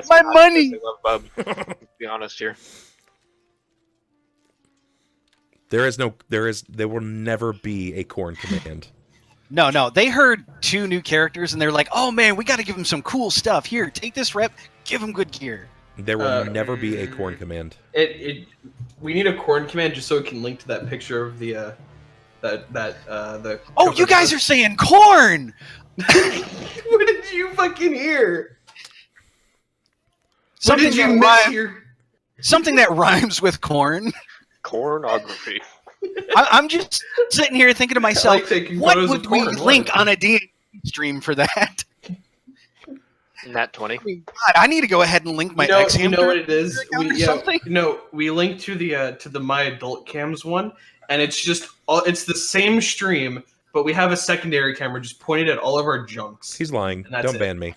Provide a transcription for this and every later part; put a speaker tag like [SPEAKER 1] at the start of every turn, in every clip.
[SPEAKER 1] Take my money!
[SPEAKER 2] I love Bub. To be honest here.
[SPEAKER 3] There will never be a corn command.
[SPEAKER 1] No, they heard 2 new characters and they're like, oh man, we gotta give them some cool stuff. Here, take this rep, give them good gear.
[SPEAKER 3] There will never be a corn command.
[SPEAKER 4] We need a corn command just so it can link to that picture of the the.
[SPEAKER 1] Oh, you guys are saying corn!
[SPEAKER 4] What did you fucking hear?
[SPEAKER 1] Something that rhymes with corn.
[SPEAKER 2] Cornography.
[SPEAKER 1] I'm just sitting here thinking to myself, what would we
[SPEAKER 4] corn.
[SPEAKER 1] link on a D&D stream for that?
[SPEAKER 2] Nat 20.
[SPEAKER 1] God, I need to go ahead and link my
[SPEAKER 4] You know what it is?
[SPEAKER 1] something?
[SPEAKER 4] We linked to the My Adult Cams one, and it's the same stream, but we have a secondary camera just pointed at all of our junks.
[SPEAKER 3] He's lying. Don't ban me.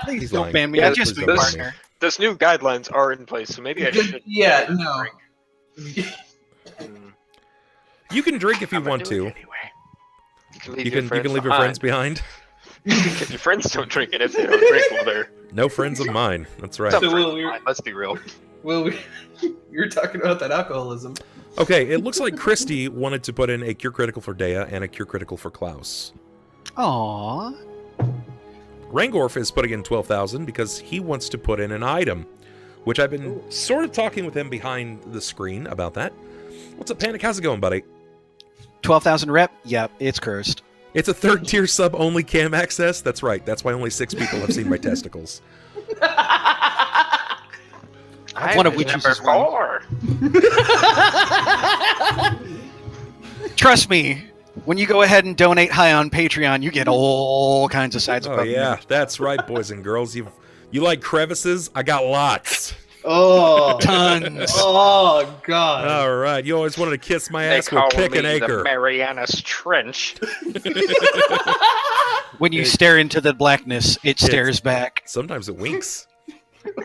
[SPEAKER 1] Please don't ban me. I just be partner.
[SPEAKER 2] Those new guidelines are in place, so maybe I should.
[SPEAKER 4] Yeah, no.
[SPEAKER 3] You can drink if you want to.
[SPEAKER 2] Anyway.
[SPEAKER 3] You can leave your friends behind.
[SPEAKER 2] If your friends don't drink it, if they don't drink, well, they're
[SPEAKER 3] no friends of mine. That's right.
[SPEAKER 2] Let's be real.
[SPEAKER 4] Well, you're talking about that alcoholism.
[SPEAKER 3] Okay, it looks like Christy wanted to put in a cure critical for Deia and a cure critical for Klaus.
[SPEAKER 1] Aww.
[SPEAKER 3] Rangorf is putting in 12,000 because he wants to put in an item, which I've been sort of talking with him behind the screen about that. What's up, Panic? How's it going, buddy?
[SPEAKER 1] 12,000 rep? Yep, it's cursed.
[SPEAKER 3] It's a 3rd tier sub only cam access? That's right. That's why only 6 people have seen my testicles.
[SPEAKER 1] One of which is
[SPEAKER 2] number 4.
[SPEAKER 1] Trust me, when you go ahead and donate high on Patreon, you get all kinds of sides.
[SPEAKER 3] Oh yeah, that's right, boys and girls. You like crevices? I got lots.
[SPEAKER 4] Oh,
[SPEAKER 1] tons.
[SPEAKER 4] Oh god.
[SPEAKER 3] All right, you always wanted to kiss my
[SPEAKER 2] They
[SPEAKER 3] ass
[SPEAKER 2] call
[SPEAKER 3] with pick
[SPEAKER 2] me
[SPEAKER 3] an acre.
[SPEAKER 2] the Marianas Trench.
[SPEAKER 1] When you stare into the blackness, it stares back.
[SPEAKER 3] Sometimes it winks.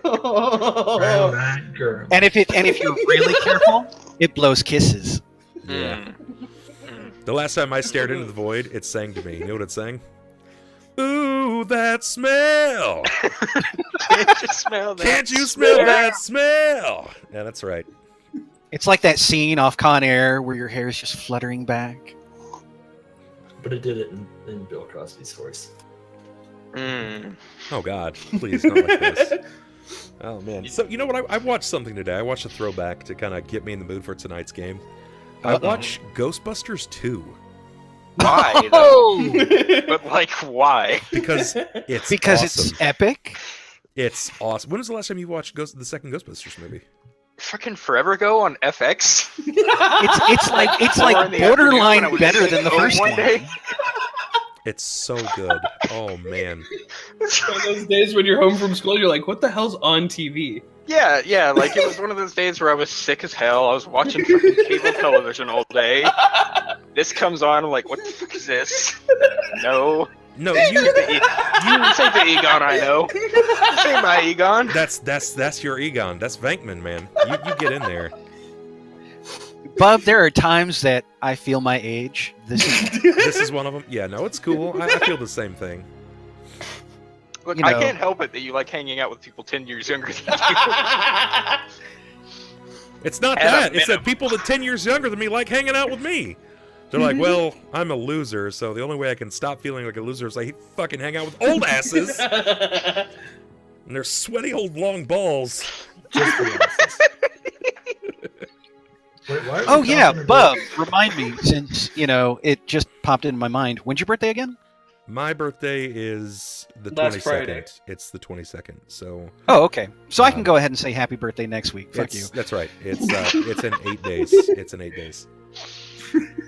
[SPEAKER 4] That girl.
[SPEAKER 1] And if you're really careful, it blows kisses.
[SPEAKER 3] Yeah. The last time I stared into the void, it sang to me. You know what it sang? Ooh, that smell!
[SPEAKER 2] Can't you smell that?
[SPEAKER 3] Can't you smell that smell? Yeah, that's right.
[SPEAKER 1] It's like that scene off Con Air where your hair is just fluttering back.
[SPEAKER 5] But it did it in Bill Cosby's voice.
[SPEAKER 3] Oh God, please, not like this. Oh man. So you know what? I watched something today. I watched a throwback to kind of get me in the mood for tonight's game. I watched Ghostbusters 2.
[SPEAKER 2] Why?
[SPEAKER 1] Oh!
[SPEAKER 2] But like, why?
[SPEAKER 3] Because it's
[SPEAKER 1] It's epic.
[SPEAKER 3] It's awesome. When was the last time you watched the second Ghostbusters movie?
[SPEAKER 2] Fucking forever ago on FX.
[SPEAKER 1] It's like borderline better than the first one.
[SPEAKER 2] Day.
[SPEAKER 3] It's so good. Oh man.
[SPEAKER 4] It's one of those days when you're home from school, you're like, what the hell's on TV?
[SPEAKER 2] Yeah, like it was one of those days where I was sick as hell. I was watching fucking cable television all day. This comes on, I'm like, what the fuck is this? No,
[SPEAKER 3] you
[SPEAKER 2] this ain't the Egon I know. This ain't my Egon.
[SPEAKER 3] That's your Egon. That's Venkman, man. You get in there.
[SPEAKER 1] Bub, there are times that I feel my age. This
[SPEAKER 3] is one of them. Yeah, no, it's cool. I feel the same thing.
[SPEAKER 2] Look, I can't help it that you like hanging out with people 10 years younger than you.
[SPEAKER 3] It's not that. It's that people that 10 years younger than me like hanging out with me. They're like, well, I'm a loser, so the only way I can stop feeling like a loser is I fucking hang out with old asses. And they're sweaty old long balls.
[SPEAKER 5] Just the asses. Wait, why
[SPEAKER 1] Oh yeah, Bub, remind me, since, it just popped into my mind. When's your birthday again?
[SPEAKER 3] My birthday is the
[SPEAKER 4] Last
[SPEAKER 3] 22nd.
[SPEAKER 4] Friday.
[SPEAKER 3] It's the 22nd. So.
[SPEAKER 1] Oh, okay. So I can go ahead and say happy birthday next week. Fuck you.
[SPEAKER 3] That's right. It's in 8 days. It's in 8 days.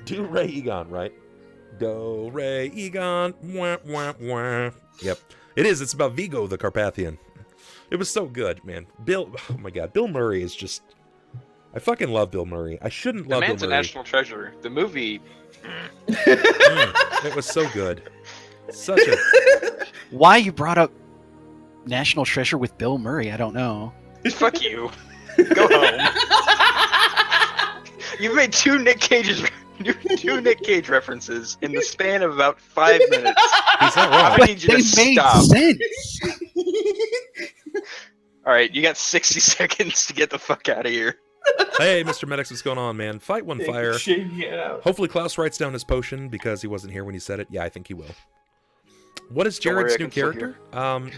[SPEAKER 3] Do Ray Egon, right? Do Ray Egon. Wah, wah, wah. Yep. It is. It's about Vigo the Carpathian. It was so good, man. Oh my God. Bill Murray is just. I fucking love Bill Murray. I shouldn't love Bill Murray.
[SPEAKER 2] The man's a national treasure. The movie.
[SPEAKER 3] It was so good. Such a.
[SPEAKER 1] Why you brought up National Treasure with Bill Murray, I don't know.
[SPEAKER 2] Fuck you. Go home. You've made 2 Nick Cages Two Nick Cage references in the span of about 5 minutes.
[SPEAKER 3] He's not
[SPEAKER 2] I
[SPEAKER 3] wrong.
[SPEAKER 2] need you to
[SPEAKER 1] They made
[SPEAKER 2] stop.
[SPEAKER 1] sense.
[SPEAKER 2] All right, you got 60 seconds to get the fuck out of here.
[SPEAKER 3] Hey, Mr. Medics, what's going on, man? Fight one fire.
[SPEAKER 5] Shaking it out.
[SPEAKER 3] Hopefully Klaus writes down his potion because he wasn't here when he said it. Yeah, I think he will. What is
[SPEAKER 2] Don't worry,
[SPEAKER 3] Jerrod's
[SPEAKER 2] I
[SPEAKER 3] new
[SPEAKER 2] can still
[SPEAKER 3] character?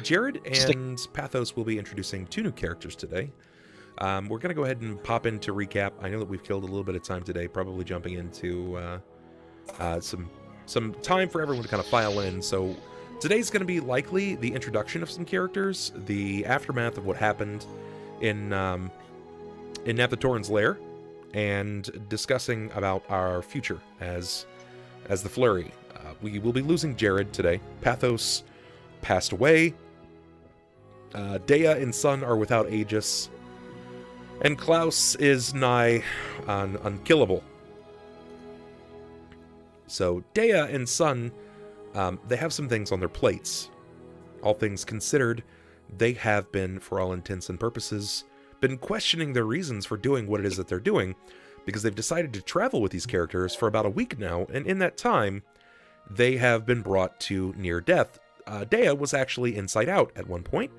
[SPEAKER 3] Jerrod and Pathos will be introducing 2 new characters today. We're going to go ahead and pop into recap. I know that we've killed a little bit of time today, probably jumping into some time for everyone to kind of file in. So today's going to be likely the introduction of some characters, the aftermath of what happened in Nathatoran's lair, and discussing about our future as the Flurry. We will be losing Jerrod today. Pathos passed away. Deia and Sunn are without Aegis. And Klaus is nigh unkillable. So Deia and Sunn, they have some things on their plates. All things considered, they have been, for all intents and purposes, been questioning their reasons for doing what it is that they're doing, because they've decided to travel with these characters for about a week now, and in that time, they have been brought to near death. Deia was actually inside out at one point.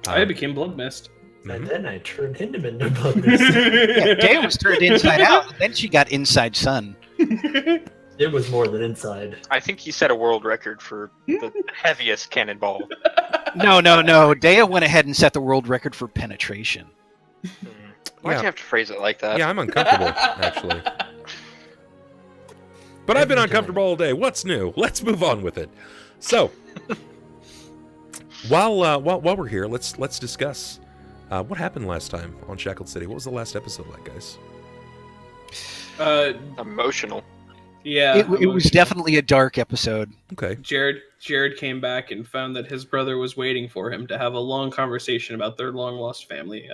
[SPEAKER 4] I became Blood Mist.
[SPEAKER 5] And then I turned him into Blood Mist.
[SPEAKER 1] Yeah, Deia was turned inside out, and then she got inside Sunn.
[SPEAKER 5] It was more than inside.
[SPEAKER 2] I think he set a world record for the heaviest cannonball.
[SPEAKER 1] No. Deia went ahead and set the world record for penetration.
[SPEAKER 2] Why'd
[SPEAKER 3] Yeah.
[SPEAKER 2] you have to phrase it like that?
[SPEAKER 3] Yeah, I'm uncomfortable, actually. But I've been uncomfortable all day. What's new? Let's move on with it. So, while we're here, let's discuss what happened last time on Shackled City. What was the last episode like, guys?
[SPEAKER 2] Emotional.
[SPEAKER 4] Yeah.
[SPEAKER 1] It was definitely a dark episode.
[SPEAKER 3] Okay.
[SPEAKER 4] Jerrod came back and found that his brother was waiting for him to have a long conversation about their long lost family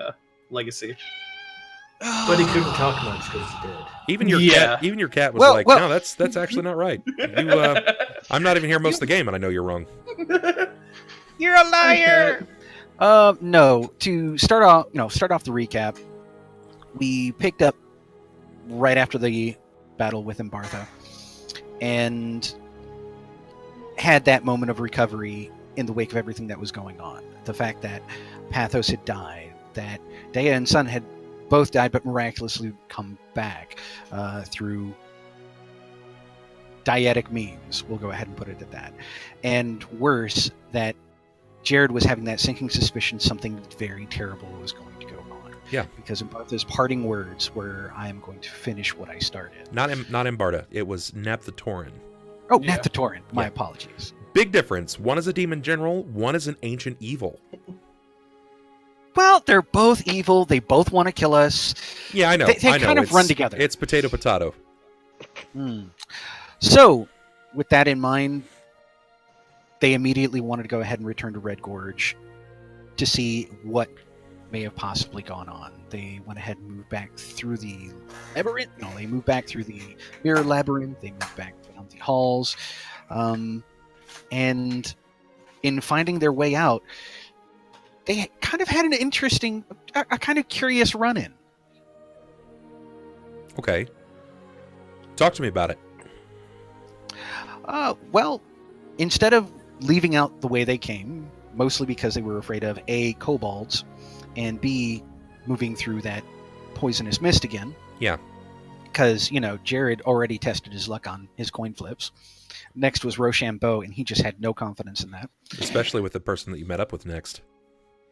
[SPEAKER 4] legacy.
[SPEAKER 5] But he couldn't talk much because he's dead.
[SPEAKER 3] Even your cat was
[SPEAKER 1] Well-
[SPEAKER 3] like,
[SPEAKER 1] well-
[SPEAKER 3] no, that's actually not right. I'm not even here most of the game, and I know you're wrong.
[SPEAKER 1] You're a liar. No. To start off the recap, we picked up right after the battle with Embartha, and had that moment of recovery in the wake of everything that was going on. The fact that Pathos had died, that Deia and Sunn had both died, but miraculously come back through dietic means. We'll go ahead and put it at that. And worse, that Jerrod was having that sinking suspicion something very terrible was going to go on.
[SPEAKER 3] Yeah.
[SPEAKER 1] Because Embartha's parting words were, "I am going to finish what I started."
[SPEAKER 3] Not Embarda. It was Nathatoran.
[SPEAKER 1] Oh,
[SPEAKER 4] Yeah.
[SPEAKER 1] Nathatoran. My
[SPEAKER 3] Yeah.
[SPEAKER 1] apologies.
[SPEAKER 3] Big difference. One is a demon general. One is an ancient evil.
[SPEAKER 1] Well, they're both evil. They both want to kill us.
[SPEAKER 3] Yeah, I know.
[SPEAKER 1] They
[SPEAKER 3] I know.
[SPEAKER 1] kind of
[SPEAKER 3] It's-
[SPEAKER 1] run together.
[SPEAKER 3] It's potato.
[SPEAKER 1] So, with that in mind, they immediately wanted to go ahead and return to Red Gorge to see what may have possibly gone on. They went ahead and moved back through the labyrinth. No, they moved back through the mirror labyrinth. They moved back down the halls. And in finding their way out, they kind of had an interesting, a kind of curious run-in.
[SPEAKER 3] Okay. Talk to me about it.
[SPEAKER 1] Well, instead of leaving out the way they came, mostly because they were afraid of A, kobolds, and B, moving through that poisonous mist again.
[SPEAKER 3] Yeah.
[SPEAKER 1] Because, Jerrod already tested his luck on his coin flips. Next was Rochambeau, and he just had no confidence in that.
[SPEAKER 3] Especially with the person that you met up with next.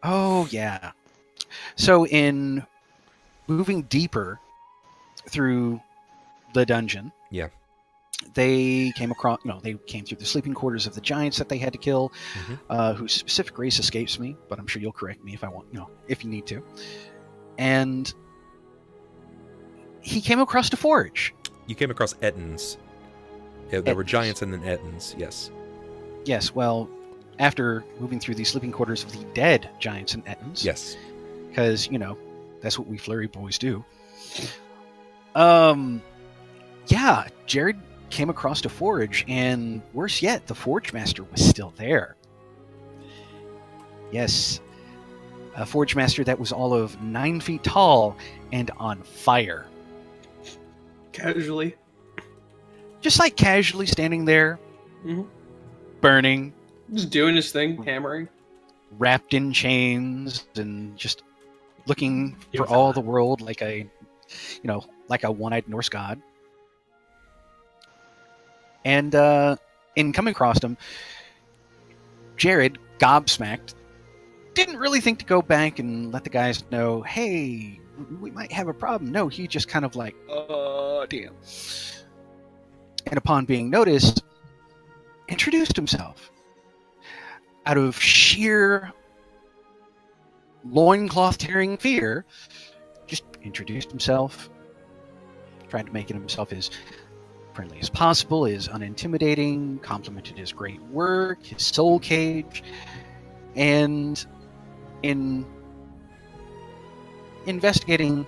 [SPEAKER 1] Oh, yeah. So in moving deeper through the dungeon,
[SPEAKER 3] Yeah.
[SPEAKER 1] they came across, they came through the sleeping quarters of the giants that they had to kill, whose specific race escapes me, but I'm sure you'll correct me if I want, if you need to. And he came across the forge.
[SPEAKER 3] You came across Ettins. Yeah, there were giants and then Ettins, yes.
[SPEAKER 1] Yes, well, after moving through the sleeping quarters of the dead giants and Ettins.
[SPEAKER 3] Yes.
[SPEAKER 1] Because, that's what we flurry boys do. Yeah, Jerrod came across the forge, and worse yet, the forge master was still there. Yes, a forge master that was all of 9 feet tall and on fire.
[SPEAKER 4] Casually.
[SPEAKER 1] just like casually standing there, burning,
[SPEAKER 4] Just doing his thing, hammering.
[SPEAKER 1] wrapped in chains, and just looking for all the world like a one-eyed Norse god. And in coming across him, Jerrod, gobsmacked, didn't really think to go back and let the guys know, hey, we might have a problem. No, he just kind of like, damn. And upon being noticed, introduced himself. Out of sheer loincloth tearing fear, just introduced himself, tried to make himself as friendly as possible, as unintimidating, complimented his great work, his soul cage, and in investigating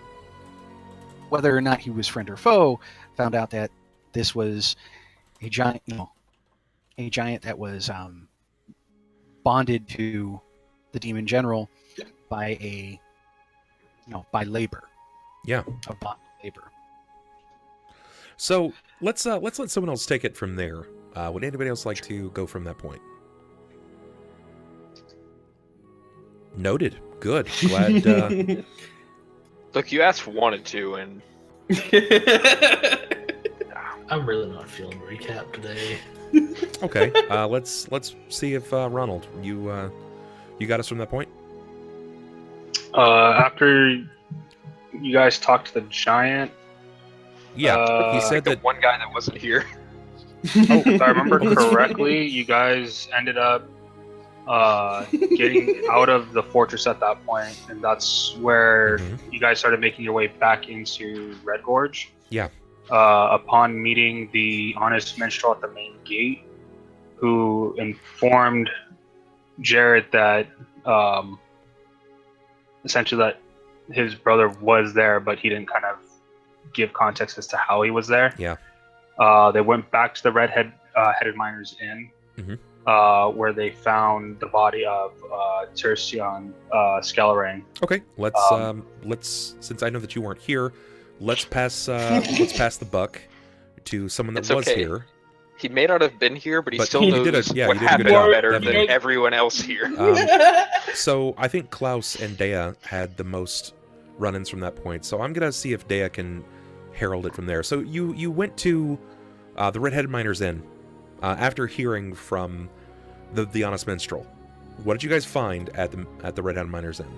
[SPEAKER 1] whether or not he was friend or foe, found out that this was a giant, that was bonded to the demon general by labor.
[SPEAKER 3] Yeah.
[SPEAKER 1] A bond of labor.
[SPEAKER 3] So let's let someone else take it from there. Would anybody else like to go from that point? Noted. Good. Glad.
[SPEAKER 2] Look, you asked wanted to, and
[SPEAKER 5] I'm really not feeling recap today.
[SPEAKER 3] Okay. Let's see if Ronald, you got us from that point.
[SPEAKER 6] After you guys talked to the giant.
[SPEAKER 3] Yeah, he said
[SPEAKER 2] the
[SPEAKER 3] that
[SPEAKER 2] one guy that wasn't here.
[SPEAKER 6] If I remember correctly, you guys ended up getting out of the fortress at that point, and that's where you guys started making your way back into Red Gorge.
[SPEAKER 3] Yeah.
[SPEAKER 6] Upon meeting the honest minstrel at the main gate, who informed Jerrod that essentially that his brother was there, but he didn't kind of give context as to how he was there.
[SPEAKER 3] Yeah.
[SPEAKER 6] They went back to the headed miners inn, where they found the body of Tercion Scalarang.
[SPEAKER 3] Okay, let's since I know that you weren't here, let's pass the buck to someone that
[SPEAKER 2] It's
[SPEAKER 3] was
[SPEAKER 2] okay.
[SPEAKER 3] here.
[SPEAKER 2] He may not have been here, but he
[SPEAKER 3] But
[SPEAKER 2] still
[SPEAKER 3] he
[SPEAKER 2] knows
[SPEAKER 3] did a
[SPEAKER 2] what
[SPEAKER 3] good
[SPEAKER 2] happened
[SPEAKER 3] job,
[SPEAKER 2] better
[SPEAKER 3] definitely.
[SPEAKER 2] than everyone else here.
[SPEAKER 3] So I think Klaus and Deia had the most run-ins from that point. So I'm gonna see if Deia can herald it from there. So you went to the Red-Headed Miners Inn after hearing from the honest minstrel. What did you guys find at the Red-Headed Miners Inn?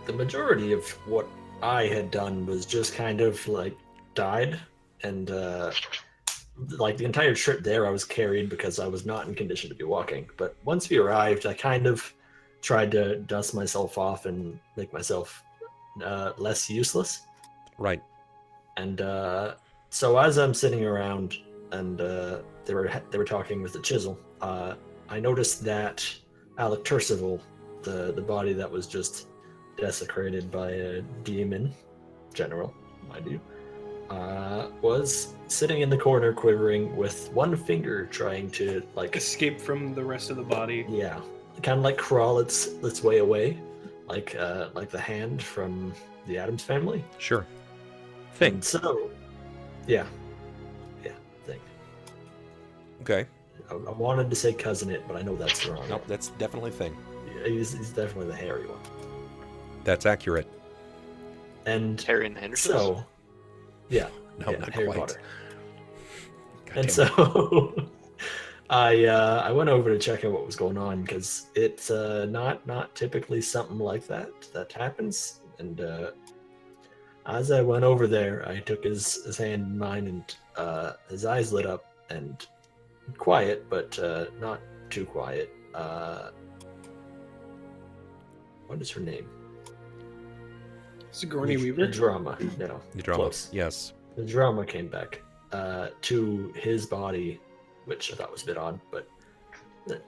[SPEAKER 5] The majority of what I had done was just kind of like died, and like the entire trip there I was carried because I was not in condition to be walking. But once we arrived, I kind of tried to dust myself off and make myself less useless.
[SPEAKER 3] Right.
[SPEAKER 5] And so as I'm sitting around and they were talking with the chisel, I noticed that Alec Turcival, the body that was just desecrated by a demon general, mind you, was sitting in the corner quivering with one finger trying to like
[SPEAKER 4] Escape from the rest of the body.
[SPEAKER 5] yeah, kind of like crawl its way away, like the hand from the Addams Family.
[SPEAKER 3] Sure. Thing.
[SPEAKER 5] And so, yeah, thing.
[SPEAKER 3] Okay.
[SPEAKER 5] I wanted to say cousin it, but I know that's wrong.
[SPEAKER 3] Nope, that's definitely Thing.
[SPEAKER 5] Yeah, he's definitely the hairy one.
[SPEAKER 3] That's accurate.
[SPEAKER 5] And
[SPEAKER 2] Harry and the Hendersons.
[SPEAKER 5] so, yeah,
[SPEAKER 3] No,
[SPEAKER 5] yeah,
[SPEAKER 3] not
[SPEAKER 5] Harry
[SPEAKER 3] quite.
[SPEAKER 5] Potter.
[SPEAKER 3] God
[SPEAKER 5] And
[SPEAKER 3] damn it.
[SPEAKER 5] so I went over to check out what was going on because it's not typically something like that happens. And as I went over there, I took his hand in mine, and his eyes lit up and quiet, but not too quiet. What is her name?
[SPEAKER 4] Sigourney Weaver.
[SPEAKER 5] The drama. No.
[SPEAKER 3] The drama.
[SPEAKER 5] Close.
[SPEAKER 3] Yes.
[SPEAKER 5] The drama came back to his body, which I thought was a bit odd, but it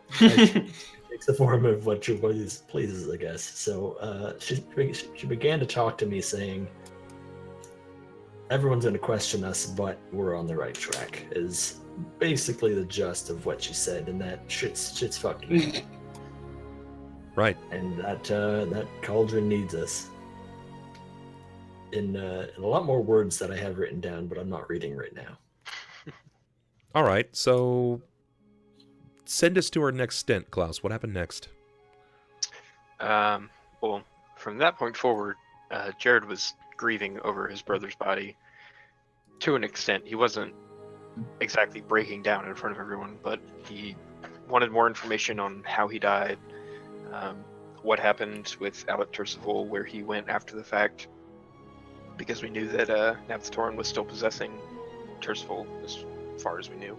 [SPEAKER 5] takes the form of what your pleases, I guess. So she began to talk to me, saying, "Everyone's going to question us, but we're on the right track." Is basically the gist of what she said, and that shit's fucking.
[SPEAKER 3] Right.
[SPEAKER 5] And that cauldron needs us. In a lot more words that I have written down, but I'm not reading right now.
[SPEAKER 3] All right, so send us to our next stint, Klaus. What happened next?
[SPEAKER 2] Well, from that point forward, Jerrod was grieving over his brother's body to an extent. He wasn't exactly breaking down in front of everyone, but he wanted more information on how he died, what happened with Alec Tercival, where he went after the fact, because we knew that Navthatoran was still possessing Tercival as far as we knew.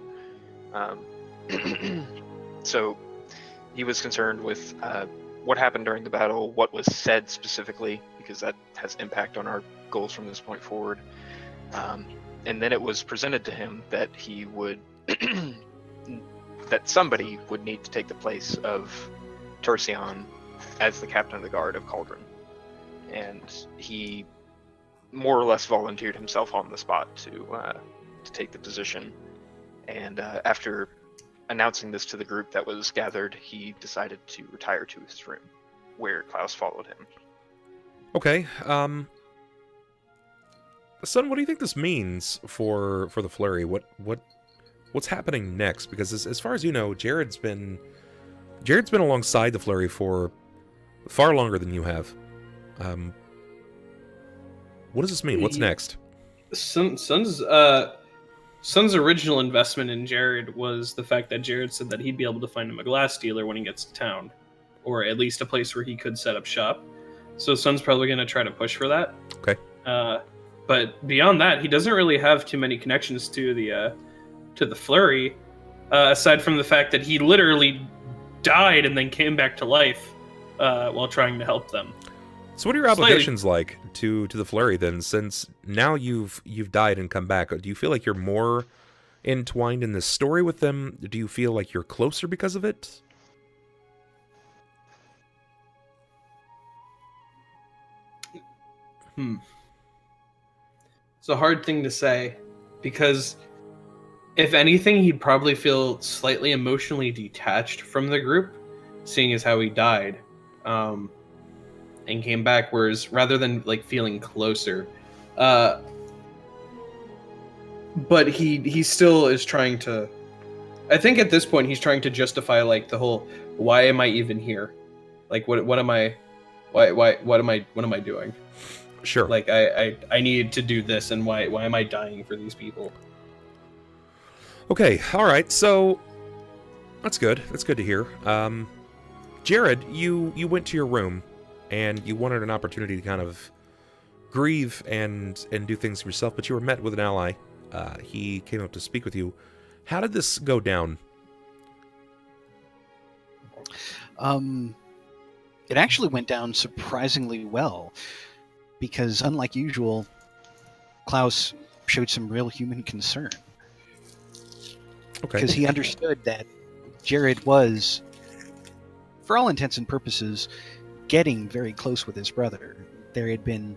[SPEAKER 2] So he was concerned with what happened during the battle, what was said specifically, because that has impact on our goals from this point forward. And then it was presented to him that he would, that somebody would need to take the place of Tercion as the captain of the guard of Cauldron. And he more or less volunteered himself on the spot to take the position. And after announcing this to the group that was gathered, he decided to retire to his room, where Klaus followed him.
[SPEAKER 3] Okay. Sunn, what do you think this means for the flurry? What's happening next? Because as far as you know, Jerrod's been alongside the flurry for far longer than you have. What does this mean? What's next?
[SPEAKER 4] Sunn's original investment in Jerrod was the fact that Jerrod said that he'd be able to find him a glass dealer when he gets to town, or at least a place where he could set up shop. So Sunn's probably going to try to push for that.
[SPEAKER 3] Okay.
[SPEAKER 4] But beyond that, he doesn't really have too many connections to the flurry, aside from the fact that he literally died and then came back to life while trying to help them.
[SPEAKER 3] So what are your obligations like to the flurry then? Since now you've died and come back, do you feel like you're more entwined in this story with them? Do you feel like you're closer because of it?
[SPEAKER 4] It's a hard thing to say, because if anything, he'd probably feel slightly emotionally detached from the group, seeing as how he died. And came back, whereas rather than like feeling closer, but he still is trying to. I think at this point he's trying to justify like the whole why am I even here, like what am I, what am I doing?
[SPEAKER 3] Sure.
[SPEAKER 4] Like I needed to do this, and why am I dying for these people?
[SPEAKER 3] Okay, all right. So that's good. That's good to hear. Jerrod, you went to your room. And you wanted an opportunity to kind of grieve and do things yourself, but you were met with an ally. He came up to speak with you. How did this go down?
[SPEAKER 1] It actually went down surprisingly well, because unlike usual, Klaus showed some real human concern.
[SPEAKER 3] Okay.
[SPEAKER 1] Because he understood that Jerrod was, for all intents and purposes, getting very close with his brother. There had been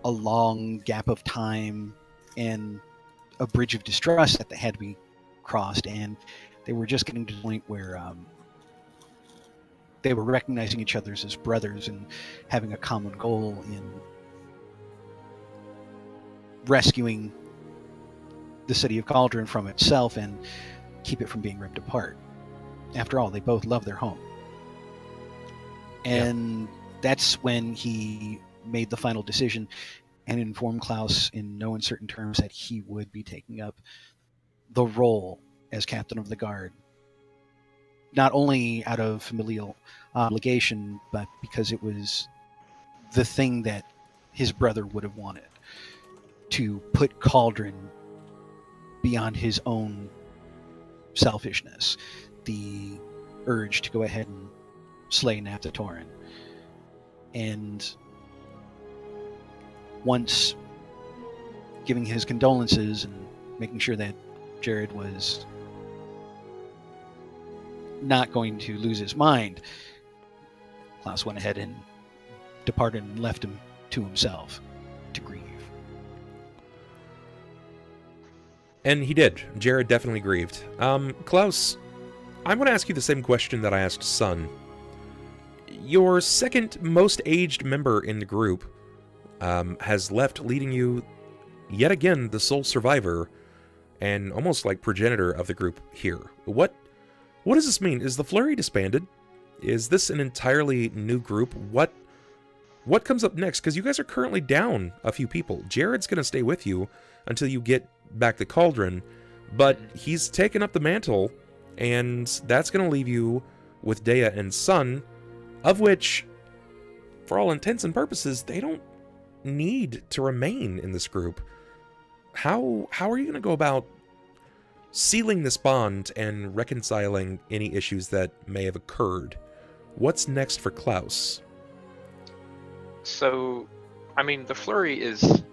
[SPEAKER 1] a long gap of time and a bridge of distrust that had to be crossed, and they were just getting to the point where they were recognizing each other as brothers and having a common goal in rescuing the city of Cauldron from itself and keep it from being ripped apart. After all, they both love their home. And that's when he made the final decision and informed Klaus in no uncertain terms that he would be taking up the role as captain of the guard. Not only out of familial obligation, but because it was the thing that his brother would have wanted, to put Cauldron beyond his own selfishness, the urge to go ahead and slay Navthatoran. And once giving his condolences and making sure that Jerrod was not going to lose his mind, Klaus went ahead and departed and left him to himself to grieve.
[SPEAKER 3] And he did. Jerrod definitely grieved. Klaus, I'm going to ask you the same question that I asked Sunn. Your second most aged member in the group has left, leading you, yet again, the sole survivor and almost like progenitor of the group here. What does this mean? Is the Flurry disbanded? Is this an entirely new group? What comes up next? Because you guys are currently down a few people. Jerrod's going to stay with you until you get back to Cauldron, but he's taken up the mantle, and that's going to leave you with Deia and Sunn, of which, for all intents and purposes, they don't need to remain in this group. How are you going to go about sealing this bond and reconciling any issues that may have occurred? What's next for Klaus?
[SPEAKER 2] So, I mean, the Flurry is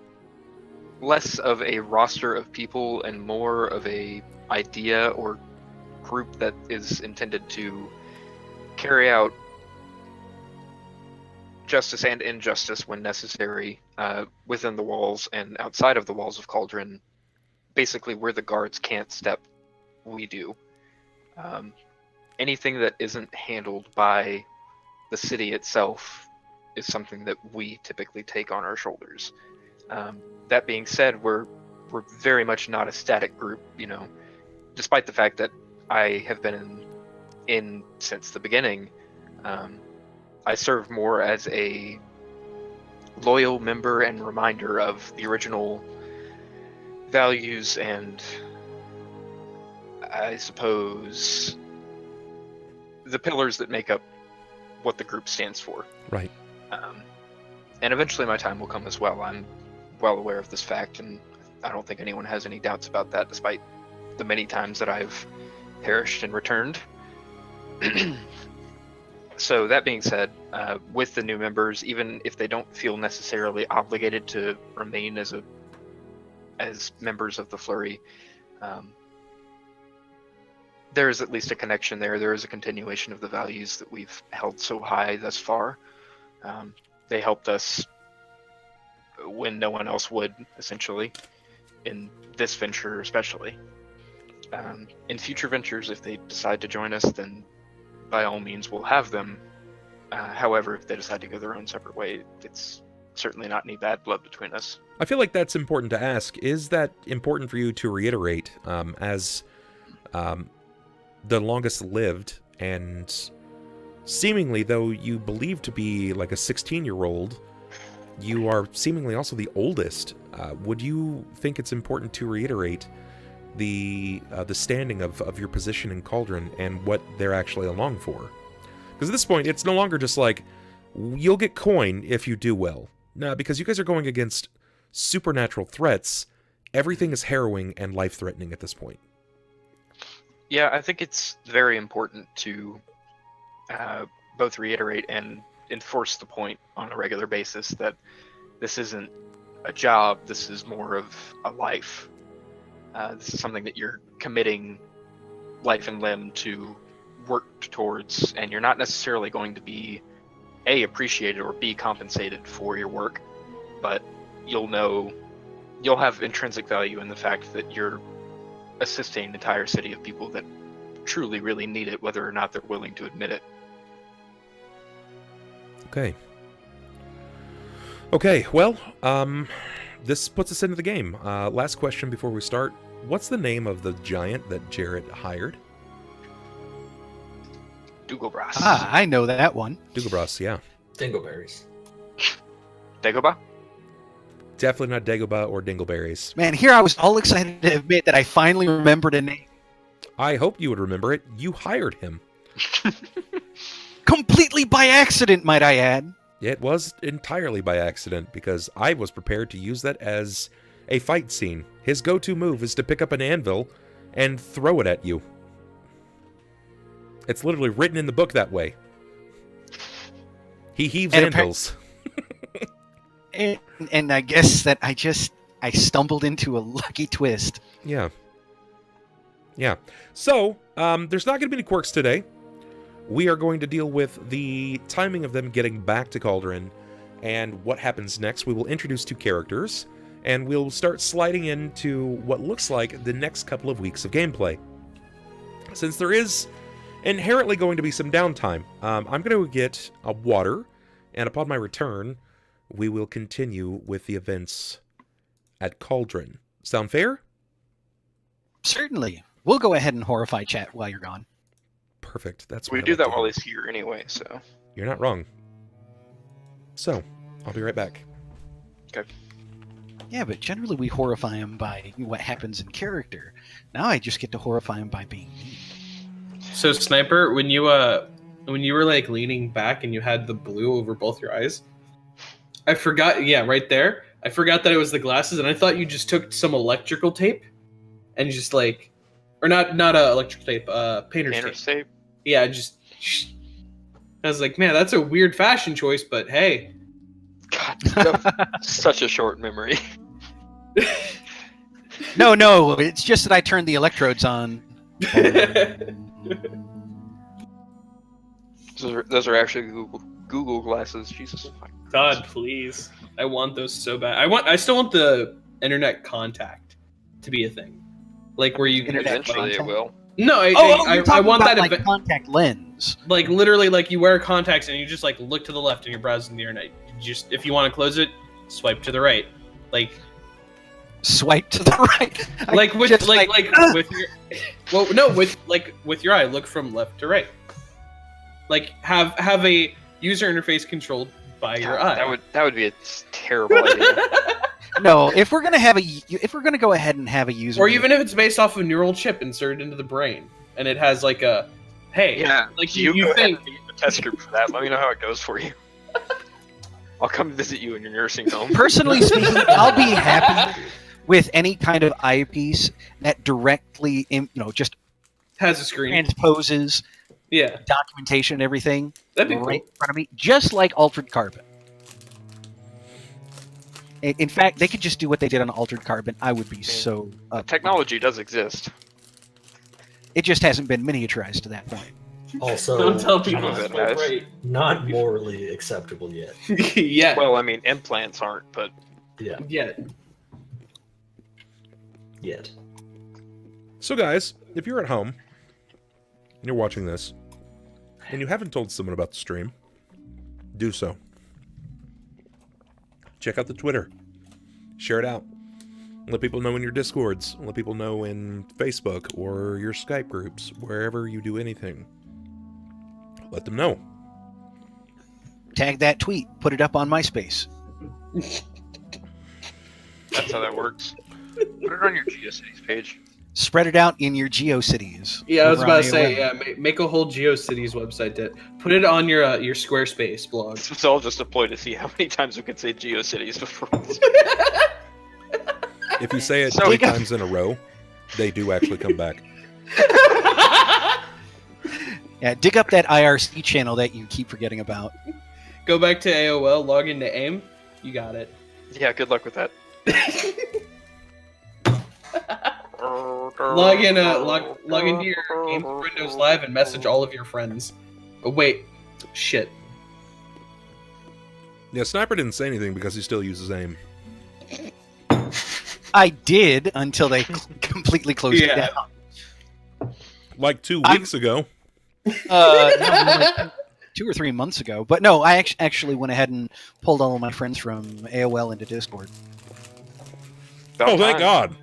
[SPEAKER 2] less of a roster of people and more of a idea or group that is intended to carry out justice and injustice when necessary, within the walls and outside of the walls of Cauldron. Basically, where the guards can't step, we do. Anything that isn't handled by the city itself is something that we typically take on our shoulders. That being said, we're very much not a static group, you know. Despite the fact that I have been in since the beginning, I serve more as a loyal member and reminder of the original values and, I suppose, the pillars that make up what the group stands for.
[SPEAKER 3] Right.
[SPEAKER 2] And eventually my time will come as well. I'm well aware of this fact, and I don't think anyone has any doubts about that, despite the many times that I've perished and returned. So that being said, with the new members, even if they don't feel necessarily obligated to remain as members of the Flurry, there is at least a connection there. There is a continuation of the values that we've held so high thus far. They helped us when no one else would, essentially, in this venture especially. In future ventures, if they decide to join us, then by all means we'll have them. However, if they decide to go their own separate way, it's certainly not any bad blood between us.
[SPEAKER 3] I feel like that's important to ask. Is that important for you to reiterate, as the longest lived, and seemingly, though you believe to be like a 16-year-old, you are seemingly also the oldest. Would you think it's important to reiterate the standing of your position in Cauldron and what they're actually along for? Because at this point, it's no longer just like, you'll get coin if you do well. No, because you guys are going against supernatural threats. Everything is harrowing and life-threatening at this point.
[SPEAKER 2] Yeah, I think it's very important to both reiterate and enforce the point on a regular basis that this isn't a job, this is more of a life. This is something that you're committing life and limb to work towards, and you're not necessarily going to be A, appreciated, or B, compensated for your work, but you'll have intrinsic value in the fact that you're assisting an entire city of people that truly, really need it, whether or not they're willing to admit it.
[SPEAKER 3] Okay, well, this puts us into the game. Last question before we start. What's the name of the giant that Jerrod hired?
[SPEAKER 2] Dugobras.
[SPEAKER 1] Ah, I know that one.
[SPEAKER 3] Dugobras, yeah.
[SPEAKER 5] Dingleberries.
[SPEAKER 2] Dagobah?
[SPEAKER 3] Definitely not Dagobah or Dingleberries.
[SPEAKER 1] Man, here I was all excited to admit that I finally remembered a name.
[SPEAKER 3] I hope you would remember it. You hired him.
[SPEAKER 1] Completely by accident, might I add.
[SPEAKER 3] It was entirely by accident, because I was prepared to use that as a fight scene. His go-to move is to pick up an anvil and throw it at you. It's literally written in the book that way. He heaves anvils.
[SPEAKER 1] And I guess that I stumbled into a lucky twist.
[SPEAKER 3] Yeah. So, there's not going to be any quirks today. We are going to deal with the timing of them getting back to Cauldron and what happens next. We will introduce two characters, and we'll start sliding into what looks like the next couple of weeks of gameplay. Since there is inherently going to be some downtime, I'm going to get a water, and upon my return, we will continue with the events at Cauldron. Sound fair?
[SPEAKER 1] Certainly. We'll go ahead and horrify chat while you're gone.
[SPEAKER 3] Perfect. That's
[SPEAKER 2] We
[SPEAKER 3] what I
[SPEAKER 2] do
[SPEAKER 3] like
[SPEAKER 2] that
[SPEAKER 3] to
[SPEAKER 2] while
[SPEAKER 3] hear.
[SPEAKER 2] he's here anyway, so.
[SPEAKER 3] You're not wrong. So, I'll be right back.
[SPEAKER 1] Yeah, but generally we horrify him by what happens in character. Now I just get to horrify him by being mean.
[SPEAKER 4] So Sniper, when you were like leaning back and you had the blue over both your eyes, I forgot. Yeah, right there. I forgot that it was the glasses, and I thought you just took some electrical tape and just like, or not electrical tape, painter's tape.
[SPEAKER 2] Tape.
[SPEAKER 4] Yeah, just. I was like, man, that's a weird fashion choice, but hey.
[SPEAKER 2] God, you have such a short memory.
[SPEAKER 1] No, it's just that I turned the electrodes on.
[SPEAKER 2] Those are actually Google glasses. Jesus.
[SPEAKER 4] God, please. I want those so bad. I still want the internet contact to be a thing. Like where you can
[SPEAKER 1] Internet
[SPEAKER 2] Eventually it
[SPEAKER 1] contact?
[SPEAKER 2] will.
[SPEAKER 4] No,
[SPEAKER 1] You're
[SPEAKER 4] I
[SPEAKER 1] talking
[SPEAKER 4] want
[SPEAKER 1] about,
[SPEAKER 4] that
[SPEAKER 1] like contact lens.
[SPEAKER 4] like literally like you wear contacts and you just like look to the left and you're browsing the internet. You just if you want to close it, swipe to the right. Like
[SPEAKER 1] Swipe to the right.
[SPEAKER 4] like with
[SPEAKER 1] just
[SPEAKER 4] like with your well no with your eye look from left to right. Like have a user interface controlled by your eye.
[SPEAKER 2] That would be a terrible idea.
[SPEAKER 1] No, if we're gonna go ahead and have a user,
[SPEAKER 4] Or even if it's based off a neural chip inserted into the brain and it has like a hey
[SPEAKER 2] Yeah,
[SPEAKER 4] like
[SPEAKER 2] you
[SPEAKER 4] you
[SPEAKER 2] go ahead
[SPEAKER 4] think
[SPEAKER 2] and be the test group for that. Let me know how it goes for you. I'll come visit you in your nursing home.
[SPEAKER 1] personally speaking, I'll be happy with any kind of eyepiece that directly, just
[SPEAKER 4] has a screen.
[SPEAKER 1] transposes
[SPEAKER 4] Yeah.
[SPEAKER 1] documentation and everything
[SPEAKER 4] That'd be
[SPEAKER 1] right
[SPEAKER 4] cool.
[SPEAKER 1] in front of me, just like Altered Carbon. In fact, they could just do what they did on Altered Carbon. I would be so up.
[SPEAKER 2] Technology does exist.
[SPEAKER 1] It just hasn't been miniaturized to that point.
[SPEAKER 5] Also,
[SPEAKER 4] Don't tell people
[SPEAKER 2] Some of
[SPEAKER 4] to
[SPEAKER 2] it has.
[SPEAKER 4] swipe right.
[SPEAKER 5] not morally acceptable yet.
[SPEAKER 4] Yeah.
[SPEAKER 2] Well, I mean, implants aren't, but
[SPEAKER 5] Yeah,
[SPEAKER 4] Yeah.
[SPEAKER 5] yet.
[SPEAKER 3] So, guys, if you're at home and you're watching this and you haven't told someone about the stream, do so. Check out the Twitter. Share it out. Let people know in your Discords. Let people know in Facebook or your Skype groups, wherever you do anything. Let them know.
[SPEAKER 1] Tag that tweet. Put it up on MySpace.
[SPEAKER 2] that's how that works. Put it on your GeoCities page.
[SPEAKER 1] Spread it out in your GeoCities.
[SPEAKER 4] Yeah, I was
[SPEAKER 1] over
[SPEAKER 4] about
[SPEAKER 1] on
[SPEAKER 4] to say,
[SPEAKER 1] AOL.
[SPEAKER 4] yeah, make a whole GeoCities website. Put it on your Squarespace blog.
[SPEAKER 2] It's all just a ploy to see how many times we can say GeoCities before.
[SPEAKER 3] If you say it
[SPEAKER 2] So
[SPEAKER 3] 3
[SPEAKER 2] we got-
[SPEAKER 3] times in a row, they do actually come back.
[SPEAKER 1] Yeah, dig up that IRC channel that you keep forgetting about.
[SPEAKER 4] Go back to AOL, log into AIM. You got it.
[SPEAKER 2] Yeah, good luck with that.
[SPEAKER 4] Log into your Games with Windows Live and message all of your friends. Oh wait, shit.
[SPEAKER 3] Yeah, Sniper didn't say anything because he still uses AIM.
[SPEAKER 1] I did until they completely closed it
[SPEAKER 4] Yeah.
[SPEAKER 1] down.
[SPEAKER 3] Like 2
[SPEAKER 1] I'm-
[SPEAKER 3] weeks ago.
[SPEAKER 1] No, like 2 or 3 months ago. But no, I actually went ahead and pulled all of my friends from AOL into Discord.
[SPEAKER 2] About
[SPEAKER 3] Oh, thank
[SPEAKER 2] time.
[SPEAKER 3] God.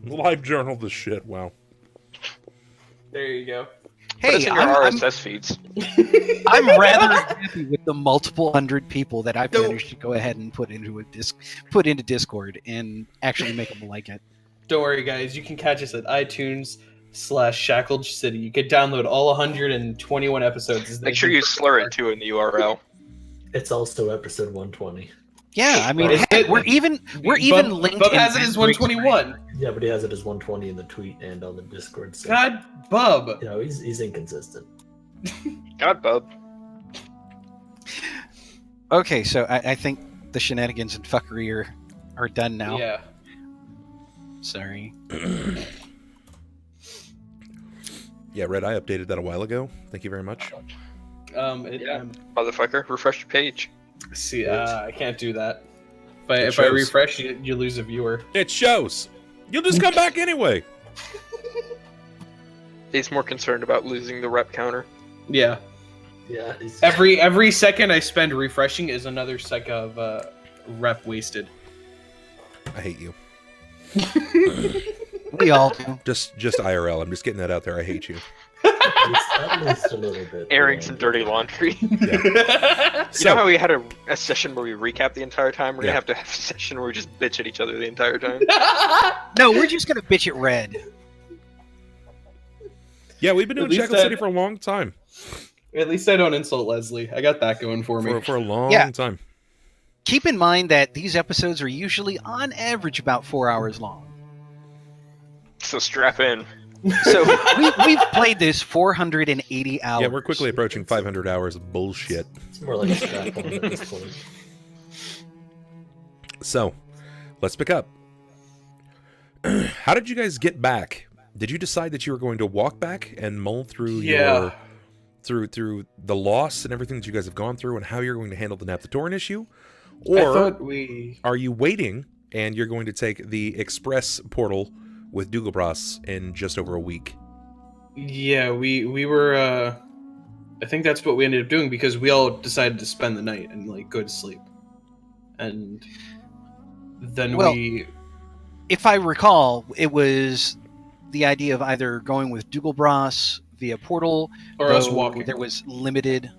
[SPEAKER 3] Live journal this shit. Wow.
[SPEAKER 4] There you go.
[SPEAKER 2] Put us
[SPEAKER 1] Hey,
[SPEAKER 2] in your
[SPEAKER 1] I'm
[SPEAKER 2] RSS feeds.
[SPEAKER 1] rather happy with the multiple hundred people that I've managed to go ahead and put into Discord and actually make them like it.
[SPEAKER 4] Don't worry, guys. You can catch us at iTunes/Shackled City. You can download all 121 episodes.
[SPEAKER 2] Make sure you slur it too in the URL.
[SPEAKER 5] It's also episode 120.
[SPEAKER 1] Yeah, I mean,
[SPEAKER 4] Is
[SPEAKER 1] heck,
[SPEAKER 4] it-
[SPEAKER 1] we're even linked.
[SPEAKER 4] Bub
[SPEAKER 1] in
[SPEAKER 4] has it as 121.
[SPEAKER 5] Yeah, but he has it as 120 in the tweet and on the Discord. So,
[SPEAKER 4] God, Bub.
[SPEAKER 5] you know, he's inconsistent.
[SPEAKER 2] God, bub.
[SPEAKER 1] Okay, so I think the shenanigans and fuckery are done now.
[SPEAKER 4] Yeah.
[SPEAKER 1] Sorry.
[SPEAKER 3] Yeah, Red, I updated that a while ago. Thank you very much.
[SPEAKER 2] Yeah. Motherfucker, refresh your page.
[SPEAKER 4] See, I can't do that. If I
[SPEAKER 3] shows.
[SPEAKER 4] refresh, you lose a viewer.
[SPEAKER 3] It shows. You'll just come back anyway.
[SPEAKER 2] He's more concerned about losing the rep counter.
[SPEAKER 4] Yeah.
[SPEAKER 5] Yeah,
[SPEAKER 4] Every second I spend refreshing is another sec of rep wasted.
[SPEAKER 3] I hate you.
[SPEAKER 1] We all do.
[SPEAKER 3] Just IRL. I'm just getting that out there. I hate you.
[SPEAKER 5] At least a little bit.
[SPEAKER 2] Airing some dirty laundry.
[SPEAKER 3] Yeah.
[SPEAKER 2] You know how we had a session where we recap the entire time? We're
[SPEAKER 3] Yeah.
[SPEAKER 2] gonna have to have a session where we just bitch at each other the entire time.
[SPEAKER 1] No, we're just gonna bitch at Red.
[SPEAKER 3] Yeah, we've been
[SPEAKER 4] At
[SPEAKER 3] doing
[SPEAKER 4] least
[SPEAKER 3] Shackled City for a long time.
[SPEAKER 4] At least I don't insult Leslie. I got that going for me.
[SPEAKER 3] For a long
[SPEAKER 1] Yeah.
[SPEAKER 3] time.
[SPEAKER 1] Keep in mind that these episodes are usually, on average, about 4 hours long.
[SPEAKER 2] So strap in.
[SPEAKER 1] So we've played this 480 hours.
[SPEAKER 3] Yeah, we're quickly approaching 500 hours of bullshit.
[SPEAKER 5] It's more like a strap on at this point.
[SPEAKER 3] So, let's pick up. How did you guys get back? Did you decide that you were going to walk back and mull through your through the loss and everything that you guys have gone through and how you're going to handle the Naphtatoran issue?
[SPEAKER 4] I
[SPEAKER 3] Or
[SPEAKER 4] thought we.
[SPEAKER 3] are you waiting and you're going to take the express portal with Dougalbras in just over a week?
[SPEAKER 4] Yeah, we were. I think that's what we ended up doing because we all decided to spend the night and like go to sleep, and then
[SPEAKER 1] Well,
[SPEAKER 4] we.
[SPEAKER 1] If I recall, it was the idea of either going with Dougalbras via portal,
[SPEAKER 4] Or us
[SPEAKER 1] though
[SPEAKER 4] walking.
[SPEAKER 1] There was limited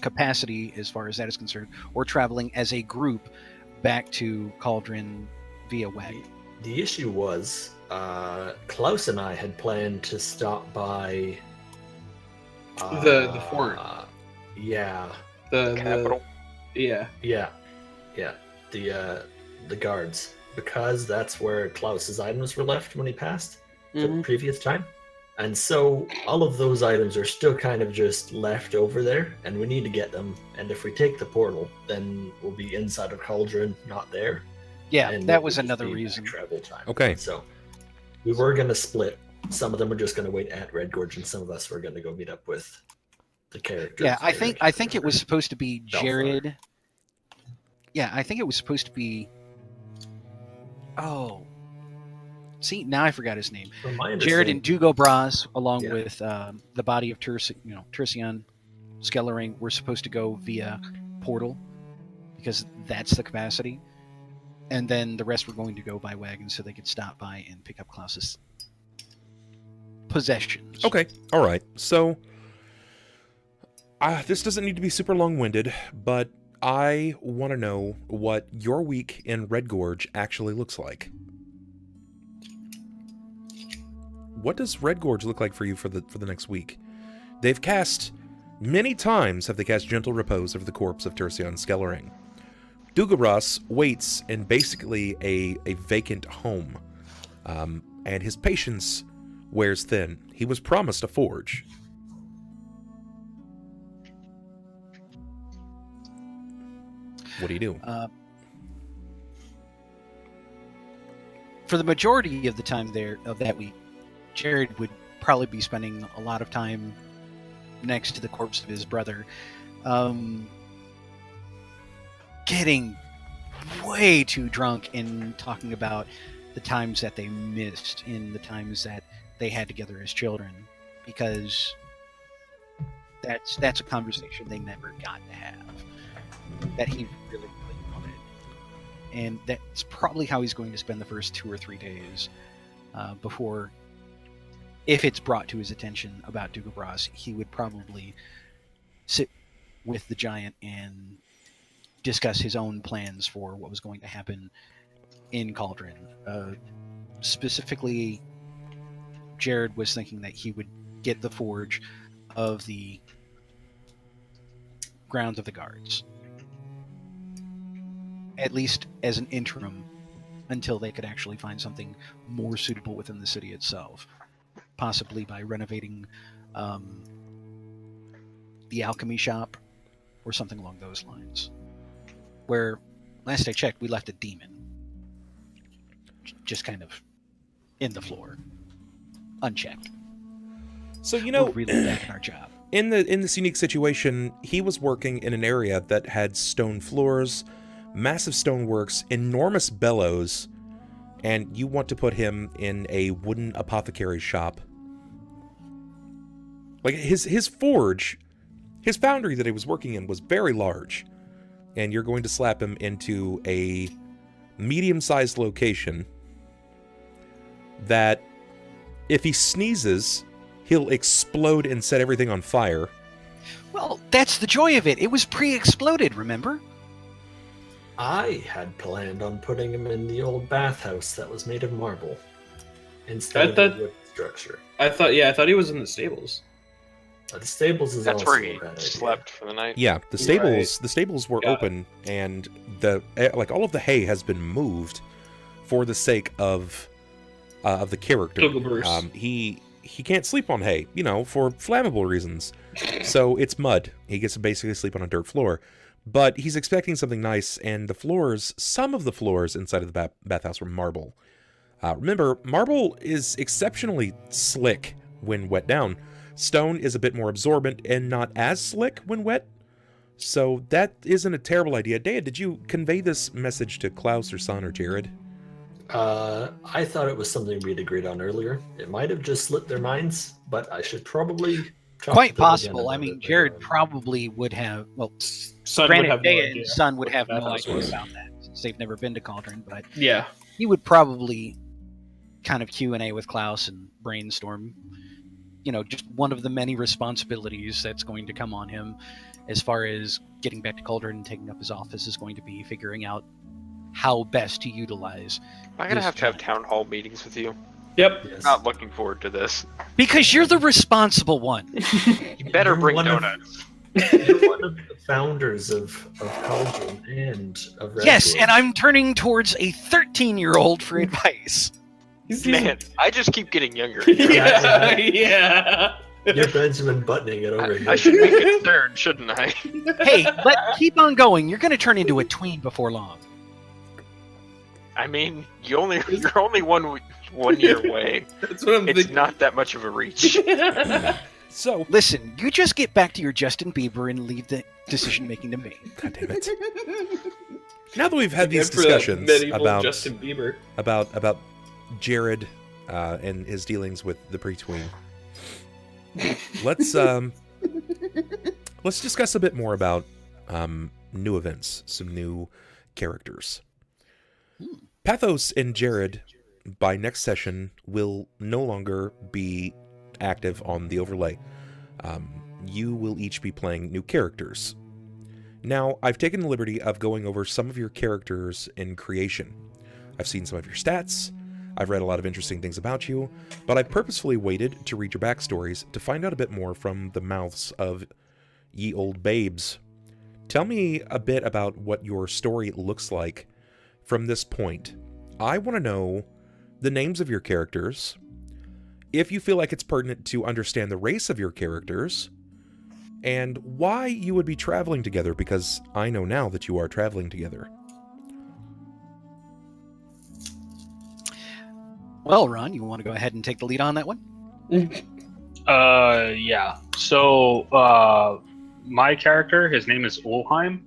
[SPEAKER 1] capacity as far as that is concerned, or traveling as a group back to Cauldron via wagon.
[SPEAKER 5] The issue was, Klaus and I had planned to stop by
[SPEAKER 4] The fort.
[SPEAKER 5] Yeah,
[SPEAKER 4] The
[SPEAKER 2] Capital.
[SPEAKER 4] Yeah.
[SPEAKER 5] the guards, because that's where Klaus's items were left when he passed the
[SPEAKER 4] Mhm.
[SPEAKER 5] previous time. And so all of those items are still kind of just left over there, and we need to get them. And if we take the portal, then we'll be inside of Cauldron, not there.
[SPEAKER 1] Yeah,
[SPEAKER 5] And
[SPEAKER 1] that
[SPEAKER 5] it
[SPEAKER 1] was
[SPEAKER 5] would just
[SPEAKER 1] another
[SPEAKER 5] be
[SPEAKER 1] reason.
[SPEAKER 5] travel time.
[SPEAKER 3] Okay.
[SPEAKER 5] So we were going to split. Some of them were just going to wait at Red Gorge, and some of us were going to go meet up with the characters.
[SPEAKER 1] Yeah, I think it was supposed to be
[SPEAKER 5] Balthar.
[SPEAKER 1] Jerrod. Yeah, I think it was supposed to be. Oh, see, now I forgot his name.
[SPEAKER 5] From my
[SPEAKER 1] Jerrod and Dougalbras, along
[SPEAKER 5] Yeah.
[SPEAKER 1] with the body of Tercion, Skellering, were supposed to go via portal because that's the capacity, and then the rest were going to go by wagon so they could stop by and pick up Klaus's possessions.
[SPEAKER 3] Okay, all right. So, this doesn't need to be super long-winded, but I want to know what your week in Red Gorge actually looks like. What does Red Gorge look like for you for the next week? They've cast many times. Have they cast Gentle Repose over the corpse of Tercion Skellering? Dougalbras waits in basically a vacant home, and his patience wears thin. He was promised a forge. What do you do?
[SPEAKER 1] For the majority of the time of that week, Jerrod would probably be spending a lot of time next to the corpse of his brother, getting way too drunk and talking about the times that they missed and the times that they had together as children, because that's a conversation they never got to have, that he really, really wanted. And that's probably how he's going to spend the first 2 or 3 days before, if it's brought to his attention about Dougalbras, he would probably sit with the giant and discuss his own plans for what was going to happen in Cauldron. Specifically, Jerrod was thinking that he would get the forge of the grounds of the guards, at least as an interim, until they could actually find something more suitable within the city itself, possibly by renovating the alchemy shop or something along those lines, where last I checked we left a demon just kind of in the floor, unchecked.
[SPEAKER 3] So
[SPEAKER 1] We're really back in our job.
[SPEAKER 3] in this unique situation, he was working in an area that had stone floors, massive stoneworks, enormous bellows, and you want to put him in a wooden apothecary shop. Like his forge, his foundry that he was working in was very large, and you're going to slap him into a medium-sized location that if he sneezes, he'll explode and set everything on fire.
[SPEAKER 1] Well, that's the joy of it. It was pre-exploded, remember?
[SPEAKER 5] I had planned on putting him in the old bathhouse that was made of marble instead of the wood structure.
[SPEAKER 4] I thought he was in the stables.
[SPEAKER 5] The stables is
[SPEAKER 2] That's
[SPEAKER 5] also
[SPEAKER 2] where he
[SPEAKER 5] a bad idea.
[SPEAKER 2] slept for the night.
[SPEAKER 3] Yeah, the stables were open, and all of the hay has been moved for the sake of the character. He can't sleep on hay, for flammable reasons. So it's mud. He gets to basically sleep on a dirt floor. But he's expecting something nice, and some of the floors inside of the bathhouse were marble. Remember, marble is exceptionally slick when wet down. Stone is a bit more absorbent and not as slick when wet. So that isn't a terrible idea. Deia, did you convey this message to Klaus or Sunn or Jerrod?
[SPEAKER 5] I thought it was something we'd agreed on earlier. It might have just slipped their minds, but I should probably...
[SPEAKER 1] Quite possible. I mean, Jerrod probably would have... Well,
[SPEAKER 4] Sunn
[SPEAKER 1] granted,
[SPEAKER 4] would have no
[SPEAKER 1] Deia
[SPEAKER 4] idea
[SPEAKER 1] and Sunn would have no
[SPEAKER 4] what
[SPEAKER 1] idea
[SPEAKER 4] was.
[SPEAKER 1] about that, since they've never been to Cauldron, but
[SPEAKER 4] Yeah.
[SPEAKER 1] he would probably kind of Q&A with Klaus and brainstorm, just one of the many responsibilities that's going to come on him as far as getting back to Cauldron and taking up his office is going to be figuring out how best to utilize.
[SPEAKER 2] I'm gonna have to have town hall meetings with you.
[SPEAKER 4] Yep.
[SPEAKER 5] Yes.
[SPEAKER 2] Not looking forward to this.
[SPEAKER 1] Because you're the responsible one.
[SPEAKER 2] You better
[SPEAKER 5] You're
[SPEAKER 2] bring
[SPEAKER 5] one of-
[SPEAKER 2] donuts.
[SPEAKER 5] You're one of the founders of Cauldron and of Red
[SPEAKER 1] Yes,
[SPEAKER 5] Dwarf.
[SPEAKER 1] and I'm turning towards a 13-year-old for advice.
[SPEAKER 2] Man, I just keep getting younger.
[SPEAKER 4] Yeah.
[SPEAKER 5] You're Benjamin buttoning it over here.
[SPEAKER 2] I should be concerned, shouldn't I?
[SPEAKER 1] Hey, keep on going. You're going to turn into a tween before long.
[SPEAKER 2] I mean, you're only 1 year away.
[SPEAKER 4] That's what I'm
[SPEAKER 2] It's
[SPEAKER 4] thinking.
[SPEAKER 2] not that much of a reach.
[SPEAKER 3] So,
[SPEAKER 1] Listen, you just get back to your Justin Bieber and leave the decision-making to me.
[SPEAKER 3] God damn it. Now that we've had these
[SPEAKER 4] Good for that
[SPEAKER 3] discussions
[SPEAKER 4] medieval
[SPEAKER 3] about
[SPEAKER 4] Justin Bieber.
[SPEAKER 3] Jerrod and his dealings with the pre-tween, let's discuss a bit more about new events, some new characters. Pathos and Jerrod, by next session, will no longer be active on the overlay. You will each be playing new characters. Now, I've taken the liberty of going over some of your characters in creation. I've seen some of your stats, I've read a lot of interesting things about you, but I purposefully waited to read your backstories to find out a bit more from the mouths of ye old babes. Tell me a bit about what your story looks like from this point. I want to know the names of your characters, if you feel like it's pertinent to understand the race of your characters, and why you would be traveling together, because I know now that you are traveling together.
[SPEAKER 1] Well, Ron, you want to go ahead and take the lead on that one?
[SPEAKER 6] Yeah. So, my character, his name is Ulhime.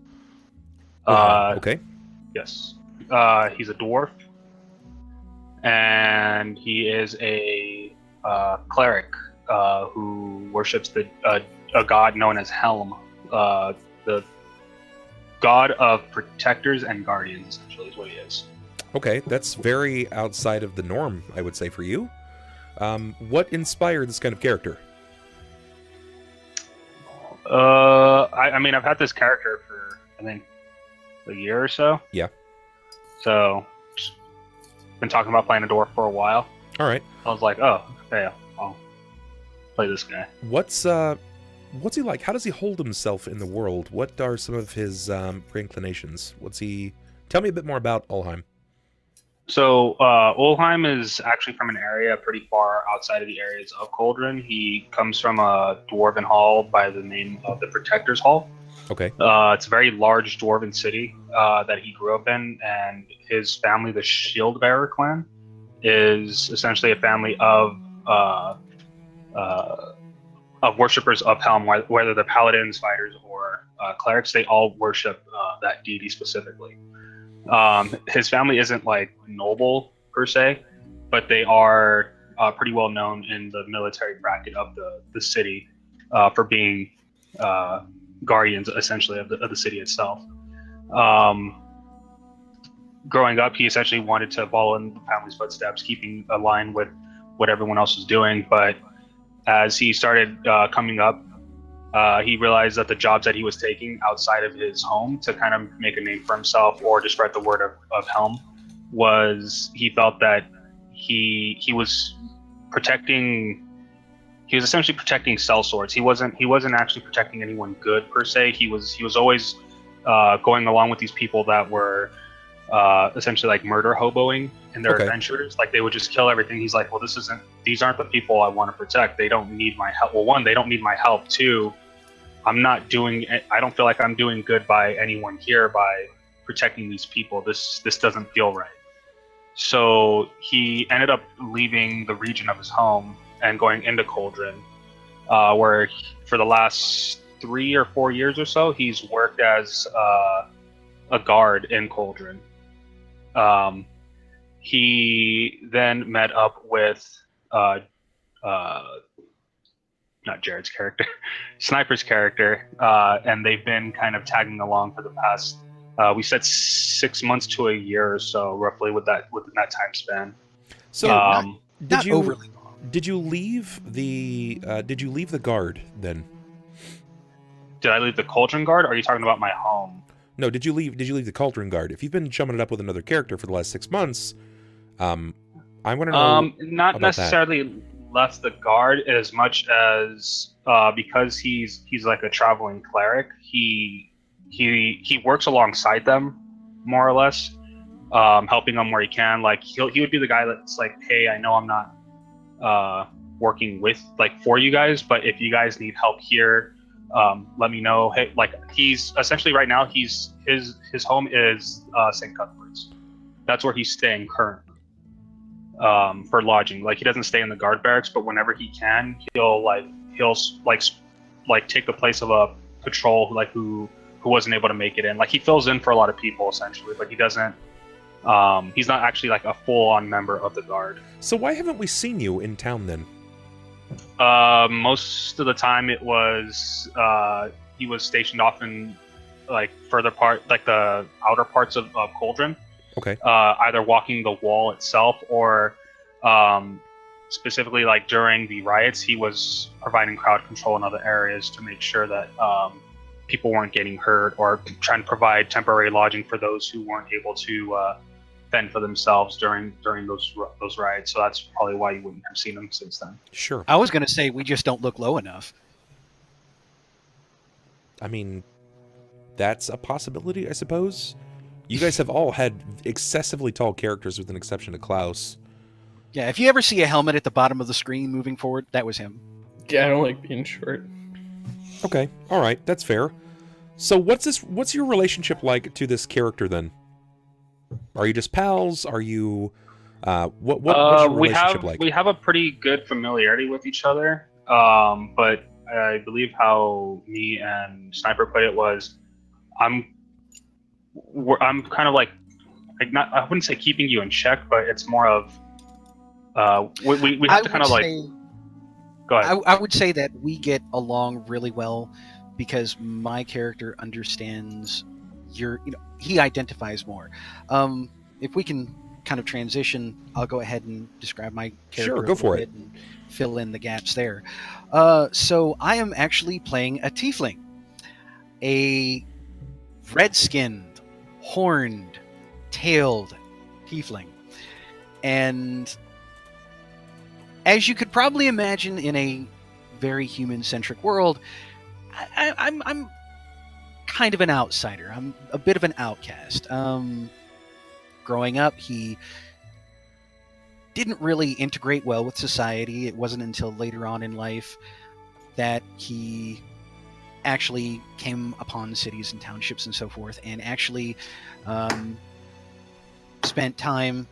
[SPEAKER 3] Okay.
[SPEAKER 6] Yes. He's a dwarf, and he is a cleric who worships a god known as Helm, the god of protectors and guardians. Essentially, is what he is.
[SPEAKER 3] Okay, that's very outside of the norm, I would say, for you. What inspired this kind of character?
[SPEAKER 6] I mean, I've had this character for, I think, a year or so.
[SPEAKER 3] Yeah.
[SPEAKER 6] So, just been talking about playing a dwarf for a while.
[SPEAKER 3] All right.
[SPEAKER 6] I was like, oh, yeah, I'll play this guy.
[SPEAKER 3] What's he like? How does he hold himself in the world? What are some of his inclinations? Tell me a bit more about Ulhime.
[SPEAKER 6] So, Ulhime is actually from an area pretty far outside of the areas of Cauldron. He comes from a dwarven hall by the name of the Protectors Hall.
[SPEAKER 3] Okay.
[SPEAKER 6] It's a very large dwarven city that he grew up in, and his family, the Shieldbearer clan, is essentially a family of worshippers of Helm, whether they're paladins, fighters, or clerics. They all worship that deity specifically. His family isn't like noble per se, but they are pretty well known in the military bracket of the city for being guardians, essentially, of the city itself. growing up, he essentially wanted to follow in the family's footsteps, keeping aligned with what everyone else was doing. But as he started coming up, he realized that the jobs that he was taking outside of his home to kind of make a name for himself or to spread the word of Helm was, he felt that he was protecting. He was essentially protecting sellswords. He wasn't actually protecting anyone good per se. He was always going along with these people that were essentially like murder hoboing in their adventures. Like they would just kill everything. He's like, well, these aren't the people I want to protect. They don't need my help. Well, one, they don't need my help. Two, I don't feel like I'm doing good by anyone here by protecting these people. This doesn't feel right. So he ended up leaving the region of his home and going into Cauldron, where for the last 3 or 4 years or so, he's worked as a guard in Cauldron. He then met up with not Jerrod's character, Sniper's character, and they've been kind of tagging along for the past, we said 6 months to a year or so, roughly within that time span.
[SPEAKER 3] So
[SPEAKER 1] not overly long.
[SPEAKER 3] Did you leave the guard then?
[SPEAKER 6] Did I leave the Cauldron Guard? Or are you talking about my home?
[SPEAKER 3] No, did you leave the Cauldron Guard? If you've been chumming it up with another character for the last 6 months, I want to know.
[SPEAKER 6] Not necessarily left the guard as much as because he's like a traveling cleric. He works alongside them, more or less, helping them where he can. Like he would be the guy that's like, hey, I know I'm not working for you guys, but if you guys need help here, let me know. Hey, like he's essentially right now, his home is St. Cuthbert's. That's where he's staying currently for lodging. Like he doesn't stay in the guard barracks, but whenever he can, he'll take the place of a patrol like who wasn't able to make it in. Like he fills in for a lot of people essentially, but he doesn't. He's not actually like a full-on member of the guard.
[SPEAKER 3] So why haven't we seen you in town then?
[SPEAKER 6] Most of the time it was he was stationed off in like the outer parts of Cauldron.
[SPEAKER 3] Okay.
[SPEAKER 6] Either walking the wall itself or specifically like during the riots, he was providing crowd control in other areas to make sure that people weren't getting hurt, or trying to provide temporary lodging for those who weren't able to fend for themselves during those riots. So that's probably why you wouldn't have seen him since then.
[SPEAKER 3] Sure.
[SPEAKER 1] I was going to say we just don't look low enough.
[SPEAKER 3] I mean, that's a possibility, I suppose. You guys have all had excessively tall characters with an exception of Klaus.
[SPEAKER 1] Yeah, if you ever see a helmet at the bottom of the screen moving forward, that was him.
[SPEAKER 4] Yeah, I don't like being short.
[SPEAKER 3] Okay, all right, that's fair. So what's your relationship like to this character then? Are you just pals? Are you what's your relationship like?
[SPEAKER 6] We have a pretty good familiarity with each other. But I believe how me and Sniper put it was, I'm kind of like not, I wouldn't say keeping you in check, but it's more of we have to kind of like. Go ahead.
[SPEAKER 1] I would say that we get along really well because my character understands he identifies more. If we can kind of transition, I'll go ahead and describe my character.
[SPEAKER 3] Sure, go for it.
[SPEAKER 1] And fill in the gaps there. So I am actually playing a tiefling, a red-skinned, horned, tailed tiefling, and as you could probably imagine in a very human-centric world, I'm kind of an outsider. I'm a bit of an outcast. Growing up, he didn't really integrate well with society. It wasn't until later on in life that he actually came upon cities and townships and so forth, and actually spent time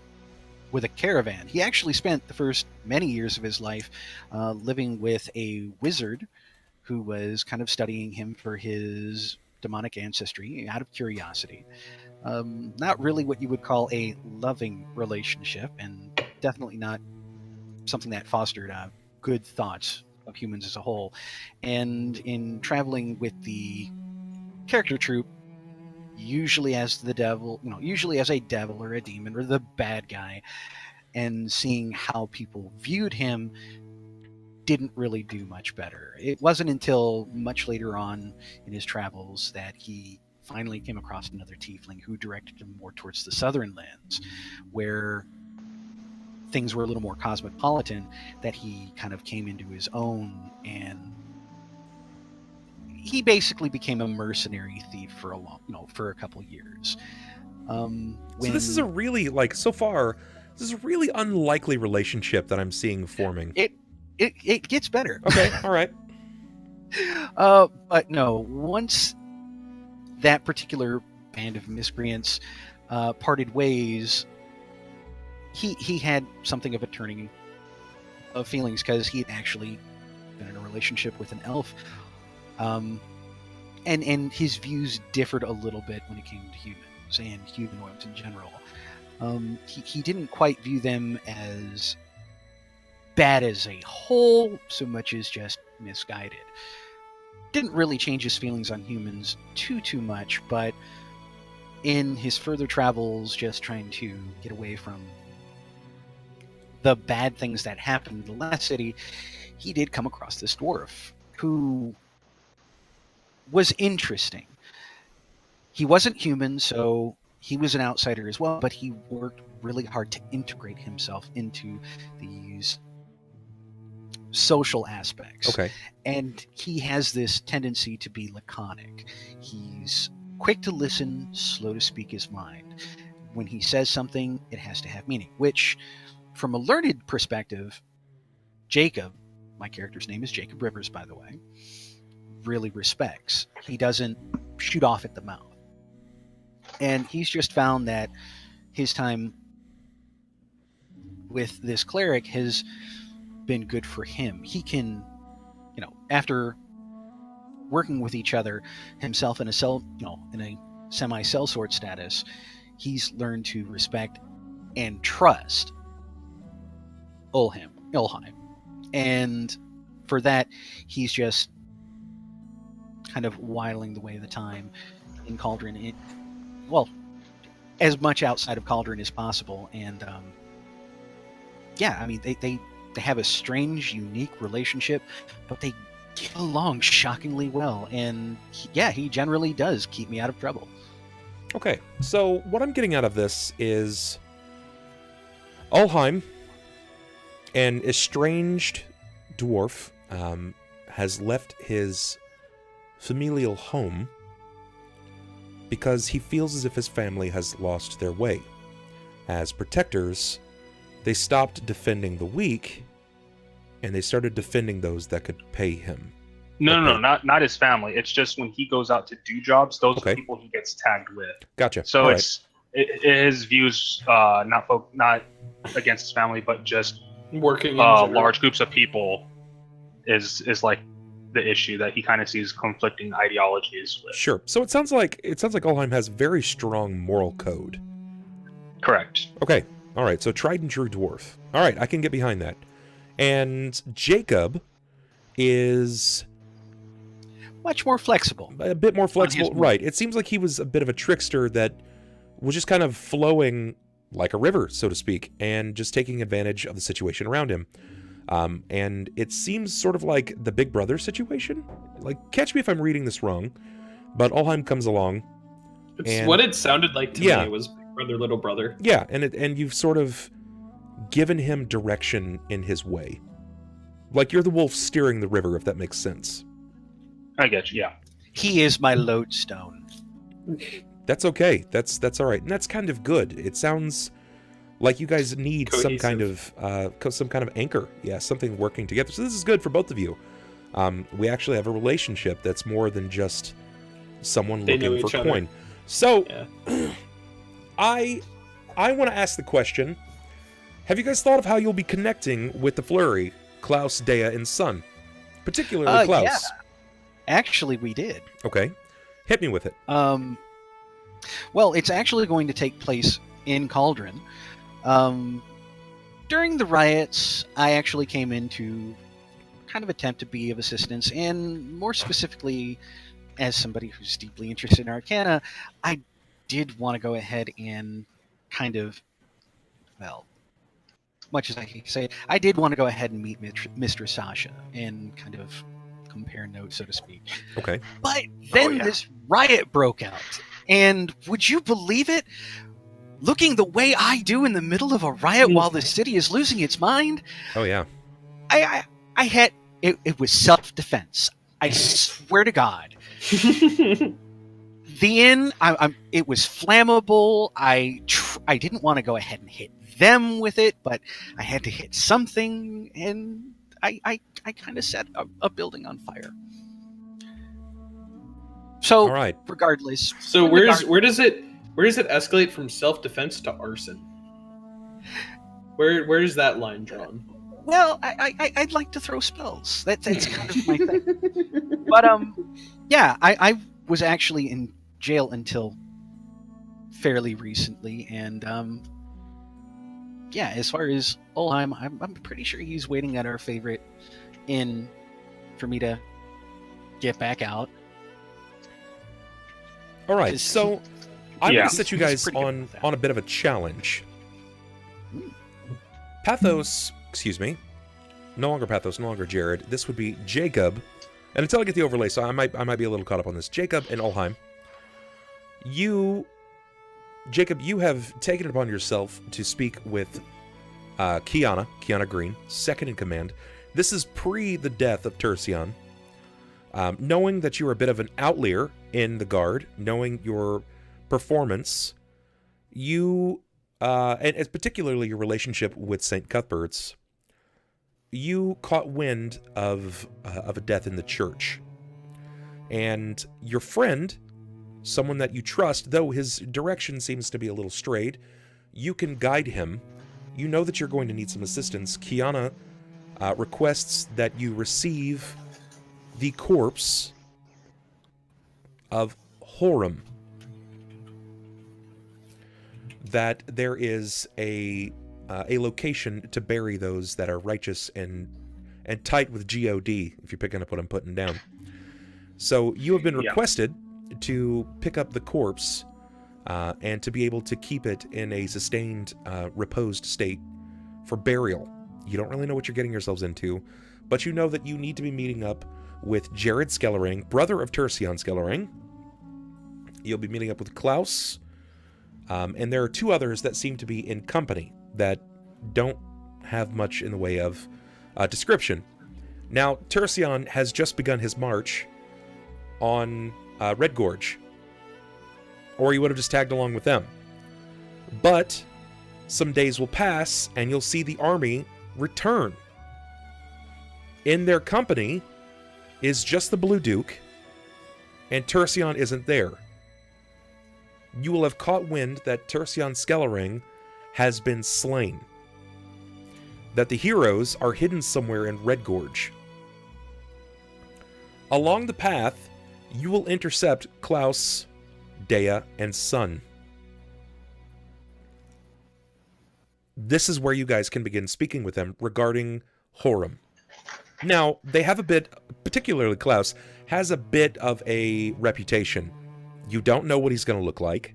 [SPEAKER 1] with a caravan. He actually spent the first many years of his life living with a wizard who was kind of studying him for his demonic ancestry out of curiosity. Not really what you would call a loving relationship, and definitely not something that fostered good thoughts of humans as a whole. And in traveling with the character troupe, usually as the devil, usually as a devil or a demon or the bad guy, and seeing how people viewed him didn't really do much better. It wasn't until much later on in his travels that he finally came across another tiefling who directed him more towards the southern lands, where things were a little more cosmopolitan, that he kind of came into his own, and he basically became a mercenary thief for a couple
[SPEAKER 3] So
[SPEAKER 1] years.
[SPEAKER 3] this is a really, so far, this is a really unlikely relationship that I'm seeing forming.
[SPEAKER 1] It gets better.
[SPEAKER 3] Okay, all right.
[SPEAKER 1] But no, once that particular band of miscreants parted ways, he had something of a turning of feelings, because he had actually been in a relationship with an elf. And his views differed a little bit when it came to humans and humanoids in general. He didn't quite view them as bad as a whole, so much as just misguided. Didn't really change his feelings on humans too much, but in his further travels, just trying to get away from the bad things that happened in the last city, he did come across this dwarf who was interesting. He wasn't human, so he was an outsider as well, but he worked really hard to integrate himself into these social aspects.
[SPEAKER 3] Okay.
[SPEAKER 1] And he has this tendency to be laconic. He's quick to listen, slow to speak his mind. When he says something, it has to have meaning, which, from a learned perspective, Jakob, my character's name is Jakob Rivers, by the way, really respects. He doesn't shoot off at the mouth. And he's just found that his time with this cleric has been good for him. He can, after working with each other, himself in a semi-sellsword status, he's learned to respect and trust Ulhime. And for that, he's just kind of whiling away the time in Cauldron, as much outside of Cauldron as possible. And they have a strange, unique relationship, but they get along shockingly well. And he generally does keep me out of trouble.
[SPEAKER 3] Okay, so what I'm getting out of this is Ulhime, an estranged dwarf, has left his familial home because he feels as if his family has lost their way. As protectors, they stopped defending the weak, and they started defending those that could pay him.
[SPEAKER 6] No, not his family. It's just when he goes out to do jobs, those
[SPEAKER 3] Okay.
[SPEAKER 6] are people he gets tagged with.
[SPEAKER 3] Gotcha.
[SPEAKER 6] So
[SPEAKER 3] All
[SPEAKER 6] it's his views, not against his family, but just
[SPEAKER 4] Working in general.
[SPEAKER 6] large groups of people is like the issue that he kind of sees conflicting ideologies with.
[SPEAKER 3] Sure. So it sounds like Ulhime has very strong moral code.
[SPEAKER 6] Correct.
[SPEAKER 3] Okay. All right. So tried and true dwarf. All right. I can get behind that. And Jakob is
[SPEAKER 1] Much more flexible.
[SPEAKER 3] a bit more flexible.
[SPEAKER 1] his-
[SPEAKER 3] Right. It seems like he was a bit of a trickster that was just kind of flowing like a river, so to speak, and just taking advantage of the situation around him. And it seems sort of like the Big Brother situation. Like, catch me if I'm reading this wrong, but Ulhime comes along.
[SPEAKER 4] It's
[SPEAKER 3] and-
[SPEAKER 4] what it sounded like to
[SPEAKER 3] Yeah.
[SPEAKER 4] me. It was Big Brother, Little Brother.
[SPEAKER 3] Yeah, and you've sort of given him direction in his way. Like you're the wolf steering the river, if that makes sense.
[SPEAKER 6] I get you. Yeah.
[SPEAKER 1] He is my lodestone.
[SPEAKER 3] That's okay. That's all right, and that's kind of good. It sounds like you guys need some kind of anchor. Yeah, something working together. So this is good for both of you. We actually have a relationship that's more than just someone
[SPEAKER 4] They know
[SPEAKER 3] looking for
[SPEAKER 4] each other.
[SPEAKER 3] coin. So
[SPEAKER 4] Yeah.
[SPEAKER 3] I want to ask the question: have you guys thought of how you'll be connecting with the Flurry, Klaus, Deia, and Sunn? Particularly Klaus.
[SPEAKER 1] Yeah. Actually, we did.
[SPEAKER 3] Okay. Hit me with it.
[SPEAKER 1] Well, it's actually going to take place in Cauldron. During the riots, I actually came in to kind of attempt to be of assistance, and more specifically, as somebody who's deeply interested in Arcana, I did want to go ahead and kind of, well, much as I hate to say it, I did want to go ahead and meet Mistress Sasha and kind of compare notes, so to speak.
[SPEAKER 3] Okay.
[SPEAKER 1] But then
[SPEAKER 2] yeah.
[SPEAKER 1] this riot broke out. And would you believe it? Looking the way I do in the middle of a riot while the city is losing its mind,
[SPEAKER 3] Oh yeah.
[SPEAKER 1] I had it was self-defense. I swear to God. The inn, it was flammable. I didn't want to go ahead and hit them with it, but I had to hit something, and I kind of set a building on fire. So,
[SPEAKER 3] All right.
[SPEAKER 1] regardless.
[SPEAKER 4] So where does it escalate from self-defense to arson? Where is that line drawn?
[SPEAKER 1] Well, I'd like to throw spells. That's kind of my thing. But yeah, I was actually in jail until fairly recently, and yeah, as far as Ulhime, I'm pretty sure he's waiting at our favorite inn for me to get back out.
[SPEAKER 3] All right.
[SPEAKER 1] Just-
[SPEAKER 3] So I'm
[SPEAKER 6] Yeah.
[SPEAKER 3] going to set you
[SPEAKER 1] He's
[SPEAKER 3] guys
[SPEAKER 1] pretty good with that.
[SPEAKER 3] on a bit of a challenge. Pathos, excuse me, no longer Pathos, no longer Jerrod. This would be Jakob, and until I get the overlay, so I might be a little caught up on this. Jakob and Ulhime, Jakob, you have taken it upon yourself to speak with Kiana Green, second in command. This is pre the death of Tercion. Knowing that you are a bit of an outlier in the guard, knowing your performance, you and it's particularly your relationship with St. Cuthbert's, you caught wind of a death in the church. And your friend, someone that you trust, though his direction seems to be a little strayed, you can guide him. You know that you're going to need some assistance. Kiana requests that you receive the corpse of Horum. That there is a location to bury those that are righteous and tight with God, if you're picking up what I'm putting down. So you have been requested to pick up the corpse and to be able to keep it in a sustained, reposed state for burial. You don't really know what you're getting yourselves into, but you know that you need to be meeting up with Jerrod Skellerang, brother of Tercion Skellerang. You'll be meeting up with Klaus, and there are two others that seem to be in company that don't have much in the way of description. Now, Tercion has just begun his march on Red Gorge, or he would have just tagged along with them. But some days will pass, and you'll see the army return. In their company is just the Blue Duke, and Tercion isn't there. You will have caught wind that Tercion Skellerang has been slain. That the heroes are hidden somewhere in Red Gorge. Along the path, you will intercept Klaus, Deia, and Sunn. This is where you guys can begin speaking with them regarding Horum. Now, they have a bit, particularly Klaus, has a bit of a reputation. You don't know what he's going to look like.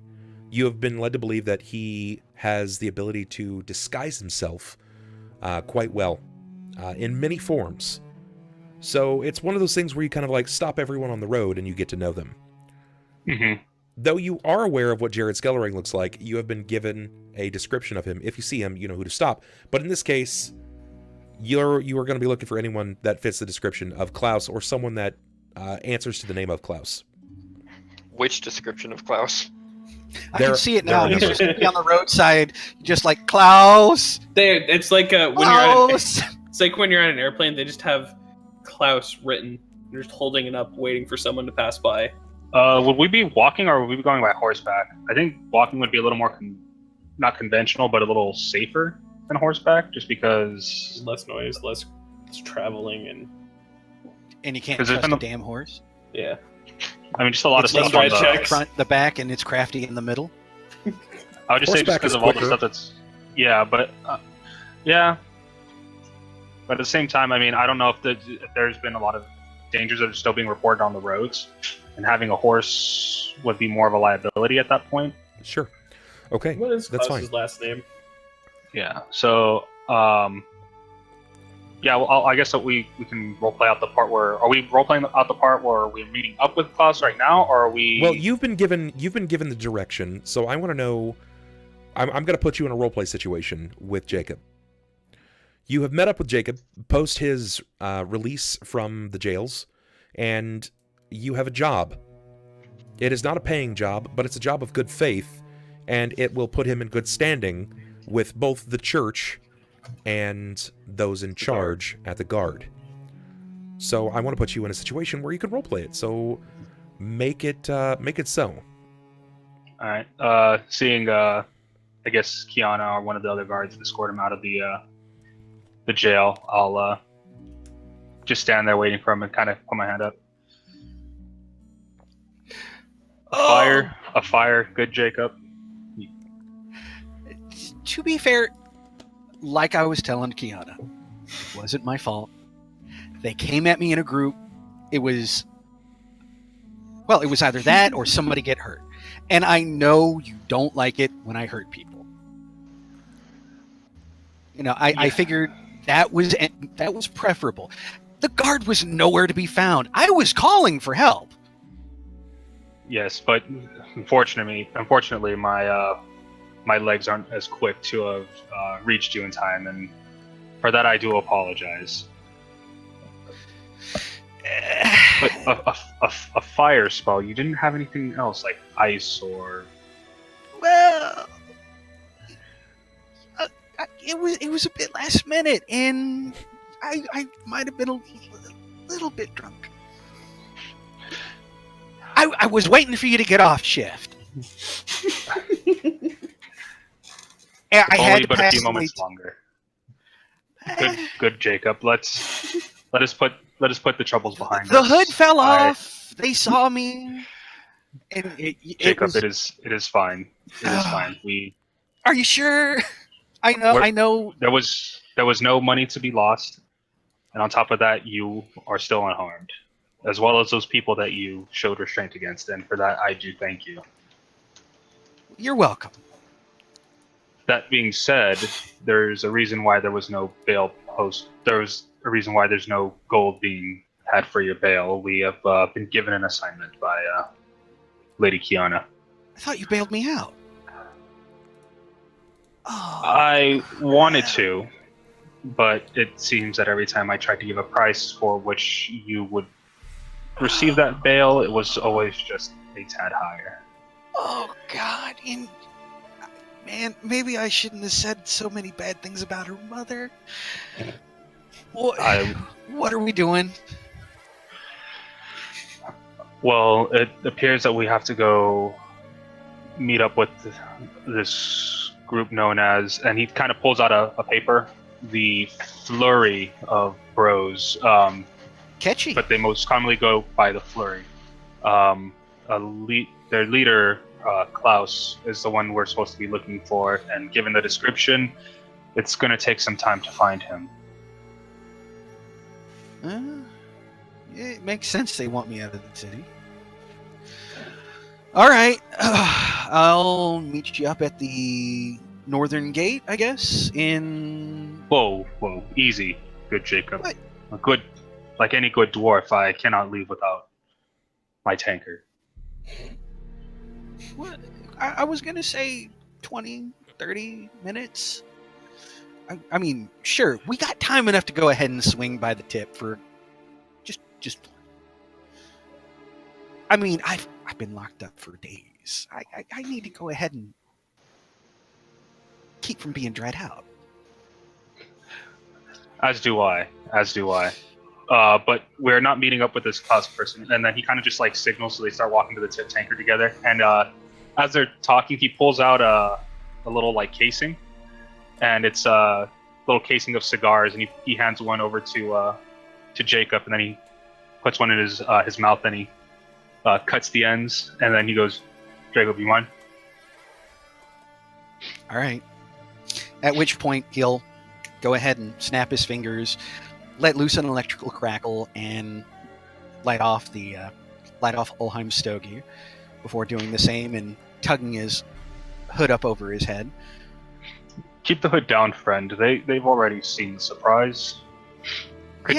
[SPEAKER 3] You have been led to believe that he has the ability to disguise himself quite well in many forms. So it's one of those things where you kind of like stop everyone on the road and you get to know them.
[SPEAKER 6] Mm-hmm.
[SPEAKER 3] Though you are aware of what Jerrod Skellerang looks like, you have been given a description of him. If you see him, you know who to stop. But in this case, you are going to be looking for anyone that fits the description of Klaus or someone that answers to the name of Klaus.
[SPEAKER 2] Which description of Klaus?
[SPEAKER 1] I can see it
[SPEAKER 3] there are
[SPEAKER 1] now. He's
[SPEAKER 3] numbers.
[SPEAKER 1] just gonna be on the roadside, just like Klaus.
[SPEAKER 4] It's like when
[SPEAKER 1] Klaus.
[SPEAKER 4] it's like when you're on an airplane, they just have Klaus written. You're just holding it up, waiting for someone to pass by.
[SPEAKER 6] Would we be walking or would we be going by horseback? I think walking would be a little more, not conventional, but a little safer than horseback, just because...
[SPEAKER 4] Less noise, less traveling,
[SPEAKER 1] And you can't
[SPEAKER 6] 'Cause there's
[SPEAKER 1] trust
[SPEAKER 6] been
[SPEAKER 1] a
[SPEAKER 6] a-
[SPEAKER 1] damn horse.
[SPEAKER 4] yeah.
[SPEAKER 6] I mean, just a lot
[SPEAKER 1] It's
[SPEAKER 6] of
[SPEAKER 4] less
[SPEAKER 6] stuff on
[SPEAKER 4] ride
[SPEAKER 6] the...
[SPEAKER 4] checks.
[SPEAKER 1] Front, the back, and it's crafty in the middle.
[SPEAKER 6] I would just say just
[SPEAKER 3] Horseback
[SPEAKER 6] because
[SPEAKER 3] is
[SPEAKER 6] of all the
[SPEAKER 3] quicker.
[SPEAKER 6] stuff that's... Yeah, but... yeah. But at the same time, I mean, I don't know if there's been a lot of dangers that are still being reported on the roads, and having a horse would be more of a liability at that point.
[SPEAKER 3] Sure. Okay.
[SPEAKER 4] What is
[SPEAKER 3] That's
[SPEAKER 4] Klaus's
[SPEAKER 3] fine.
[SPEAKER 4] last name?
[SPEAKER 6] Yeah. So, yeah. Well, I guess that we can roleplay out the part where are we roleplaying out the part where we're meeting up with Klaus right now, or are we?
[SPEAKER 3] Well, you've been given the direction, so I want to know. I'm going to put you in a roleplay situation with Jakob. You have met up with Jakob post his release from the jails, and you have a job. It is not a paying job, but it's a job of good faith, and it will put him in good standing with both the church and those in charge at the guard. So I want to put you in a situation where you can roleplay it. So make it so.
[SPEAKER 6] All right. Seeing, I guess Kiana or one of the other guards escort him out of the jail, I'll just stand there waiting for him and kind of put my hand up. A fire, good Jacob.
[SPEAKER 1] To be fair, like I was telling Kiana, it wasn't my fault. They came at me in a group. It was either that or somebody get hurt. And I know you don't like it when I hurt people. You know, I figured that was preferable. The guard was nowhere to be found. I was calling for help.
[SPEAKER 6] Yes, but unfortunately, my legs aren't as quick to have reached you in time, and for that I do apologize. But a fire spell, you didn't have anything else like ice or...
[SPEAKER 1] Well, it was a bit last minute, and I might have been a little bit drunk. I was waiting for you to get off shift. I had
[SPEAKER 6] Only
[SPEAKER 1] to
[SPEAKER 6] but a
[SPEAKER 1] pass
[SPEAKER 6] few
[SPEAKER 1] the
[SPEAKER 6] moments
[SPEAKER 1] wait-
[SPEAKER 6] longer. Good Jacob. Let us put the troubles behind
[SPEAKER 1] The
[SPEAKER 6] us.
[SPEAKER 1] hood fell off. They saw me. And
[SPEAKER 6] Jacob,
[SPEAKER 1] it
[SPEAKER 6] it is fine. It is fine.
[SPEAKER 1] Are you sure? I know.
[SPEAKER 6] There was no money to be lost, and on top of that, you are still unharmed, as well as those people that you showed restraint against, and for that I do thank you.
[SPEAKER 1] You're welcome.
[SPEAKER 6] That being said, there's a reason why there was no bail post. There's a reason why there's no gold being had for your bail. We have been given an assignment by Lady Kiana.
[SPEAKER 1] I thought you bailed me out. Oh,
[SPEAKER 6] I wanted to, but it seems that every time I tried to give a price for which you would receive that bail, it was always just a tad higher.
[SPEAKER 1] Oh God! Man, maybe I shouldn't have said so many bad things about her mother. What are we doing?
[SPEAKER 6] Well, it appears that we have to go meet up with this group known as, and he kind of pulls out a paper, the Flurry of Bros.
[SPEAKER 1] Catchy.
[SPEAKER 6] But they most commonly go by the Flurry. Their leader, Klaus, is the one we're supposed to be looking for, and given the description, it's going to take some time to find him.
[SPEAKER 1] It makes sense they want me out of the city. All right. I'll meet you up at the northern gate, I guess, in...
[SPEAKER 6] Whoa, easy, good Jacob.
[SPEAKER 1] What?
[SPEAKER 6] Like any good dwarf, I cannot leave without my tankard.
[SPEAKER 1] What? I was going to say 20, 30 minutes. I mean, sure, we got time enough to go ahead and swing by the tip for just. I mean, I've been locked up for days. I need to go ahead and keep from being dried out.
[SPEAKER 6] As do I. But we're not meeting up with this Klaus person. And then he kind of just like signals, so they start walking to the tip tanker together. And as they're talking, he pulls out a little like casing, and it's a little casing of cigars, and he hands one over to Jacob, and then he puts one in his mouth, and he cuts the ends, and then he goes, "Jacob, you mind?"
[SPEAKER 1] All right. At which point he'll go ahead and snap his fingers, let loose an electrical crackle, and light off Ulhime's stogie before doing the same and tugging his hood up over his head.
[SPEAKER 6] Keep the hood down, friend. They've already seen the surprise. Could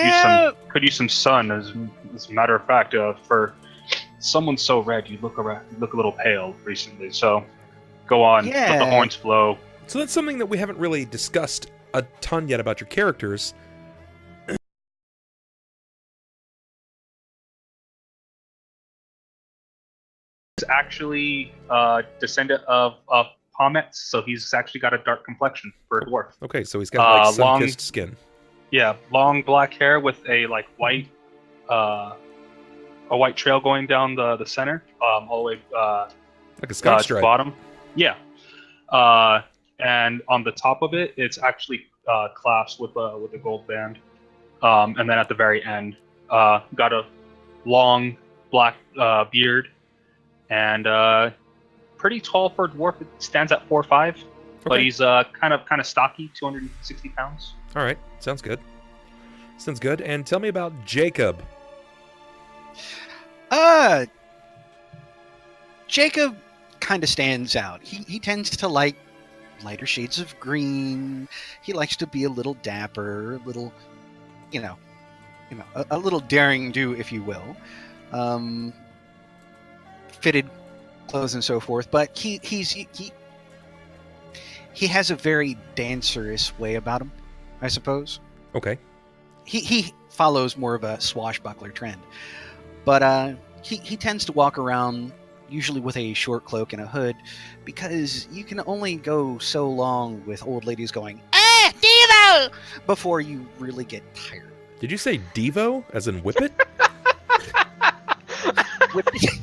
[SPEAKER 6] use some sun. As a matter of fact, for someone so red, you look a little pale recently. So go on, let the horns blow.
[SPEAKER 3] So that's something that we haven't really discussed a ton yet about your characters.
[SPEAKER 6] He's actually descendant of Pomets, so he's actually got a dark complexion for a dwarf.
[SPEAKER 3] Okay, so he's got like sun-kissed skin.
[SPEAKER 6] Yeah, long black hair with a white trail going down the center, all the way
[SPEAKER 3] like a scotch
[SPEAKER 6] to
[SPEAKER 3] stripe.
[SPEAKER 6] the bottom. Yeah, and on the top of it, it's actually clasped with a gold band, and then at the very end, got a long black beard, and pretty tall for a dwarf. It stands at 4'5", but he's kind of stocky, 260 pounds.
[SPEAKER 3] All right, sounds good. Sounds good. And tell me about Jakob.
[SPEAKER 1] Jakob kind of stands out. He tends to like lighter shades of green. He likes to be a little dapper, a little, a little daring do, if you will. Fitted clothes and so forth, but he has a very dancerous way about him, I suppose.
[SPEAKER 3] Okay.
[SPEAKER 1] He follows more of a swashbuckler trend, but he tends to walk around usually with a short cloak and a hood, because you can only go so long with old ladies going Devo before you really get tired.
[SPEAKER 3] Did you say Devo as in whip it? Whip it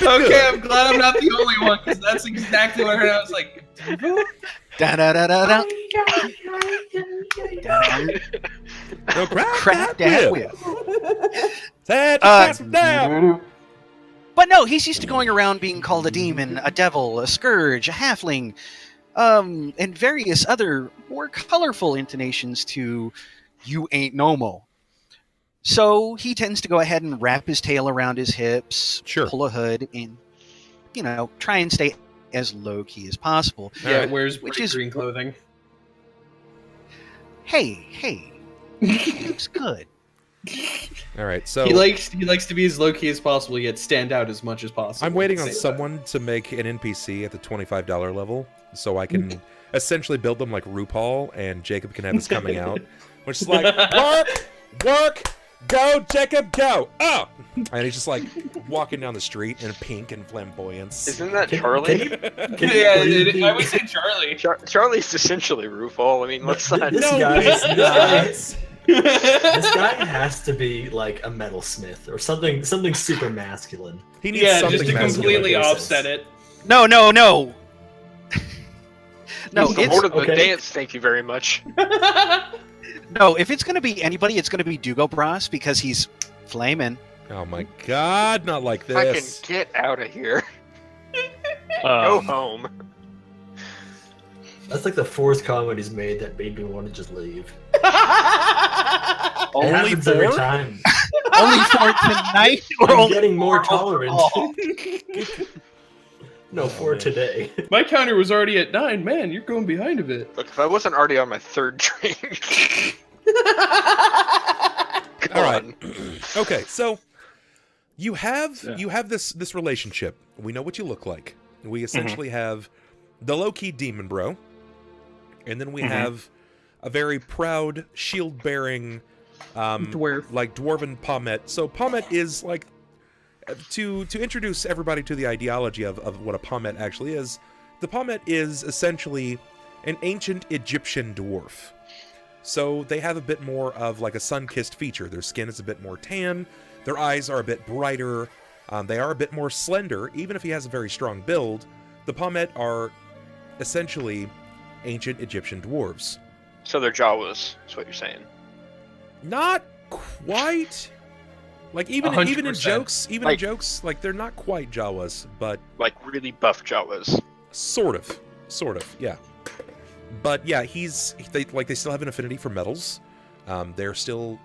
[SPEAKER 4] Okay,
[SPEAKER 3] good.
[SPEAKER 4] I'm glad I'm not the only one, because that's exactly what I heard. I was like, Devo?
[SPEAKER 1] Da da da da da.
[SPEAKER 3] No,
[SPEAKER 1] Crack that whip.
[SPEAKER 3] Down.
[SPEAKER 1] But no, he's used to going around being called a demon, a devil, a scourge, a halfling, and various other more colorful intonations to "you ain't normal." So he tends to go ahead and wrap his tail around his hips,
[SPEAKER 3] Sure.
[SPEAKER 1] pull a hood, and try and stay as low key as possible.
[SPEAKER 4] Yeah, wears
[SPEAKER 1] Which
[SPEAKER 4] bright
[SPEAKER 1] is-
[SPEAKER 4] green clothing.
[SPEAKER 1] Hey, looks good.
[SPEAKER 3] All right, so
[SPEAKER 4] He likes to be as low key as possible, yet stand out as much as possible.
[SPEAKER 3] I'm waiting
[SPEAKER 4] at
[SPEAKER 3] on
[SPEAKER 4] the same time.
[SPEAKER 3] someone to make an NPC at the $25 level, so I can essentially build them like RuPaul, and Jakob can have his coming out, which is like work, go, Jakob, go, up, and he's just like walking down the street in pink and flamboyance.
[SPEAKER 2] Isn't that Charlie?
[SPEAKER 4] I would say Charlie.
[SPEAKER 2] Charlie's essentially RuPaul. I mean, let's not.
[SPEAKER 5] This guy's nuts. This guy has to be like a metalsmith or something super masculine.
[SPEAKER 3] He needs
[SPEAKER 4] Yeah,
[SPEAKER 3] something
[SPEAKER 4] just to
[SPEAKER 3] masculine.
[SPEAKER 4] completely
[SPEAKER 5] basis.
[SPEAKER 4] offset it.
[SPEAKER 1] No. No,
[SPEAKER 2] He's the
[SPEAKER 1] it's
[SPEAKER 2] Lord of the
[SPEAKER 5] okay.
[SPEAKER 2] Dance. Thank you very much.
[SPEAKER 1] no. If it's gonna be anybody, it's gonna be Dugo Bras, because he's flaming.
[SPEAKER 3] Oh my God, not like
[SPEAKER 2] I can
[SPEAKER 3] this.
[SPEAKER 2] get out of here. Go home.
[SPEAKER 5] That's like the fourth comment he's made that made me want to just leave.
[SPEAKER 3] Only
[SPEAKER 5] It happens every
[SPEAKER 3] four?
[SPEAKER 5] time.
[SPEAKER 1] Only for tonight, or
[SPEAKER 5] I'm
[SPEAKER 1] only
[SPEAKER 5] getting more
[SPEAKER 1] for
[SPEAKER 5] tolerant.
[SPEAKER 1] overall?
[SPEAKER 5] No, for today.
[SPEAKER 4] My counter was already at 9. Man, you're going behind a bit.
[SPEAKER 2] Look, if I wasn't already on my third drink.
[SPEAKER 3] All right. Okay, so you have this relationship. We know what you look like. We essentially have the low-key demon bro, and then we have a very proud, shield-bearing,
[SPEAKER 4] Dwarf.
[SPEAKER 3] like dwarven Pommet. So Pommet is like, to introduce everybody to the ideology of what a Pommet actually is. The Pommet is essentially an ancient Egyptian dwarf. So they have a bit more of like a sun-kissed feature. Their skin is a bit more tan. Their eyes are a bit brighter. They are a bit more slender. Even if he has a very strong build, the Pommet are essentially ancient Egyptian dwarves.
[SPEAKER 2] So they're Jawas, is what you're saying.
[SPEAKER 3] Not quite. Like even in
[SPEAKER 4] 100%.
[SPEAKER 3] jokes, like they're not quite Jawas, but
[SPEAKER 2] Like really buff Jawas.
[SPEAKER 3] sort of, yeah. But yeah, they still have an affinity for metals. They're still,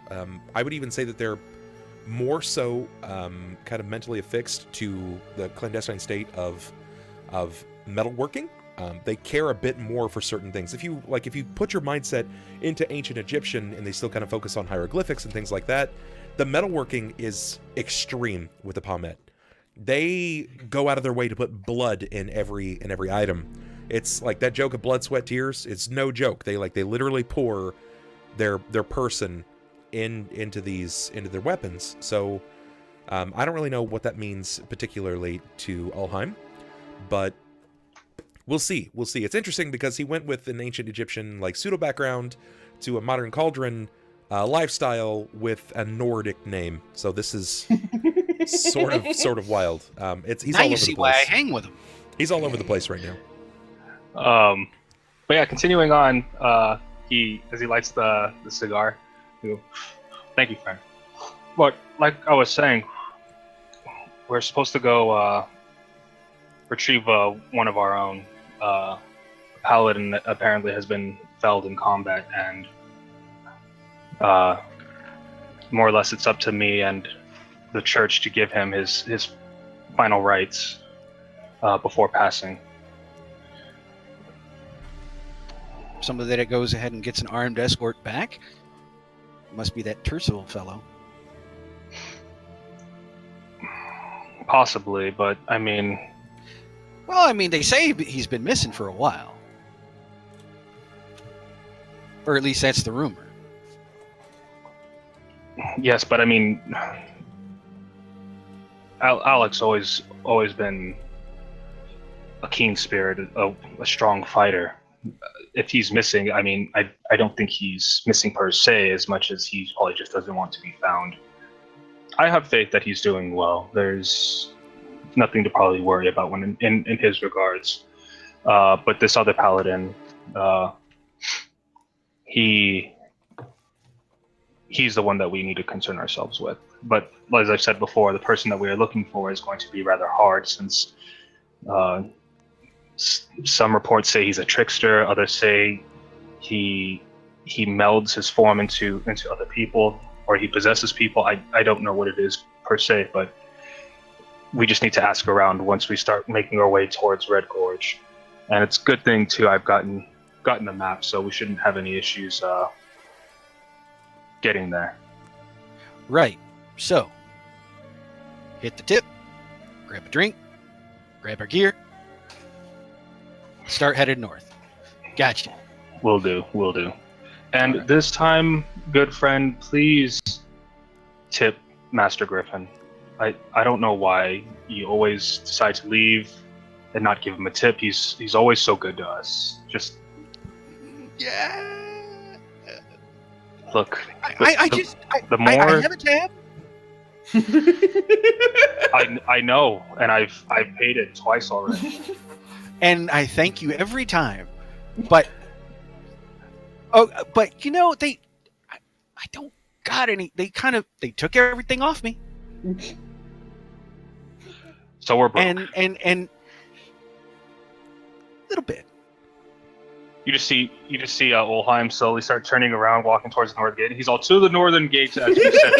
[SPEAKER 3] I would even say that they're more so kind of mentally affixed to the clandestine state of metalworking. They care a bit more for certain things. If you put your mindset into ancient Egyptian and they still kind of focus on hieroglyphics and things like that, the metalworking is extreme with the Pamet. They go out of their way to put blood in every item. It's like that joke of blood, sweat, tears. It's no joke. They literally pour their person into their weapons. So I don't really know what that means particularly to Ulhime, but we'll see. It's interesting because he went with an ancient Egyptian like pseudo background to a modern cauldron lifestyle with a Nordic name. So this is sort of wild. He's
[SPEAKER 1] now
[SPEAKER 3] all
[SPEAKER 1] you
[SPEAKER 3] over
[SPEAKER 1] see
[SPEAKER 3] the
[SPEAKER 1] why I
[SPEAKER 3] place.
[SPEAKER 1] hang with him.
[SPEAKER 3] He's all over the place right now.
[SPEAKER 6] But yeah, continuing on, as he lights the cigar, he'll, thank you, friend. But like I was saying, we're supposed to go retrieve one of our own. Paladin that apparently has been felled in combat, and more or less it's up to me and the church to give him his final rites before passing.
[SPEAKER 1] Somebody that goes ahead and gets an armed escort back must be that Tercel fellow.
[SPEAKER 6] Possibly, but I mean...
[SPEAKER 1] Well, I mean, they say he's been missing for a while. Or at least that's the rumor.
[SPEAKER 6] Yes, but I mean... Alex always been a keen spirit, a strong fighter. If he's missing, I mean, I don't think he's missing per se as much as he probably just doesn't want to be found. I have faith that he's doing well. There's nothing to probably worry about when in his regards. But this other paladin, he's the one that we need to concern ourselves with. But as I've said before, the person that we are looking for is going to be rather hard, since some reports say he's a trickster, others say he melds his form into other people, or he possesses people. I don't know what it is per se, but we just need to ask around once we start making our way towards Red Gorge. And it's a good thing too, I've gotten a map, so we shouldn't have any issues getting there.
[SPEAKER 1] Right. So, hit the tip, grab a drink, grab our gear, start headed north. Gotcha.
[SPEAKER 6] Will do. And
[SPEAKER 1] Right.
[SPEAKER 6] This time, good friend, please tip Master Griffin. I don't know why you always decide to leave and not give him a tip. He's always so good to us. Just
[SPEAKER 1] Yeah.
[SPEAKER 6] look.
[SPEAKER 1] I have a tab.
[SPEAKER 6] I know, and I've paid it twice already.
[SPEAKER 1] And I thank you every time. But you know, I don't got any. They took everything off me.
[SPEAKER 6] So we're broke.
[SPEAKER 1] And little bit.
[SPEAKER 6] You just see Ulhime slowly start turning around, walking towards the north gate. He's all to the northern gates, as we said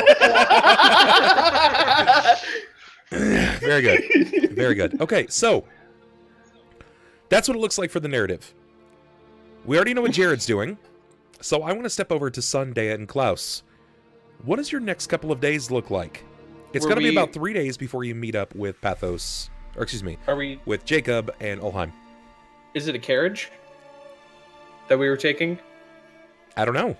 [SPEAKER 6] before.
[SPEAKER 3] Very good. Very good. Okay, so that's what it looks like for the narrative. We already know what Jerrod's doing, so I want to step over to Sunn, Deia, and Klaus. What does your next couple of days look like? It's going to be about 3 days before you meet up with Pathos, or excuse me, with Jakob and Ulhime.
[SPEAKER 4] Is it a carriage that we were taking?
[SPEAKER 3] I don't know.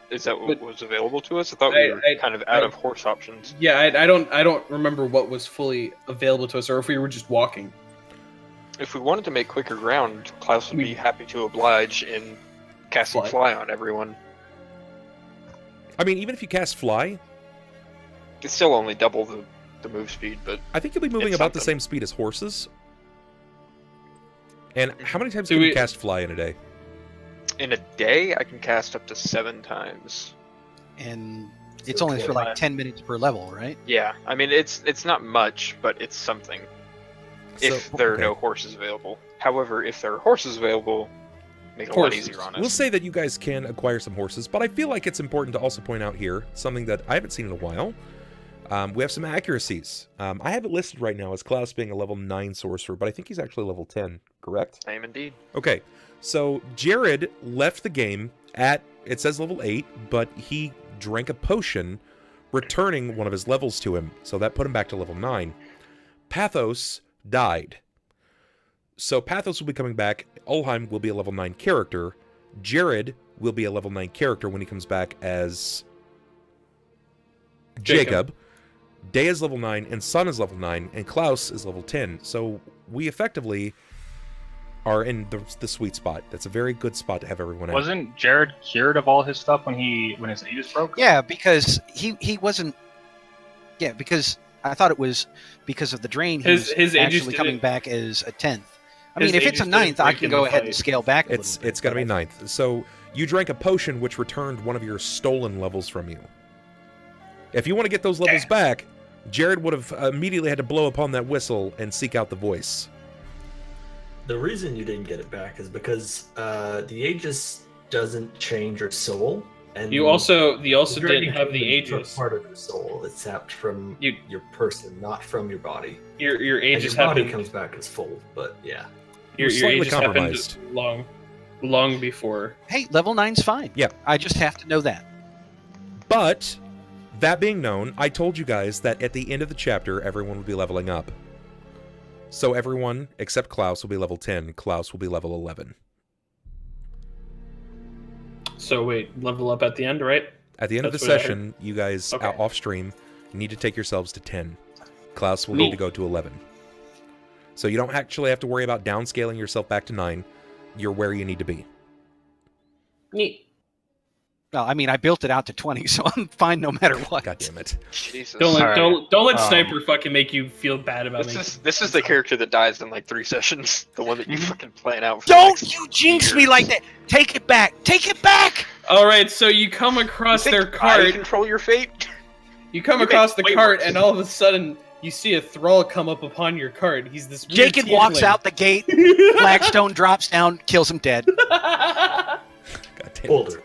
[SPEAKER 2] Is that what was available to us? I thought we were kind of out of horse options.
[SPEAKER 4] Yeah, I don't remember what was fully available to us, or if we were just walking.
[SPEAKER 2] If we wanted to make quicker ground, Klaus would be happy to oblige in casting fly on everyone.
[SPEAKER 3] I mean, even if you cast fly,
[SPEAKER 2] It's still only double the move speed, but
[SPEAKER 3] I think you'll be moving
[SPEAKER 2] it's
[SPEAKER 3] about the
[SPEAKER 2] something.
[SPEAKER 3] same speed as horses. And how many times
[SPEAKER 4] Do
[SPEAKER 3] can you
[SPEAKER 4] we-
[SPEAKER 3] cast fly in a day?
[SPEAKER 2] in a day I can cast up to 7 times.
[SPEAKER 1] And it's only for like 10 minutes per level, right?
[SPEAKER 2] Yeah, I mean it's not much, but it's something. If
[SPEAKER 3] So-
[SPEAKER 2] there are
[SPEAKER 3] okay.
[SPEAKER 2] no horses available. However, if there are horses available, make it a lot easier on us.
[SPEAKER 3] We'll say that you guys can acquire some horses, but I feel like it's important to also point out here something that I haven't seen in a while. We have some accuracies. I have it listed right now as Klaus being a level 9 sorcerer, but I think he's actually level 10, correct?
[SPEAKER 2] I am indeed.
[SPEAKER 3] Okay, so Jerrod left the game at, it says level 8, but he drank a potion, returning one of his levels to him, so that put him back to level 9. Pathos died. So Pathos will be coming back. Ulhime will be a level 9 character. Jerrod will be a level 9 character when he comes back as Jakob. Deia's level 9, and Sunn is level 9, and Klaus is level 10. So we effectively are in the sweet spot. That's a very good spot to have everyone at.
[SPEAKER 6] Wasn't Jerrod cured of all his stuff when his Aegis broke?
[SPEAKER 1] Yeah, because he wasn't. Yeah, because I thought it was because of the drain. His
[SPEAKER 4] Aegis
[SPEAKER 1] actually coming back as a 10th. I mean, if it's a
[SPEAKER 4] Aegis
[SPEAKER 1] 9th,
[SPEAKER 4] didn't
[SPEAKER 1] I
[SPEAKER 4] break
[SPEAKER 1] can
[SPEAKER 4] in
[SPEAKER 1] go
[SPEAKER 4] the
[SPEAKER 1] ahead
[SPEAKER 4] fight.
[SPEAKER 1] and scale back.
[SPEAKER 3] It's going to be 9th. So you drank a potion which returned one of your stolen levels from you. If you want to get those levels back, Jerrod would have immediately had to blow upon that whistle and seek out the voice.
[SPEAKER 5] The reason you didn't get it back is because the Aegis doesn't change your soul, and
[SPEAKER 4] You also
[SPEAKER 5] the dragon
[SPEAKER 4] didn't have the
[SPEAKER 5] took
[SPEAKER 4] Aegis.
[SPEAKER 5] part of your soul. It's sapped from your person, not from your body.
[SPEAKER 4] Your
[SPEAKER 5] And
[SPEAKER 4] Aegis
[SPEAKER 5] your body
[SPEAKER 4] happened.
[SPEAKER 5] comes back as full, but yeah.
[SPEAKER 4] Your
[SPEAKER 3] slightly
[SPEAKER 4] Aegis
[SPEAKER 3] compromised.
[SPEAKER 4] happened long before.
[SPEAKER 1] Hey, level 9's fine.
[SPEAKER 3] Yeah.
[SPEAKER 1] I just have to know that.
[SPEAKER 3] But that being known, I told you guys that at the end of the chapter, everyone would be leveling up. So everyone except Klaus will be level 10. Klaus will be level 11.
[SPEAKER 4] So wait, level up at the end, right?
[SPEAKER 3] At the end of the
[SPEAKER 4] That's what I
[SPEAKER 3] session, you guys
[SPEAKER 4] Okay.
[SPEAKER 3] out off stream need to take yourselves to 10. Klaus will
[SPEAKER 4] Neat.
[SPEAKER 3] need to go to 11. So you don't actually have to worry about downscaling yourself back to 9. You're where you need to be.
[SPEAKER 4] Neat.
[SPEAKER 1] Well, I mean, I built it out to 20, so I'm fine no matter what.
[SPEAKER 3] God damn it.
[SPEAKER 2] Jesus.
[SPEAKER 4] Don't let,
[SPEAKER 6] Alright.
[SPEAKER 4] don't let Sniper fucking make you feel bad about me.
[SPEAKER 2] This is the character that dies in like 3 sessions. The one that you fucking plan out. For
[SPEAKER 1] Don't
[SPEAKER 2] the next
[SPEAKER 1] you jinx me
[SPEAKER 2] year.
[SPEAKER 1] like that! Take it back! Take it back!
[SPEAKER 4] All right, so you come across
[SPEAKER 2] You
[SPEAKER 4] their
[SPEAKER 2] think I
[SPEAKER 4] cart.
[SPEAKER 2] control your fate.
[SPEAKER 4] You come
[SPEAKER 2] You
[SPEAKER 4] across
[SPEAKER 2] make
[SPEAKER 4] the
[SPEAKER 2] way
[SPEAKER 4] cart,
[SPEAKER 2] worse.
[SPEAKER 4] and all of a sudden you see a thrall come up upon your cart. He's this weird
[SPEAKER 1] Jacob walks
[SPEAKER 4] tiefling.
[SPEAKER 1] out the gate, Flagstone drops down, kills him dead.
[SPEAKER 3] God damn it.
[SPEAKER 5] Older.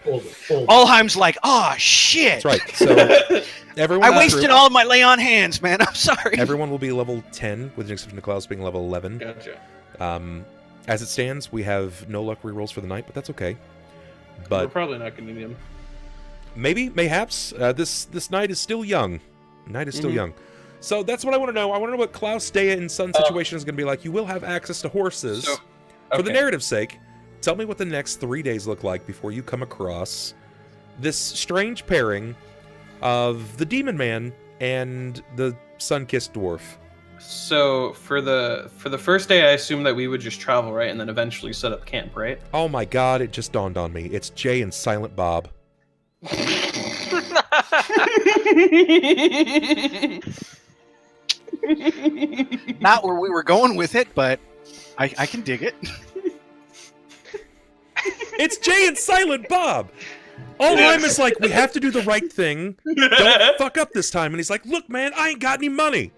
[SPEAKER 1] Allheim's like, oh shit!
[SPEAKER 3] That's right. So everyone
[SPEAKER 1] I
[SPEAKER 3] in the
[SPEAKER 1] wasted
[SPEAKER 3] group-
[SPEAKER 1] all of my lay on hands, man. I'm sorry.
[SPEAKER 3] Everyone will be level 10, with the exception of Klaus being level 11.
[SPEAKER 4] Gotcha.
[SPEAKER 3] As it stands, we have no luck rerolls for the night, but that's okay.
[SPEAKER 4] We're
[SPEAKER 3] But
[SPEAKER 4] probably not going to need him.
[SPEAKER 3] mayhaps, this night is still young. Night is still
[SPEAKER 4] Mhm.
[SPEAKER 3] young. So that's what I want to know. I want to know what Klaus, Deia, and Sunn's situation is going to be like. You will have access to horses.
[SPEAKER 4] So-
[SPEAKER 3] For the
[SPEAKER 4] okay.
[SPEAKER 3] narrative's sake, tell me what the next 3 days look like before you come across this strange pairing of the Demon Man and the sun-kissed dwarf.
[SPEAKER 4] So for the first day, I assume that we would just travel, right, and then eventually set up camp, right?
[SPEAKER 3] Oh my god, it just dawned on me. It's Jay and Silent Bob.
[SPEAKER 1] Not where we were going with it, but I can dig it.
[SPEAKER 3] It's Jay and Silent Bob! Ulhime is like, we have to do the right thing. Don't fuck up this time. And he's like, look, man, I ain't got any money.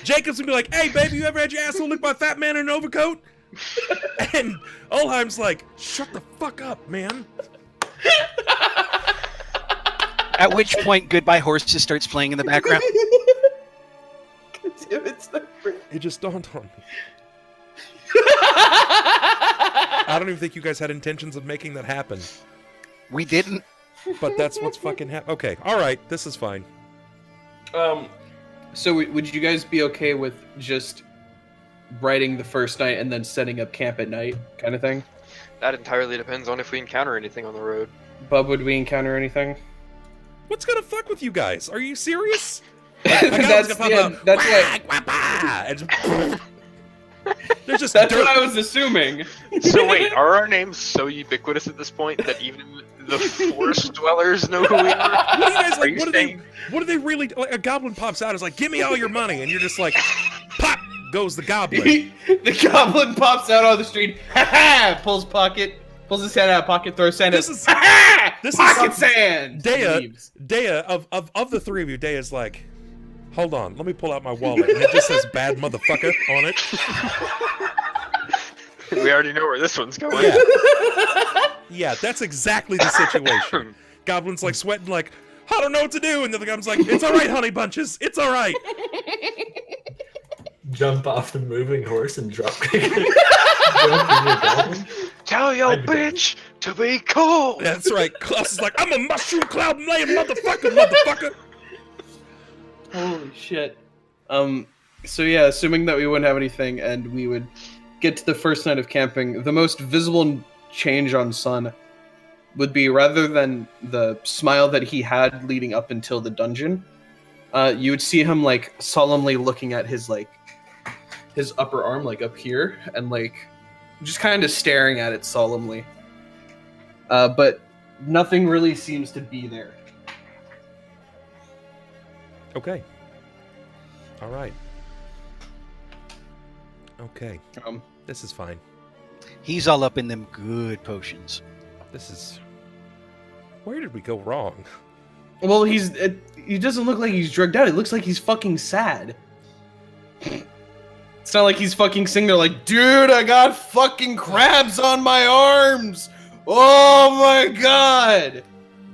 [SPEAKER 3] Jacob's gonna be like, hey, baby, you ever had your asshole licked by a fat man in an overcoat? And Ulhime's like, shut the fuck up, man.
[SPEAKER 1] At which point, Goodbye Horses starts playing in the background.
[SPEAKER 3] It just dawned on me. I don't even think you guys had intentions of making that happen.
[SPEAKER 1] We didn't.
[SPEAKER 3] But that's what's fucking happened. Okay, alright, this is fine.
[SPEAKER 4] So would you guys be okay with just riding the first night and then setting up camp at night, kind of thing?
[SPEAKER 2] That entirely depends on if we encounter anything on the road.
[SPEAKER 4] Bub, would we encounter anything?
[SPEAKER 3] What's gonna fuck with you guys? Are you serious?
[SPEAKER 4] That's why.
[SPEAKER 3] There's just
[SPEAKER 4] That's
[SPEAKER 3] dirt.
[SPEAKER 4] what I was assuming.
[SPEAKER 2] So wait, are our names so ubiquitous at this point that even the forest dwellers know who we are?
[SPEAKER 3] What do you guys
[SPEAKER 2] Are
[SPEAKER 3] like?
[SPEAKER 2] you
[SPEAKER 3] What
[SPEAKER 2] saying?
[SPEAKER 3] do they really? Like a goblin pops out, is like, "Give me all your money," and you're just like, "Pop!" goes the goblin.
[SPEAKER 4] The goblin pops out on the street. Ha ha! Pulls his hand out of pocket, throws sand.
[SPEAKER 3] This is-
[SPEAKER 4] Ha ha!
[SPEAKER 3] this is
[SPEAKER 4] Pocket
[SPEAKER 3] something-
[SPEAKER 4] sand.
[SPEAKER 3] Deia,
[SPEAKER 4] Leaves.
[SPEAKER 3] Deia, of the three of you, Deia's like, Hold on, let me pull out my wallet. And it just says bad motherfucker on it.
[SPEAKER 2] We already know where this one's going.
[SPEAKER 3] Yeah. Yeah, that's exactly the situation. Goblin's like sweating like, I don't know what to do. And the other goblin's like, it's all right, honey bunches. It's all right.
[SPEAKER 5] Jump off the moving horse and drop kick it.
[SPEAKER 2] Tell your bitch to be cool.
[SPEAKER 3] That's right. Klaus is like, I'm a mushroom cloud laying motherfucker.
[SPEAKER 4] Holy shit. So yeah, assuming that we wouldn't have anything and we would get to the first night of camping, the most visible change on Sunn would be, rather than the smile that he had leading up until the dungeon, you would see him like solemnly looking at his upper arm, like up here, and like just kind of staring at it solemnly. But nothing really seems to be there.
[SPEAKER 3] Okay. All right. Okay. This is fine.
[SPEAKER 1] He's all up in them good potions.
[SPEAKER 3] This is... Where did we go wrong?
[SPEAKER 4] Well, he doesn't look like he's drugged out. It looks like he's fucking sad. It's not like he's fucking sitting there like, dude, I got fucking crabs on my arms. Oh my god.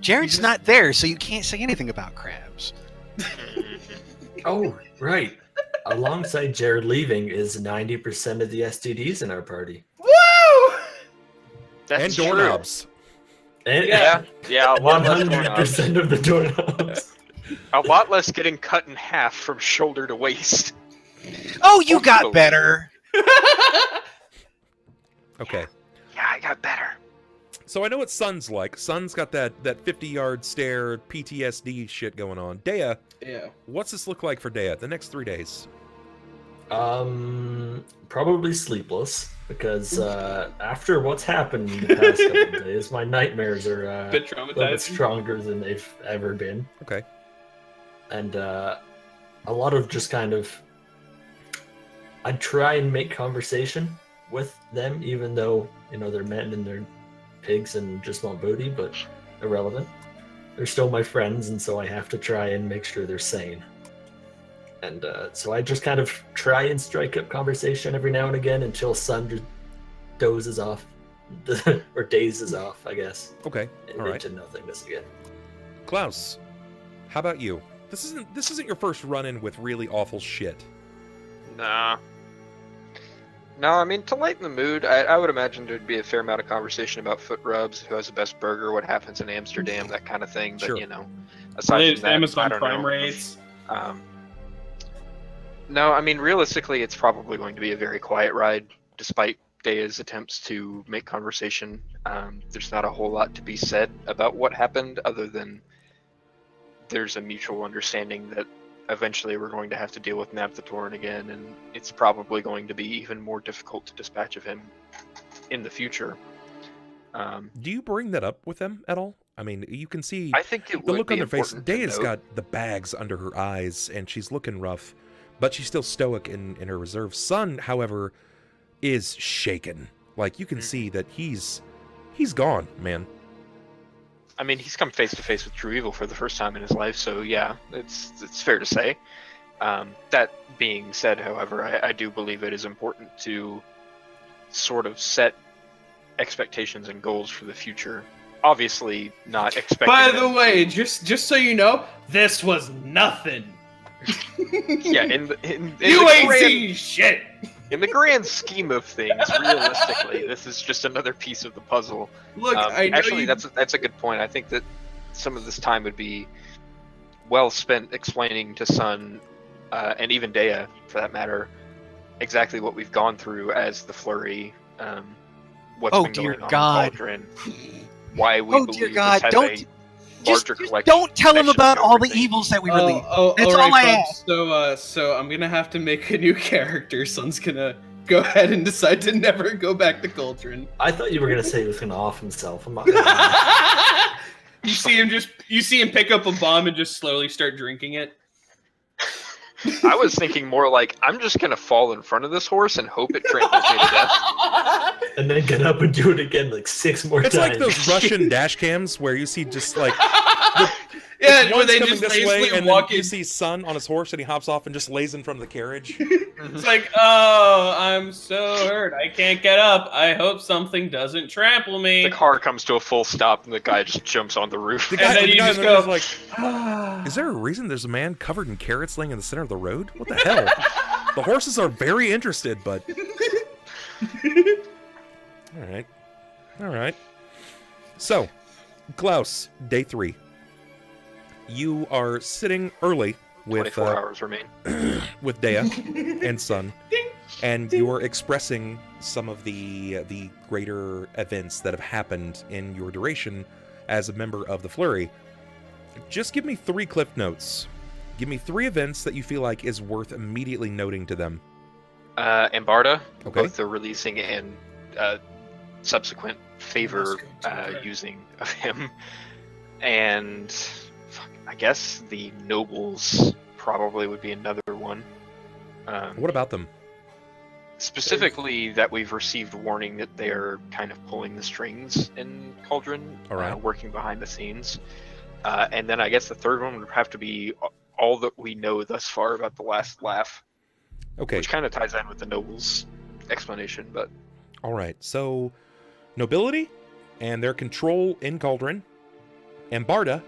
[SPEAKER 1] Jerrod's not there, so you can't say anything about crabs.
[SPEAKER 5] Oh, right. Alongside Jerrod leaving is 90% of the STDs in our party.
[SPEAKER 4] Woo!
[SPEAKER 2] That's
[SPEAKER 3] And
[SPEAKER 2] true.
[SPEAKER 3] doorknobs.
[SPEAKER 5] And
[SPEAKER 2] Yeah, a lot less doorknobs.
[SPEAKER 5] 100% of the doorknobs.
[SPEAKER 2] A lot less getting cut in half from shoulder to waist.
[SPEAKER 1] Oh, you got better.
[SPEAKER 3] Okay.
[SPEAKER 2] Yeah, I got better.
[SPEAKER 3] So I know what Sunn's like. Sunn's got that 50-yard stare PTSD shit going on. Deia,
[SPEAKER 4] Yeah.
[SPEAKER 3] what's this look like for Deia the next 3 days?
[SPEAKER 5] Probably sleepless, because after what's happened the past couple of days, my nightmares are
[SPEAKER 4] A bit
[SPEAKER 5] a little bit
[SPEAKER 4] traumatized.
[SPEAKER 5] stronger than they've ever been.
[SPEAKER 3] Okay.
[SPEAKER 5] And a lot of just kind of... I try and make conversation with them, even though, you know, they're men and they're pigs and just want booty, but irrelevant. They're still my friends, and so I have to try and make sure they're sane. And so I just kind of try and strike up conversation every now and again until Sunn just dozes off, or dazes off, I guess.
[SPEAKER 3] Okay. All right.
[SPEAKER 5] Into nothingness again.
[SPEAKER 3] Klaus, how about you? This isn't your first run-in with really awful shit.
[SPEAKER 2] Nah. No, I mean, to lighten the mood, I would imagine there'd be a fair amount of conversation about foot rubs, who has the best burger, what happens in Amsterdam, that kind of thing. But,
[SPEAKER 3] Sure.
[SPEAKER 2] you know, aside from that, I
[SPEAKER 4] Amazon
[SPEAKER 2] don't
[SPEAKER 4] Prime
[SPEAKER 2] know.
[SPEAKER 4] rates.
[SPEAKER 2] No, I mean, realistically, it's probably going to be a very quiet ride, despite Deia's attempts to make conversation. There's not a whole lot to be said about what happened, other than there's a mutual understanding that eventually we're going to have to deal with Nabthatoran again, and it's probably going to be even more difficult to dispatch of him in the future.
[SPEAKER 3] Do you bring that up with them at all? I mean, you can see
[SPEAKER 2] I think it
[SPEAKER 3] the
[SPEAKER 2] would
[SPEAKER 3] look
[SPEAKER 2] be
[SPEAKER 3] on their face.
[SPEAKER 2] important to
[SPEAKER 3] Deia's
[SPEAKER 2] note.
[SPEAKER 3] got the bags under her eyes, and she's looking rough, but she's still stoic in her reserve. Sunn, however, is shaken. Like, you can see that he's gone, man.
[SPEAKER 2] I mean, he's come face to face with true evil for the first time in his life, so yeah, it's fair to say. That being said, however, I do believe it is important to sort of set expectations and goals for the future. Obviously, not expecting.
[SPEAKER 4] By the
[SPEAKER 2] them
[SPEAKER 4] way, just so you know, this was nothing.
[SPEAKER 2] yeah, in
[SPEAKER 4] You
[SPEAKER 2] the
[SPEAKER 4] ain't
[SPEAKER 2] grand,
[SPEAKER 4] seen shit.
[SPEAKER 2] in the grand scheme of things, realistically, this is just another piece of the puzzle.
[SPEAKER 4] Look, I know
[SPEAKER 2] Actually,
[SPEAKER 4] you...
[SPEAKER 2] that's a good point. I think that some of this time would be well spent explaining to Sunn, and even Deia, for that matter, exactly what we've gone through as the flurry. What's
[SPEAKER 1] Oh,
[SPEAKER 2] been
[SPEAKER 1] dear
[SPEAKER 2] going on
[SPEAKER 1] God.
[SPEAKER 2] in Cauldron, why we
[SPEAKER 1] Oh,
[SPEAKER 2] believe
[SPEAKER 1] dear
[SPEAKER 2] this
[SPEAKER 1] God,
[SPEAKER 2] has
[SPEAKER 1] don't-
[SPEAKER 2] a
[SPEAKER 1] Just
[SPEAKER 2] larger collection.
[SPEAKER 1] don't tell him
[SPEAKER 2] connection
[SPEAKER 1] about
[SPEAKER 2] to
[SPEAKER 1] all the
[SPEAKER 2] everything.
[SPEAKER 1] evils that we relieved.
[SPEAKER 4] Oh,
[SPEAKER 1] That's
[SPEAKER 4] alright,
[SPEAKER 1] all I
[SPEAKER 4] folks. So I'm gonna have to make a new character. Sunn's gonna go ahead and decide to never go back to Cauldron.
[SPEAKER 5] I thought you were gonna say he was gonna off himself. I'm not gonna lie.
[SPEAKER 4] You see him pick up a bomb and just slowly start drinking it.
[SPEAKER 2] I was thinking more like, I'm just gonna fall in front of this horse and hope it tramples me to death.
[SPEAKER 5] And then get up and do it again like 6 more
[SPEAKER 3] It's
[SPEAKER 5] times.
[SPEAKER 3] like those Russian dash cams where you see just like
[SPEAKER 4] Yeah, where
[SPEAKER 3] One's
[SPEAKER 4] they
[SPEAKER 3] coming
[SPEAKER 4] just
[SPEAKER 3] this way,
[SPEAKER 4] lazily
[SPEAKER 3] and
[SPEAKER 4] walk
[SPEAKER 3] then you
[SPEAKER 4] in.
[SPEAKER 3] see Sunn on his horse, and he hops off and just lays in front of the carriage.
[SPEAKER 4] It's like, oh, I'm so hurt. I can't get up. I hope something doesn't trample me.
[SPEAKER 2] The car comes to a full stop, and the guy just jumps on the roof.
[SPEAKER 3] The guy,
[SPEAKER 4] then
[SPEAKER 3] the
[SPEAKER 4] you
[SPEAKER 3] guy
[SPEAKER 4] just
[SPEAKER 3] in the room
[SPEAKER 4] go,
[SPEAKER 3] is like, is there a reason there's a man covered in carrots laying in the center of the road? What the hell? The horses are very interested, but... All right. So, Klaus, day 3. You are sitting early with
[SPEAKER 2] 24 hours remain.
[SPEAKER 3] with Deia and Sunn, and you are expressing some of the greater events that have happened in your duration as a member of the Flurry. Just give me 3 cliff notes. Give me 3 events that you feel like is worth immediately noting to them.
[SPEAKER 2] Embarda,
[SPEAKER 3] Okay.
[SPEAKER 2] both the releasing and subsequent favor using of him, and I guess the nobles probably would be another one.
[SPEAKER 3] What about them?
[SPEAKER 2] Specifically, that we've received warning that they're kind of pulling the strings in Cauldron,
[SPEAKER 3] All right.
[SPEAKER 2] working behind the scenes. And then I guess the third one would have to be all that we know thus far about the last laugh,
[SPEAKER 3] Okay.
[SPEAKER 2] which kind of ties in with the nobles explanation. But
[SPEAKER 3] All right. So, nobility and their control in Cauldron, Embarda,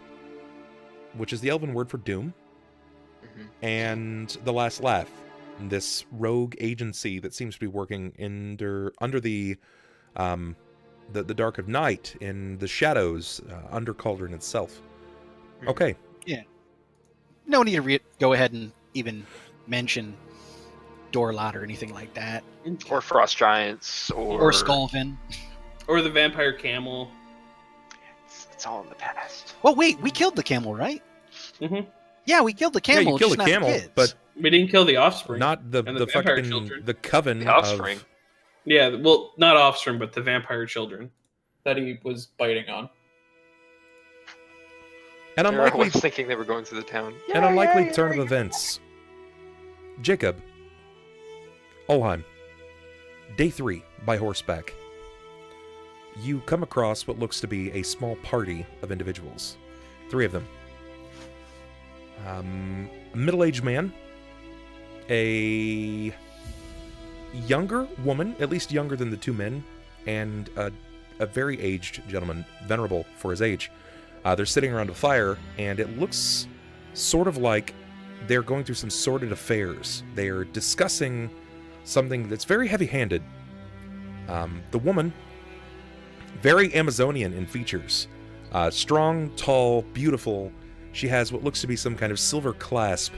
[SPEAKER 3] which is the Elven word for doom, and the last laugh, this rogue agency that seems to be working under the dark of night, in the shadows under Cauldron itself. Okay.
[SPEAKER 1] No need to go ahead and even mention Dorlot or anything like that.
[SPEAKER 2] or frost giants,
[SPEAKER 1] Or Skullfin.
[SPEAKER 4] Or the vampire camel.
[SPEAKER 2] It's all in the past.
[SPEAKER 1] Well, wait, we killed the camel, right?
[SPEAKER 4] Mhm.
[SPEAKER 1] Yeah, we killed the
[SPEAKER 3] Yeah,
[SPEAKER 1] camel.
[SPEAKER 3] you killed
[SPEAKER 1] just
[SPEAKER 3] a
[SPEAKER 1] not the
[SPEAKER 3] camel,
[SPEAKER 1] kids.
[SPEAKER 3] but
[SPEAKER 4] We didn't kill the offspring.
[SPEAKER 3] not the
[SPEAKER 4] And the vampire
[SPEAKER 3] fucking
[SPEAKER 4] children.
[SPEAKER 3] the coven
[SPEAKER 2] The offspring.
[SPEAKER 3] of...
[SPEAKER 4] Yeah, well, not offspring, but the vampire children that he was biting on.
[SPEAKER 3] An
[SPEAKER 2] I
[SPEAKER 3] unlikely
[SPEAKER 2] was thinking they were going through the town.
[SPEAKER 3] An unlikely turn of events. Jakob. Ulhime. Day 3, by horseback. You come across what looks to be a small party of individuals. 3 of them. A middle-aged man. A younger woman, at least younger than the 2 men, and a very aged gentleman, venerable for his age. They're sitting around a fire, and it looks sort of like they're going through some sordid affairs. They are discussing something that's very heavy-handed. The woman, very Amazonian in features. Strong, tall, beautiful. She has what looks to be some kind of silver clasp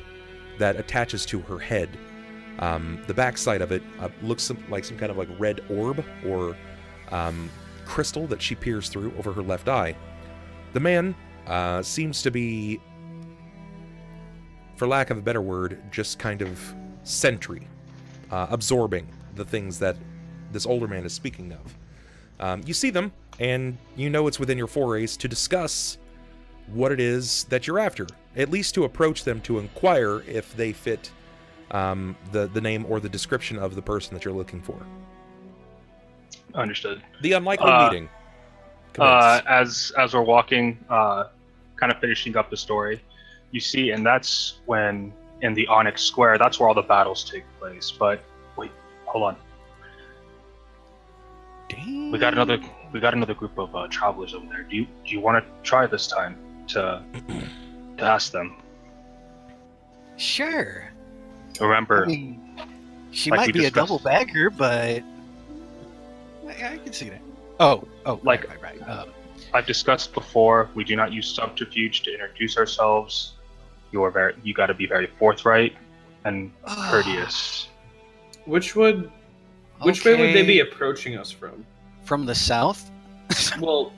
[SPEAKER 3] that attaches to her head. The backside of it looks like some kind of like red orb or crystal that she peers through over her left eye. The man seems to be, for lack of a better word, just kind of sentry, absorbing the things that this older man is speaking of. You see them, and you know it's within your forays to discuss what it is that you're after, at least to approach them to inquire if they fit the name or the description of the person that you're looking for.
[SPEAKER 6] Understood.
[SPEAKER 3] The unlikely meeting. Commence.
[SPEAKER 6] As we're walking, kind of finishing up the story, you see, and that's when in the Onyx Square, that's where all the battles take place. But wait, hold on.
[SPEAKER 1] Damn.
[SPEAKER 6] We got another group of travelers over there. Do you want to try this time to ask them?
[SPEAKER 1] Sure.
[SPEAKER 6] Remember,
[SPEAKER 1] I mean, she
[SPEAKER 6] like
[SPEAKER 1] might
[SPEAKER 6] we
[SPEAKER 1] be a
[SPEAKER 6] discussed.
[SPEAKER 1] double bagger, but I can see that. Oh,
[SPEAKER 6] Like-
[SPEAKER 1] right.
[SPEAKER 6] I've discussed before, we do not use subterfuge to introduce ourselves. You got to be very forthright and courteous.
[SPEAKER 4] Which way would they be
[SPEAKER 1] Okay.
[SPEAKER 4] approaching us from?
[SPEAKER 1] From the south?
[SPEAKER 4] Well,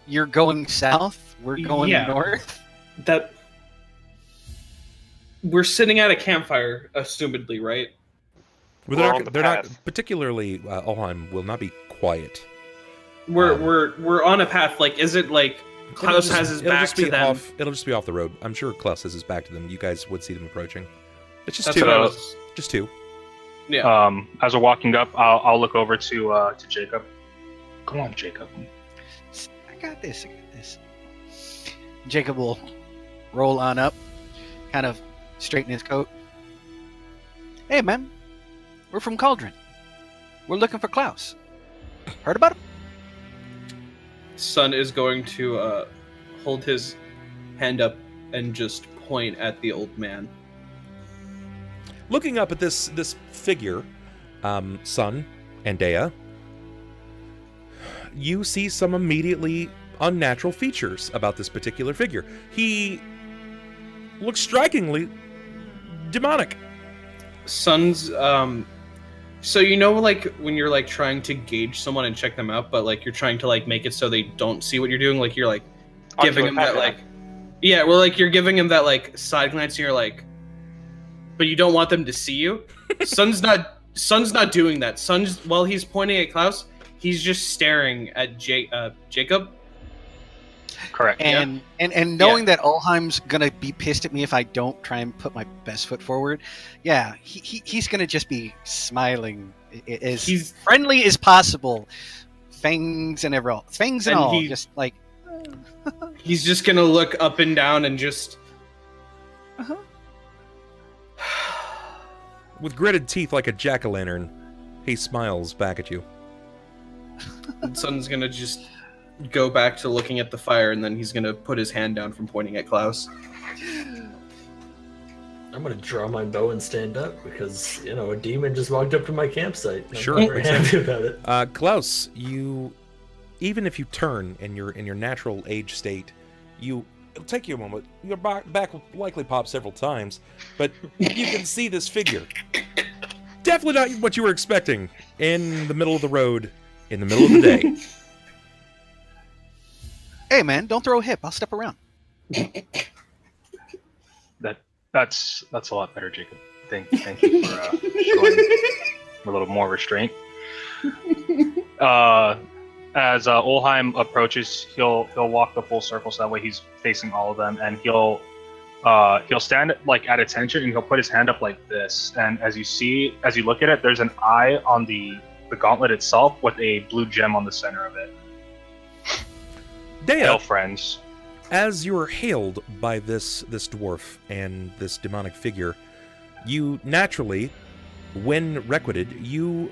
[SPEAKER 1] You're going south. We're going
[SPEAKER 4] Yeah.
[SPEAKER 1] north.
[SPEAKER 4] that we're sitting at a campfire, assumedly, right?
[SPEAKER 3] Well,
[SPEAKER 2] We're on the
[SPEAKER 3] they're not
[SPEAKER 2] path.
[SPEAKER 3] particularly. Ulhime will not be quiet.
[SPEAKER 4] We're on a path. Like, is it like Klaus has his back to them?
[SPEAKER 3] It'll just be off the road. I'm sure Klaus has his back to them. You guys would see them approaching. It's just
[SPEAKER 4] That's
[SPEAKER 3] 2.
[SPEAKER 4] what I was.
[SPEAKER 3] Just 2.
[SPEAKER 4] Yeah.
[SPEAKER 6] As we're walking up, I'll look over to Jakob. Come on, Jakob.
[SPEAKER 1] I got this. Jacob will roll on up, kind of straighten his coat. Hey, man, we're from Cauldron. We're looking for Klaus. Heard about him?
[SPEAKER 4] Sunn is going to hold his hand up and just point at the old man.
[SPEAKER 3] Looking up at this figure, Sunn and Deia, you see some immediately unnatural features about this particular figure. He looks strikingly demonic.
[SPEAKER 4] Sunn's so you know, like when you're like trying to gauge someone and check them out, but like you're trying to like make it so they don't see what you're doing, like you're like giving them that like, yeah, well, like you're giving him that like side glance and you're like, but you don't want them to see you. Sunn's not doing that. Sunn's, while he's pointing at Klaus, he's just staring at Jakob.
[SPEAKER 6] Correct.
[SPEAKER 1] And knowing that Ulhime's gonna be pissed at me if I don't try and put my best foot forward, yeah, he's gonna just be smiling as friendly as possible, fangs and all, just like.
[SPEAKER 4] He's just gonna look up and down and just.
[SPEAKER 3] With gritted teeth like a jack-o'-lantern, he smiles back at you.
[SPEAKER 4] And Sunn's gonna just go back to looking at the fire, and then he's gonna put his hand down from pointing at Klaus.
[SPEAKER 5] I'm gonna draw my bow and stand up because, you know, a demon just walked up to my campsite.
[SPEAKER 3] Sure.
[SPEAKER 5] I'm very happy about it.
[SPEAKER 3] Klaus, you, even if you turn in your natural age state, it'll take you a moment. Your back will likely pop several times, but you can see this figure. Definitely not what you were expecting in the middle of the road, in the middle of the day.
[SPEAKER 1] Hey, man, don't throw a hip. I'll step around.
[SPEAKER 6] That's a lot better, Jacob. Thank you for showing a little more restraint. As Ulhime approaches, he'll walk the full circle, so that way he's facing all of them, and he'll stand like at attention, and he'll put his hand up like this. And as you look at it, there's an eye on the gauntlet itself with a blue gem on the center of it.
[SPEAKER 3] Deia,
[SPEAKER 6] Hail, friends.
[SPEAKER 3] As you are hailed by this dwarf and this demonic figure, you naturally, when requited, you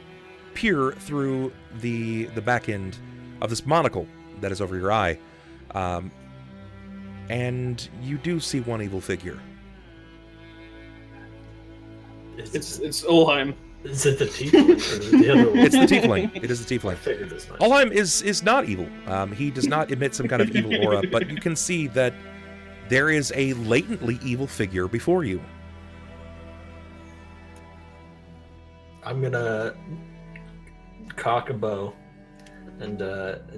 [SPEAKER 3] peer through the back end of this monocle that is over your eye, and you do see one evil figure.
[SPEAKER 4] It's Ulhime.
[SPEAKER 5] Is it the tiefling or the other one?
[SPEAKER 3] It's the tiefling. It is the tiefling.
[SPEAKER 5] I figured this much.
[SPEAKER 3] Ulhime is not evil. He does not emit some kind of evil aura, but you can see that there is a latently evil figure before you.
[SPEAKER 5] I'm gonna cock a bow and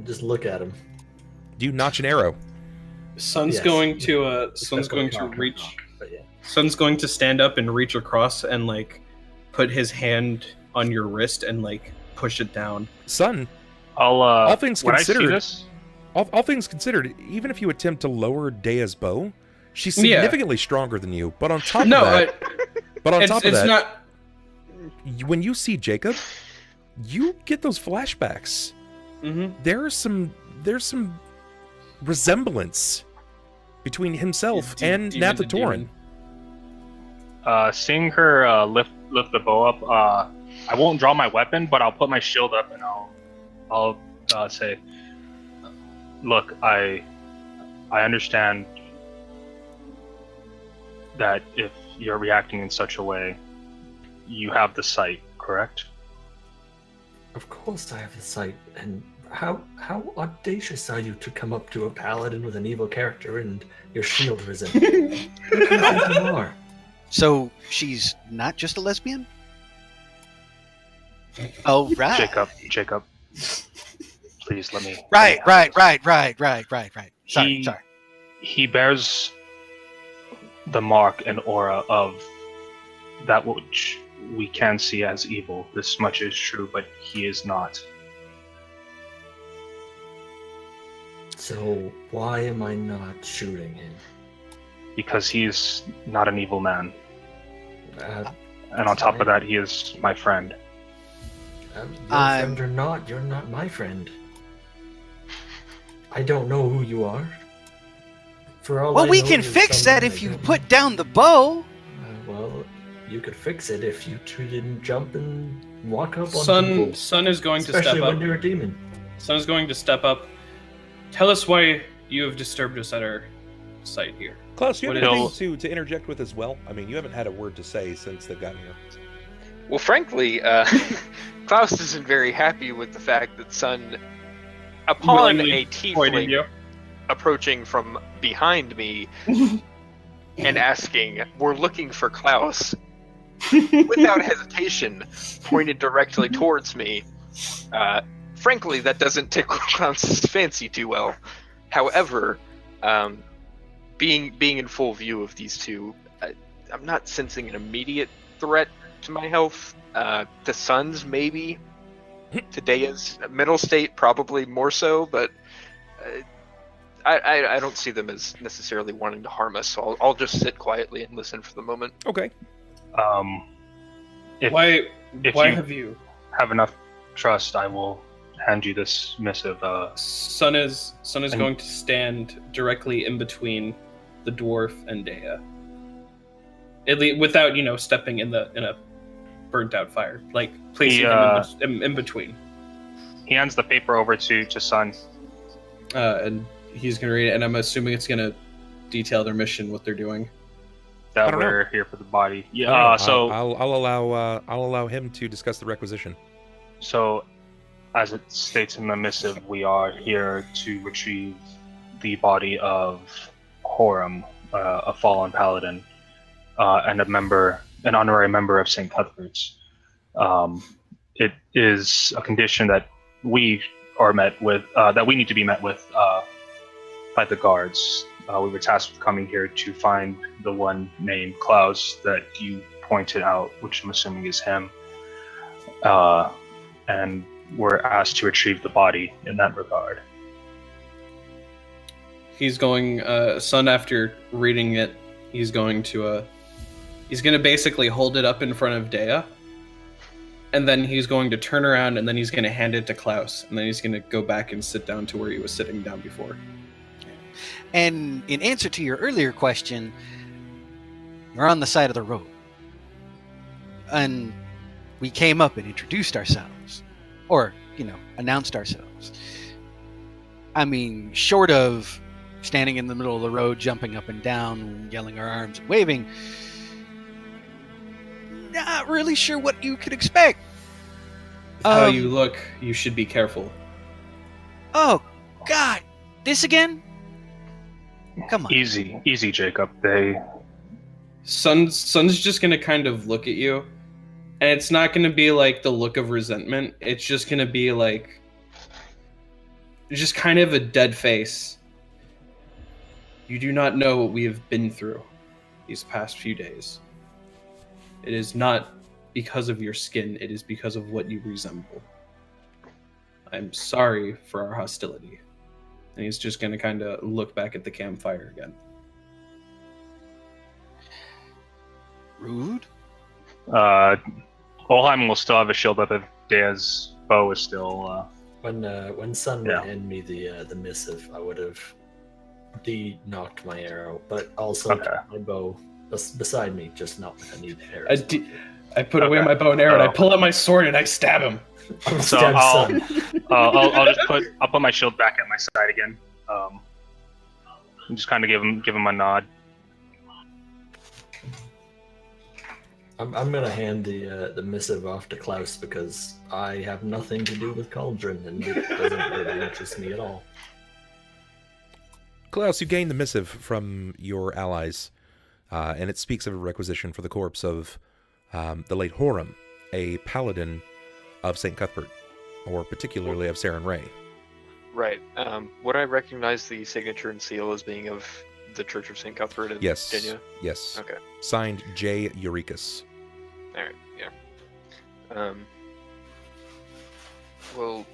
[SPEAKER 5] just look at him.
[SPEAKER 3] Do you notch an arrow?
[SPEAKER 4] Sunn's
[SPEAKER 5] Yes.
[SPEAKER 4] going to reach.
[SPEAKER 5] But yeah.
[SPEAKER 4] Sunn's going to stand up and reach across and like put his hand on your wrist and like push it down.
[SPEAKER 3] Sunn,
[SPEAKER 6] All
[SPEAKER 3] things
[SPEAKER 6] when
[SPEAKER 3] considered-
[SPEAKER 6] I see this,
[SPEAKER 3] all things considered, even if you attempt to lower Deia's bow, she's significantly stronger than you. But on top of that,
[SPEAKER 4] not.
[SPEAKER 3] when you see Jakob, you get those flashbacks.
[SPEAKER 4] Mm-hmm.
[SPEAKER 3] There's some resemblance between himself and
[SPEAKER 4] demon to
[SPEAKER 3] Nathatoran.
[SPEAKER 6] seeing her lift the bow up, I won't draw my weapon, but I'll put my shield up and I'll say, "Look, I understand that if you're reacting in such a way, you have the sight, correct?"
[SPEAKER 5] Of course I have the sight. And how audacious are you to come up to a paladin with an evil character and your shield risen? Who do you think you are?
[SPEAKER 1] So she's not just a lesbian? Oh, right.
[SPEAKER 6] Jacob, please let me.
[SPEAKER 1] Right. Sorry.
[SPEAKER 6] He bears the mark and aura of that which we can see as evil. This much is true, but he is not.
[SPEAKER 5] So why am I not shooting him?
[SPEAKER 6] Because he's not an evil man.
[SPEAKER 5] Uh,
[SPEAKER 6] And on top of that, he is my friend.
[SPEAKER 5] your friend or not, you're not my friend. I don't know who you are. For all
[SPEAKER 1] Well,
[SPEAKER 5] I
[SPEAKER 1] we
[SPEAKER 5] know,
[SPEAKER 1] can
[SPEAKER 5] there's
[SPEAKER 1] fix that
[SPEAKER 5] someone
[SPEAKER 1] if
[SPEAKER 5] I
[SPEAKER 1] you
[SPEAKER 5] don't
[SPEAKER 1] put down the bow.
[SPEAKER 5] well, you could fix it if you two didn't jump and walk up on
[SPEAKER 4] Sunn
[SPEAKER 5] people.
[SPEAKER 4] is going to
[SPEAKER 5] Especially
[SPEAKER 4] step
[SPEAKER 5] when
[SPEAKER 4] up.
[SPEAKER 5] you're a demon.
[SPEAKER 4] Sunn is going to step up. Tell us why you have disturbed us at our site here.
[SPEAKER 3] Klaus, you have
[SPEAKER 4] What
[SPEAKER 3] anything to interject with as well? I mean, you haven't had a word to say since they've gotten here.
[SPEAKER 2] Well, frankly, Klaus isn't very happy with the fact that Sunn, upon
[SPEAKER 4] Willingly
[SPEAKER 2] a
[SPEAKER 4] pointing
[SPEAKER 2] tiefling
[SPEAKER 4] you.
[SPEAKER 2] approaching from behind me and asking, "We're looking for Klaus," without hesitation, pointed directly towards me. Frankly, that doesn't tickle Klaus's fancy too well. However, being in full view of these two, I'm not sensing an immediate threat to my health. To Sunn's, maybe. To Deia's mental state, probably more so, but I don't see them as necessarily wanting to harm us, so I'll just sit quietly and listen for the moment.
[SPEAKER 3] Okay.
[SPEAKER 6] If
[SPEAKER 4] Why
[SPEAKER 6] you-
[SPEAKER 4] have you?
[SPEAKER 6] have enough trust, I will hand you this missive.
[SPEAKER 4] Sunn is
[SPEAKER 6] And-
[SPEAKER 4] going to stand directly in between the dwarf and Deia. Without, stepping in a burnt out fire. Like placing him in between.
[SPEAKER 6] He hands the paper over to Sunn.
[SPEAKER 4] And he's gonna read it, and I'm assuming it's gonna detail their mission, what they're doing.
[SPEAKER 3] I
[SPEAKER 6] That
[SPEAKER 3] don't know.
[SPEAKER 6] we're here for the body.
[SPEAKER 3] I
[SPEAKER 6] Yeah.
[SPEAKER 3] don't know.
[SPEAKER 6] So
[SPEAKER 3] I'll allow him to discuss the requisition.
[SPEAKER 6] So, as it states in the missive, we are here to retrieve the body of Horum, a fallen paladin, and an honorary member of St. Cuthbert's. It is a condition that we are met with, that we need to be met with by the guards. We were tasked with coming here to find the one named Klaus that you pointed out, which I'm assuming is him. And we're asked to retrieve the body in that regard.
[SPEAKER 4] He's going, Sunn, after reading it, he's going to basically hold it up in front of Deia, and then he's going to turn around, and then he's going to hand it to Klaus, and then he's going to go back and sit down to where he was sitting down before.
[SPEAKER 1] And in answer to your earlier question, we're on the side of the road. And we came up and introduced ourselves. Or, announced ourselves. I mean, short of standing in the middle of the road, jumping up and down, yelling our arms and waving, not really sure what you could expect.
[SPEAKER 4] How you look, you should be careful.
[SPEAKER 1] Oh, God. This again? Come on.
[SPEAKER 6] Easy, Jacob.
[SPEAKER 4] Sunn's just going to kind of look at you, and it's not going to be like the look of resentment. It's just going to be like just kind of a dead face. You do not know what we have been through these past few days. It is not because of your skin, it is because of what you resemble. I'm sorry for our hostility. And he's just going to kind of look back at the campfire again.
[SPEAKER 1] Rude?
[SPEAKER 6] Ulhime will still have a shield up if Deia's bow is still...
[SPEAKER 5] When Sunn would hand me the missive, I would have knocked my arrow, but also
[SPEAKER 6] Okay.
[SPEAKER 5] my bow beside me, just not with any arrows.
[SPEAKER 4] I put away my bow and arrow, and I pull out my sword and I stab him.
[SPEAKER 6] So
[SPEAKER 5] Stab
[SPEAKER 6] I'll
[SPEAKER 5] Sunn.
[SPEAKER 6] I'll put my shield back at my side again. And just kind of give him a nod.
[SPEAKER 5] I'm gonna hand the missive off to Klaus because I have nothing to do with Cauldron, and it doesn't really interest me at all.
[SPEAKER 3] Klaus, you gain the missive from your allies, and it speaks of a requisition for the corpse of the late Horum, a paladin of St. Cuthbert, or particularly of Saren Ray.
[SPEAKER 2] Right. Would I recognize the signature and seal as being of the Church of St. Cuthbert in
[SPEAKER 3] Yes.
[SPEAKER 2] Deia?
[SPEAKER 3] Yes.
[SPEAKER 2] Okay.
[SPEAKER 3] Signed J. Eurekas.
[SPEAKER 2] All right. Yeah. Well,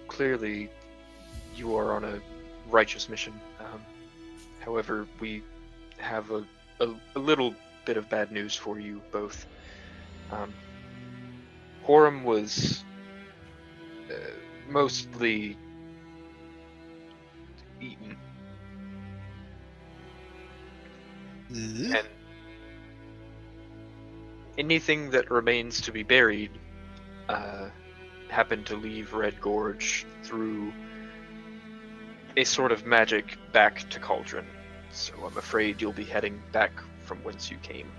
[SPEAKER 2] clearly, you are on a righteous mission. However, we have a little bit of bad news for you both. Horum was mostly eaten.
[SPEAKER 1] Ugh.
[SPEAKER 2] And anything that remains to be buried happened to leave Red Gorge through a sort of magic back to Cauldron. So I'm afraid you'll be heading back from whence you came.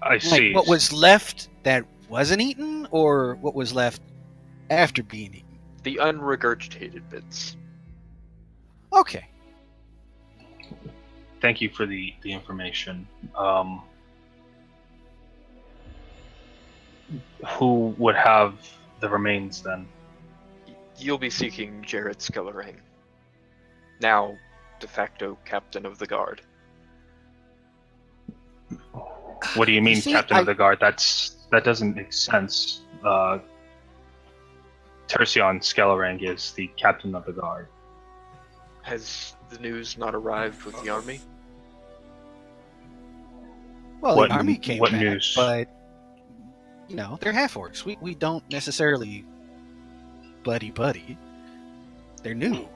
[SPEAKER 6] I see.
[SPEAKER 1] Like what was left that wasn't eaten, or what was left after being eaten?
[SPEAKER 2] The unregurgitated bits.
[SPEAKER 1] Okay.
[SPEAKER 6] Thank you for the information. Who would have the remains then?
[SPEAKER 2] You'll be seeking Jerrod Skellerang, now de facto captain of the guard.
[SPEAKER 6] What do you mean,
[SPEAKER 1] see,
[SPEAKER 6] captain of the guard? That doesn't make sense. Tercion Skellerang is the captain of the guard.
[SPEAKER 2] Has the news not arrived with the army?
[SPEAKER 1] Well,
[SPEAKER 6] What-
[SPEAKER 1] the army came
[SPEAKER 6] what
[SPEAKER 1] back,
[SPEAKER 6] news?
[SPEAKER 1] but you know they're half orcs. We don't necessarily buddy. They're new.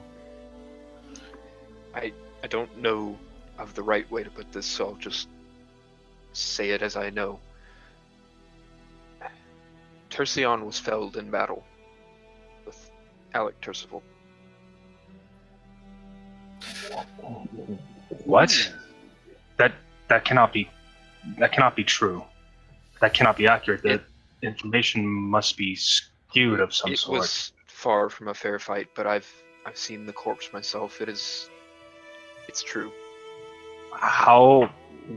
[SPEAKER 2] I don't know of the right way to put this, so I'll just say it as I know. Tercion was felled in battle with Alec Tercival.
[SPEAKER 6] What? That cannot be true. That cannot be accurate. The information must be skewed of some
[SPEAKER 2] It
[SPEAKER 6] sort.
[SPEAKER 2] was far from a fair fight, but I've seen the corpse myself. It's true.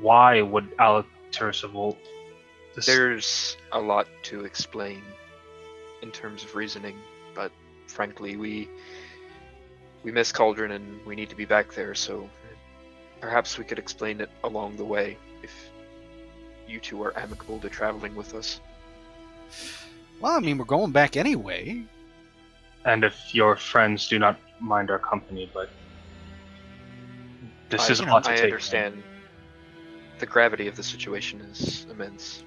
[SPEAKER 6] Why would Alec Tercival...
[SPEAKER 2] There's a lot to explain in terms of reasoning, but frankly, we miss Cauldron and we need to be back there, so perhaps we could explain it along the way if you two are amicable to traveling with us.
[SPEAKER 1] Well, I mean, we're going back anyway.
[SPEAKER 6] And if your friends do not mind our company, but this is a lot to
[SPEAKER 2] I
[SPEAKER 6] take.
[SPEAKER 2] understand. The gravity of the situation is immense.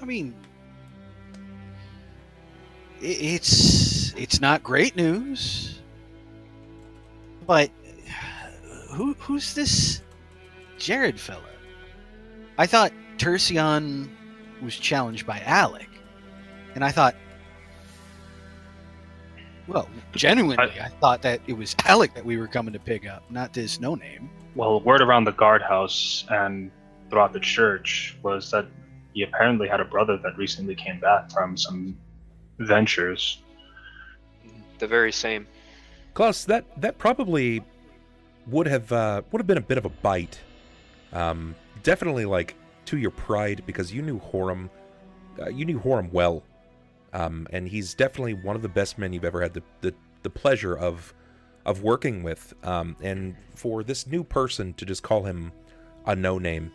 [SPEAKER 1] I mean, it's not great news, but who's this Jerrod fella? I thought Tercion was challenged by Alec, and I thought, well, genuinely, I thought that it was Alec that we were coming to pick up, not this no-name.
[SPEAKER 6] Well, word around the guardhouse and throughout the church was that he apparently had a brother that recently came back from some ventures.
[SPEAKER 2] The very same.
[SPEAKER 3] Klaus, that probably would have been a bit of a bite. Definitely like to your pride, because you knew Horam well, and he's definitely one of the best men you've ever had the pleasure of working with. And for this new person to just call him a no-name,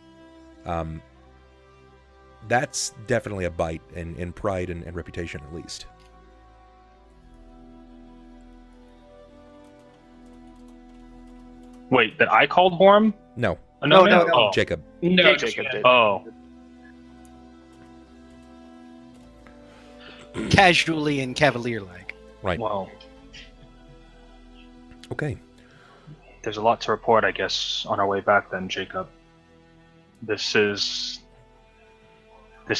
[SPEAKER 3] that's definitely a bite in pride and reputation, at least.
[SPEAKER 6] Wait, that I called Horm?
[SPEAKER 3] No,
[SPEAKER 6] No.
[SPEAKER 2] no.
[SPEAKER 3] Jacob.
[SPEAKER 4] No,
[SPEAKER 2] Jacob did.
[SPEAKER 6] Oh,
[SPEAKER 1] Casually and cavalier-like.
[SPEAKER 3] Right.
[SPEAKER 6] well,
[SPEAKER 3] Okay.
[SPEAKER 6] there's a lot to report, I guess, on our way back then, Jacob. This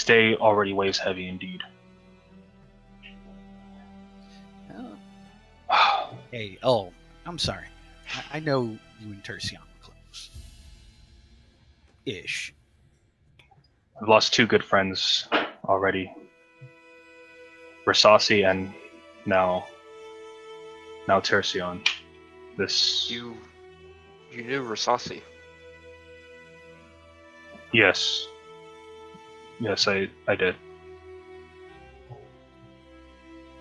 [SPEAKER 6] day already weighs heavy indeed.
[SPEAKER 1] Hey, I'm sorry. I know you and Tercion were close. Ish.
[SPEAKER 6] I've lost two good friends already. Rasasi and now Tercion. This...
[SPEAKER 2] You knew Rasasi.
[SPEAKER 6] Yes. Yes, I did.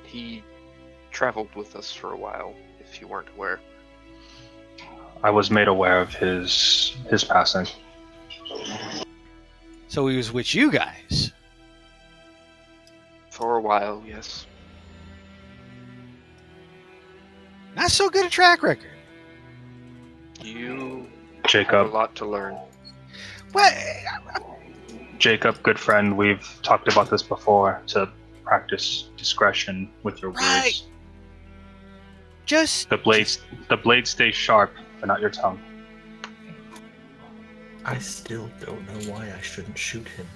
[SPEAKER 2] He traveled with us for a while, if you weren't aware.
[SPEAKER 6] I was made aware of his passing.
[SPEAKER 1] So he was with you guys.
[SPEAKER 2] For a while, yes.
[SPEAKER 1] Not so good a track record.
[SPEAKER 2] You have a
[SPEAKER 6] Jacob,
[SPEAKER 2] lot to learn.
[SPEAKER 1] What?
[SPEAKER 6] Jacob, good friend, we've talked about this before, to practice discretion with your
[SPEAKER 1] Right.
[SPEAKER 6] words.
[SPEAKER 1] Just
[SPEAKER 6] The blade stays sharp, but not your tongue.
[SPEAKER 5] I still don't know why I shouldn't shoot him.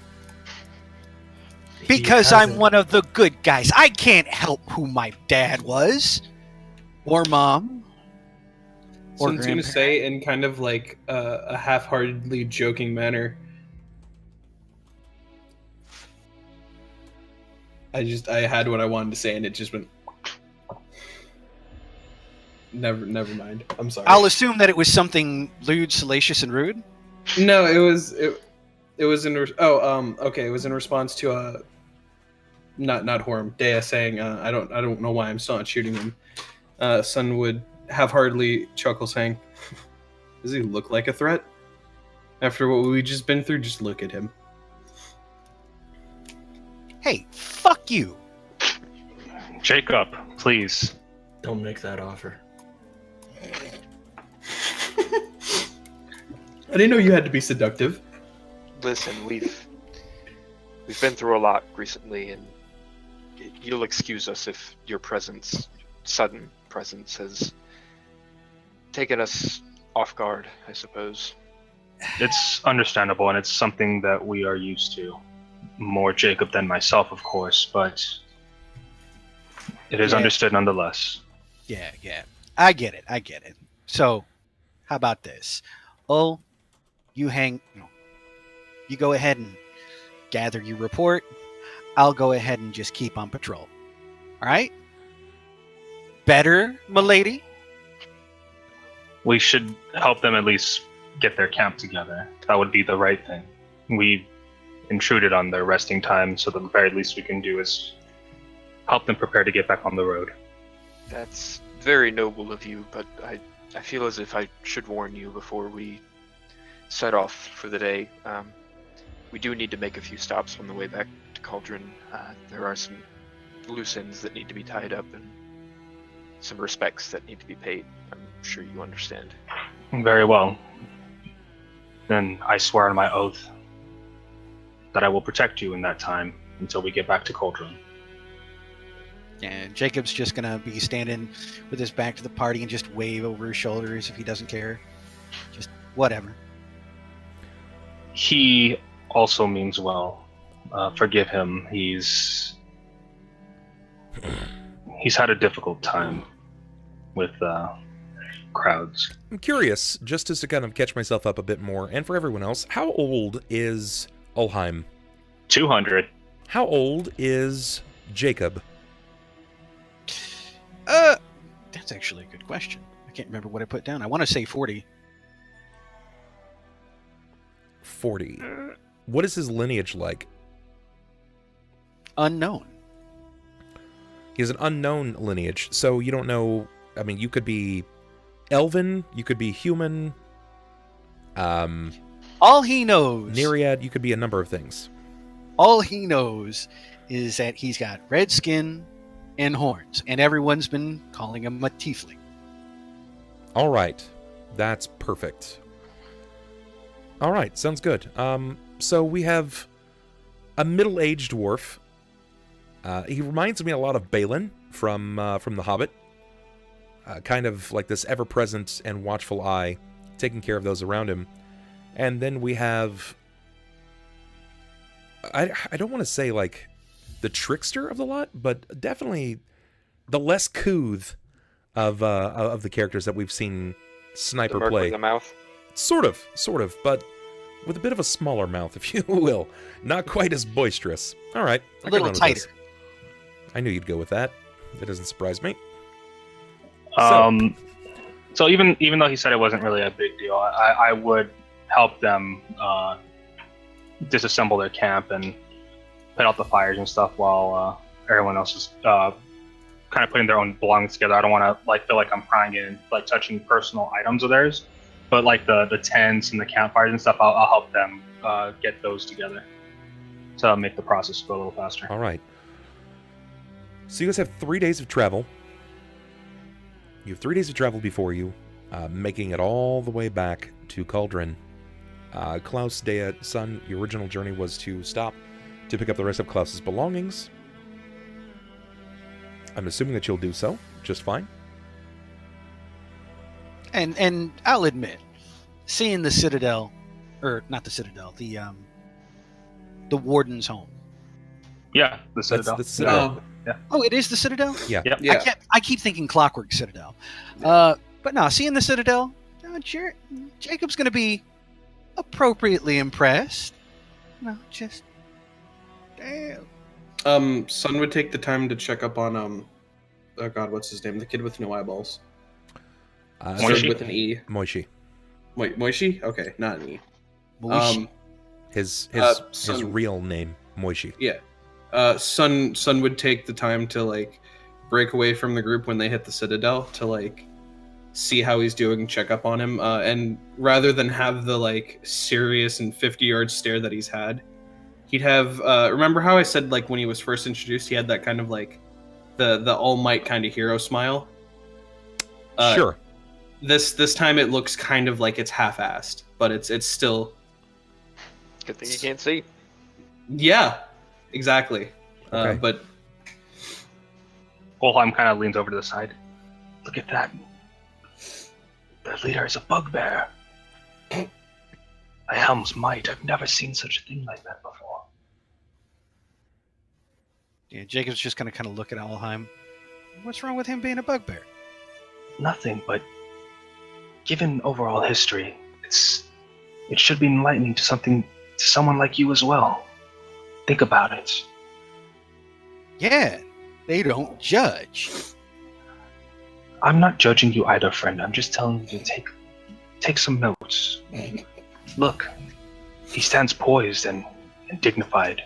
[SPEAKER 1] Because I'm one of the good guys. I can't help who my dad was. Or mom. Or
[SPEAKER 4] Sunn's gonna say in kind of like a half-heartedly joking manner. I had what I wanted to say and it just went. Never mind. I'm sorry.
[SPEAKER 1] I'll assume that it was something lewd, salacious, and rude.
[SPEAKER 4] No, it was in it was in response to not Horm, Deia saying I don't know why I'm still not shooting him. Sunn would half-heartedly chuckle saying, "Does he look like a threat? After what we've just been through, just look at him."
[SPEAKER 1] Hey, fuck you.
[SPEAKER 6] Jacob, please.
[SPEAKER 5] Don't make that offer.
[SPEAKER 4] I didn't know you had to be seductive.
[SPEAKER 2] Listen, we've been through a lot recently, and you'll excuse us if your sudden presence, has taken us off guard, I suppose.
[SPEAKER 6] It's understandable, and it's something that we are used to. More Jacob than myself, of course, but it is understood nonetheless.
[SPEAKER 1] Yeah. I get it. So, how about this? Oh, you go ahead and gather your report. I'll go ahead and just keep on patrol. All right? Better, milady?
[SPEAKER 6] We should help them at least get their camp together. That would be the right thing. We intruded on their resting time, so the very least we can do is help them prepare to get back on the road.
[SPEAKER 2] That's very noble of you, but I feel as if I should warn you before we set off for the day. We do need to make a few stops on the way back to Cauldron. There are some loose ends that need to be tied up and some respects that need to be paid. I'm sure you understand.
[SPEAKER 6] Very well. Then I swear on my oath that I will protect you in that time until we get back to Cauldron.
[SPEAKER 1] And Jacob's just gonna be standing with his back to the party and just wave over his shoulders if he doesn't care. Just whatever.
[SPEAKER 6] He also means well. Forgive him. He's had a difficult time with crowds.
[SPEAKER 3] I'm curious, just as to kind of catch myself up a bit more, and for everyone else, how old is Ulhime?
[SPEAKER 6] 200.
[SPEAKER 3] How old is Jacob?
[SPEAKER 1] That's actually a good question. I can't remember what I put down. I want to say 40.
[SPEAKER 3] 40. What is his lineage like?
[SPEAKER 1] Unknown.
[SPEAKER 3] He has an unknown lineage, so you don't know. I mean, you could be elven, you could be human.
[SPEAKER 1] All he knows.
[SPEAKER 3] Nereid, you could be a number of things.
[SPEAKER 1] All he knows is that he's got red skin and horns, and everyone's been calling him a tiefling.
[SPEAKER 3] All right, that's perfect. All right, sounds good. So we have a middle-aged dwarf. He reminds me a lot of Balin from The Hobbit. Kind of like this ever-present and watchful eye, taking care of those around him. And then we have, I don't want to say like the trickster of the lot, but definitely the less couth of the characters that we've seen Sniper
[SPEAKER 2] the
[SPEAKER 3] play.
[SPEAKER 2] In the mouth.
[SPEAKER 3] Sort of, but with a bit of a smaller mouth, if you will. Not quite as boisterous. All right.
[SPEAKER 1] A little tighter.
[SPEAKER 3] I knew you'd go with that. That doesn't surprise me.
[SPEAKER 6] So even though he said it wasn't really a big deal, I would help them disassemble their camp and put out the fires and stuff while everyone else is kind of putting their own belongings together. I don't want to feel like I'm prying in, touching personal items of theirs, but the tents and the campfires and stuff, I'll help them get those together to make the process go a little faster.
[SPEAKER 3] All right. So you guys have 3 days of travel. You have 3 days of travel before you, making it all the way back to Cauldron. Klaus, Deia, Sunn, your original journey was to stop to pick up the rest of Klaus's belongings. I'm assuming that you'll do so just fine.
[SPEAKER 1] And I'll admit, seeing the Citadel, or not the Citadel, the Warden's home.
[SPEAKER 6] Yeah, the Citadel.
[SPEAKER 3] That's the Citadel.
[SPEAKER 1] Oh, it is the Citadel?
[SPEAKER 3] Yeah.
[SPEAKER 6] Yep.
[SPEAKER 4] Yeah.
[SPEAKER 1] I keep thinking Clockwork Citadel. But no, seeing the Citadel, Jacob's going to be appropriately impressed. No, just damn.
[SPEAKER 4] Sunn would take the time to check up on oh god, what's his name? The kid with no eyeballs. Started
[SPEAKER 6] Moishi?
[SPEAKER 4] with an E.
[SPEAKER 3] Moishi.
[SPEAKER 4] Wait, Moishi? Okay, not an E.
[SPEAKER 1] Moishi.
[SPEAKER 3] His
[SPEAKER 4] Sunn.
[SPEAKER 3] real name, Moishi.
[SPEAKER 4] Yeah. Sunn would take the time to like break away from the group when they hit the Citadel to like see how he's doing, check up on him, and rather than have the like serious and 50-yard stare that he's had, he'd have remember how I said like when he was first introduced he had that kind of like the All Might kind of hero smile?
[SPEAKER 3] Sure.
[SPEAKER 4] This time it looks kind of like it's half-assed, but it's still
[SPEAKER 2] Good thing you can't see.
[SPEAKER 4] yeah, exactly.
[SPEAKER 3] Okay.
[SPEAKER 4] But
[SPEAKER 6] Ulhime kind of leans over to the side. Look at that. The leader is a bugbear. A Helm's Might. I've never seen such a thing like that before.
[SPEAKER 1] Yeah, Jacob's just going to kind of look at Ulhime. What's wrong with him being a bugbear?
[SPEAKER 6] Nothing, but given overall history, it should be enlightening to someone like you as well. Think about it.
[SPEAKER 1] Yeah, they don't judge.
[SPEAKER 6] I'm not judging you either, friend. I'm just telling you to take some notes. Look, he stands poised and dignified.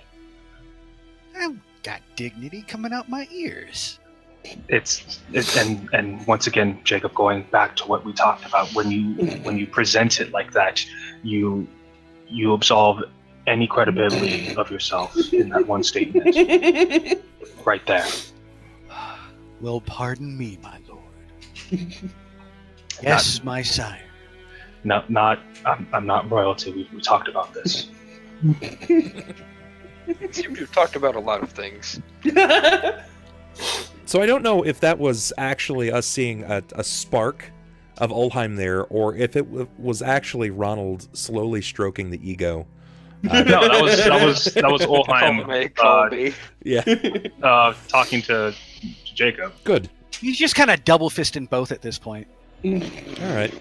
[SPEAKER 1] I've got dignity coming out my ears.
[SPEAKER 6] And once again, Jacob, going back to what we talked about, when you present it like that, you absolve any credibility of yourself in that one statement. Right there.
[SPEAKER 1] Well, pardon me, my lord. Yes, my sire.
[SPEAKER 6] I'm not royalty. We talked about this.
[SPEAKER 2] Seem to have talked about a lot of things.
[SPEAKER 3] So I don't know if that was actually us seeing a spark of Ulhime there, or if it was actually Ronald slowly stroking the ego.
[SPEAKER 6] No, that was Ulhime.
[SPEAKER 2] Call me.
[SPEAKER 3] Yeah.
[SPEAKER 6] Talking to Jacob.
[SPEAKER 3] Good.
[SPEAKER 1] He's just kind of double fisting both at this point.
[SPEAKER 3] All right.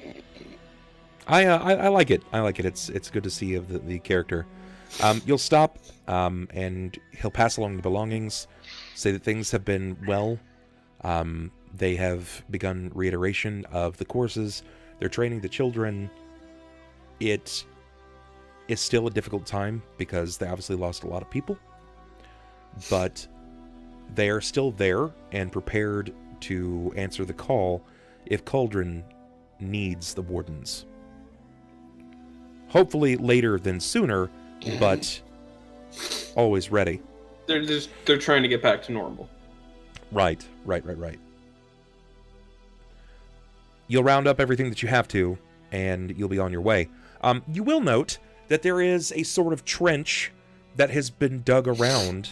[SPEAKER 3] I like it. I like it. It's good to see of the character. You'll stop, and he'll pass along the belongings, say that things have been well. They have begun reiteration of the courses. They're training the children. It is still a difficult time because they obviously lost a lot of people, but they are still there and prepared to answer the call if Cauldron needs the wardens. Hopefully later than sooner, but always ready.
[SPEAKER 4] They're trying to get back to normal.
[SPEAKER 3] Right. You'll round up everything that you have to, and you'll be on your way. You will note that there is a sort of trench that has been dug around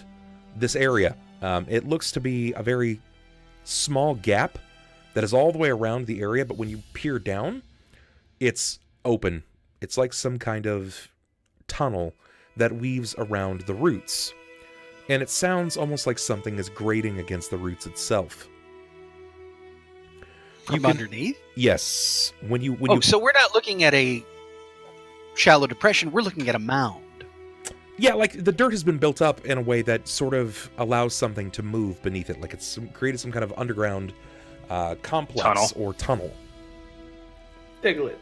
[SPEAKER 3] this area. It looks to be a very small gap that is all the way around the area, but when you peer down, it's open. It's like some kind of tunnel that weaves around the roots. And it sounds almost like something is grating against the roots itself.
[SPEAKER 1] From underneath?
[SPEAKER 3] Yes.
[SPEAKER 1] So we're not looking at a shallow depression, we're looking at a mound.
[SPEAKER 3] Yeah, like the dirt has been built up in a way that sort of allows something to move beneath it. Like it's created some kind of underground complex or tunnel.
[SPEAKER 4] Tickle it.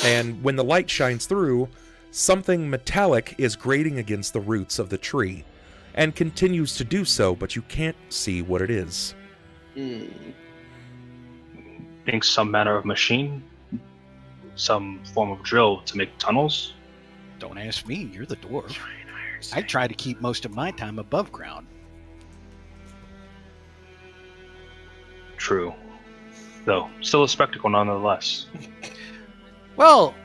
[SPEAKER 3] And when the light shines through, something metallic is grating against the roots of the tree and continues to do so, but you can't see what it is.
[SPEAKER 6] Think some manner of machine? Some form of drill to make tunnels?
[SPEAKER 1] Don't ask me, you're the dwarf. I try to keep most of my time above ground.
[SPEAKER 6] True. Though, still a spectacle nonetheless.
[SPEAKER 1] Well,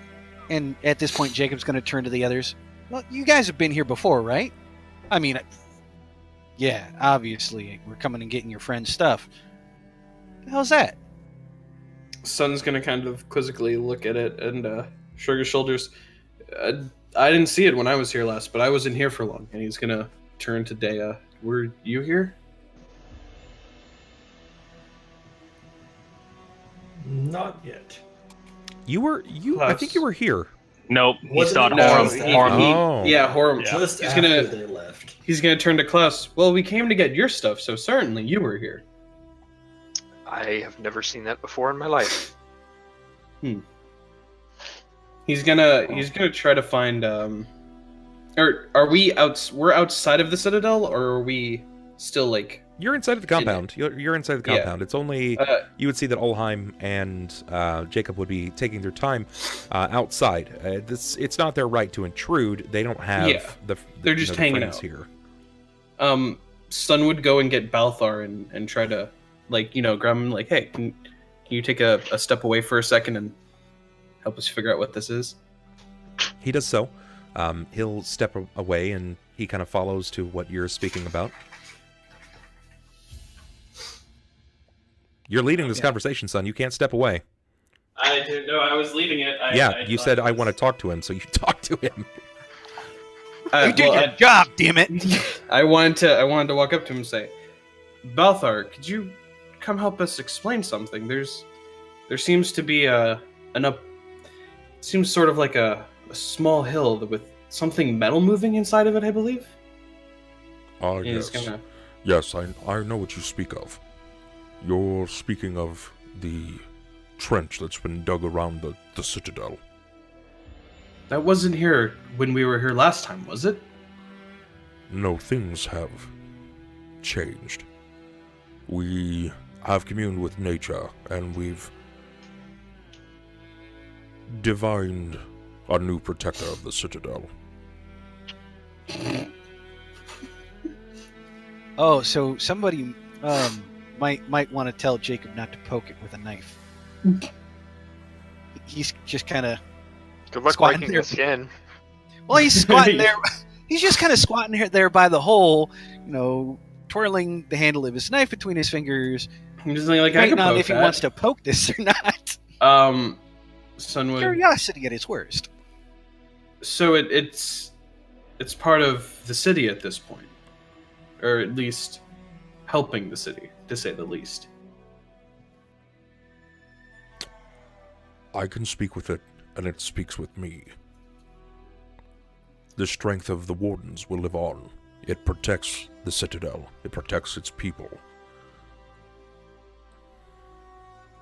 [SPEAKER 1] and at this point, Jacob's going to turn to the others. Well, you guys have been here before, right? I mean, yeah, obviously, we're coming and getting your friend's stuff. The hell's that?
[SPEAKER 4] Sunn's gonna kind of quizzically look at it and shrug his shoulders. I didn't see it when I was here last, but I wasn't here for long. And he's gonna turn to Deia. Were you here?
[SPEAKER 5] Not yet.
[SPEAKER 3] I think you were here.
[SPEAKER 6] Nope. He
[SPEAKER 5] Wasn't
[SPEAKER 6] saw
[SPEAKER 5] it-
[SPEAKER 6] Horum.
[SPEAKER 3] Oh.
[SPEAKER 4] Yeah, Horum.
[SPEAKER 6] Yeah.
[SPEAKER 5] Just
[SPEAKER 4] He's
[SPEAKER 5] after
[SPEAKER 4] gonna-
[SPEAKER 5] they left.
[SPEAKER 4] He's gonna turn to Klaus. Well, we came to get your stuff, so certainly you were here.
[SPEAKER 2] I have never seen that before in my life.
[SPEAKER 4] He's gonna try to find or are we we're outside of the Citadel, or are we still like
[SPEAKER 3] You're inside of the compound. You're inside the
[SPEAKER 4] Yeah.
[SPEAKER 3] compound. It's only you would see that Ulhime and Jakob would be taking their time outside. It's not their right to intrude. They don't have
[SPEAKER 4] Yeah. They're just
[SPEAKER 3] the
[SPEAKER 4] hanging
[SPEAKER 3] friends
[SPEAKER 4] out.
[SPEAKER 3] here.
[SPEAKER 4] Sunn would go and get Balthar and try to grab him like, hey, can you take a step away for a second and help us figure out what this is?
[SPEAKER 3] He does so. He'll step away and he kind of follows to what you're speaking about. You're leading this conversation, son. You can't step away.
[SPEAKER 4] I didn't know I was leading it.
[SPEAKER 3] You said I want to talk to him, so you talk to him.
[SPEAKER 1] You did your job, damn it.
[SPEAKER 4] I wanted to walk up to him and say, Balthar, could you come help us explain something? There seems to be seems sort of like a small hill with something metal moving inside of it, I believe.
[SPEAKER 7] Ah,
[SPEAKER 4] He's
[SPEAKER 7] yes.
[SPEAKER 4] gonna-
[SPEAKER 7] Yes, I know what you speak of. You're speaking of the trench that's been dug around the Citadel.
[SPEAKER 4] That wasn't here when we were here last time, was it?
[SPEAKER 7] No, things have changed. We have communed with nature, and we've divined a new protector of the Citadel.
[SPEAKER 1] Oh, so somebody might want to tell Jacob not to poke it with a knife. He's just kind of
[SPEAKER 2] Good luck
[SPEAKER 1] Squatting
[SPEAKER 2] breaking
[SPEAKER 1] there.
[SPEAKER 2] his skin.
[SPEAKER 1] well, he's squatting there. He's just kind of squatting there by the hole, twirling the handle of his knife between his fingers,
[SPEAKER 4] I'm just like I
[SPEAKER 1] waiting
[SPEAKER 4] can
[SPEAKER 1] on
[SPEAKER 4] poke
[SPEAKER 1] if he
[SPEAKER 4] that.
[SPEAKER 1] wants to poke this or not.
[SPEAKER 4] Sunn would.
[SPEAKER 1] Curiosity at its worst.
[SPEAKER 4] So it's part of the city at this point, or at least helping the city, to say the least.
[SPEAKER 7] I can speak with it, and it speaks with me. The strength of the Wardens will live on. It protects the Citadel. It protects its people.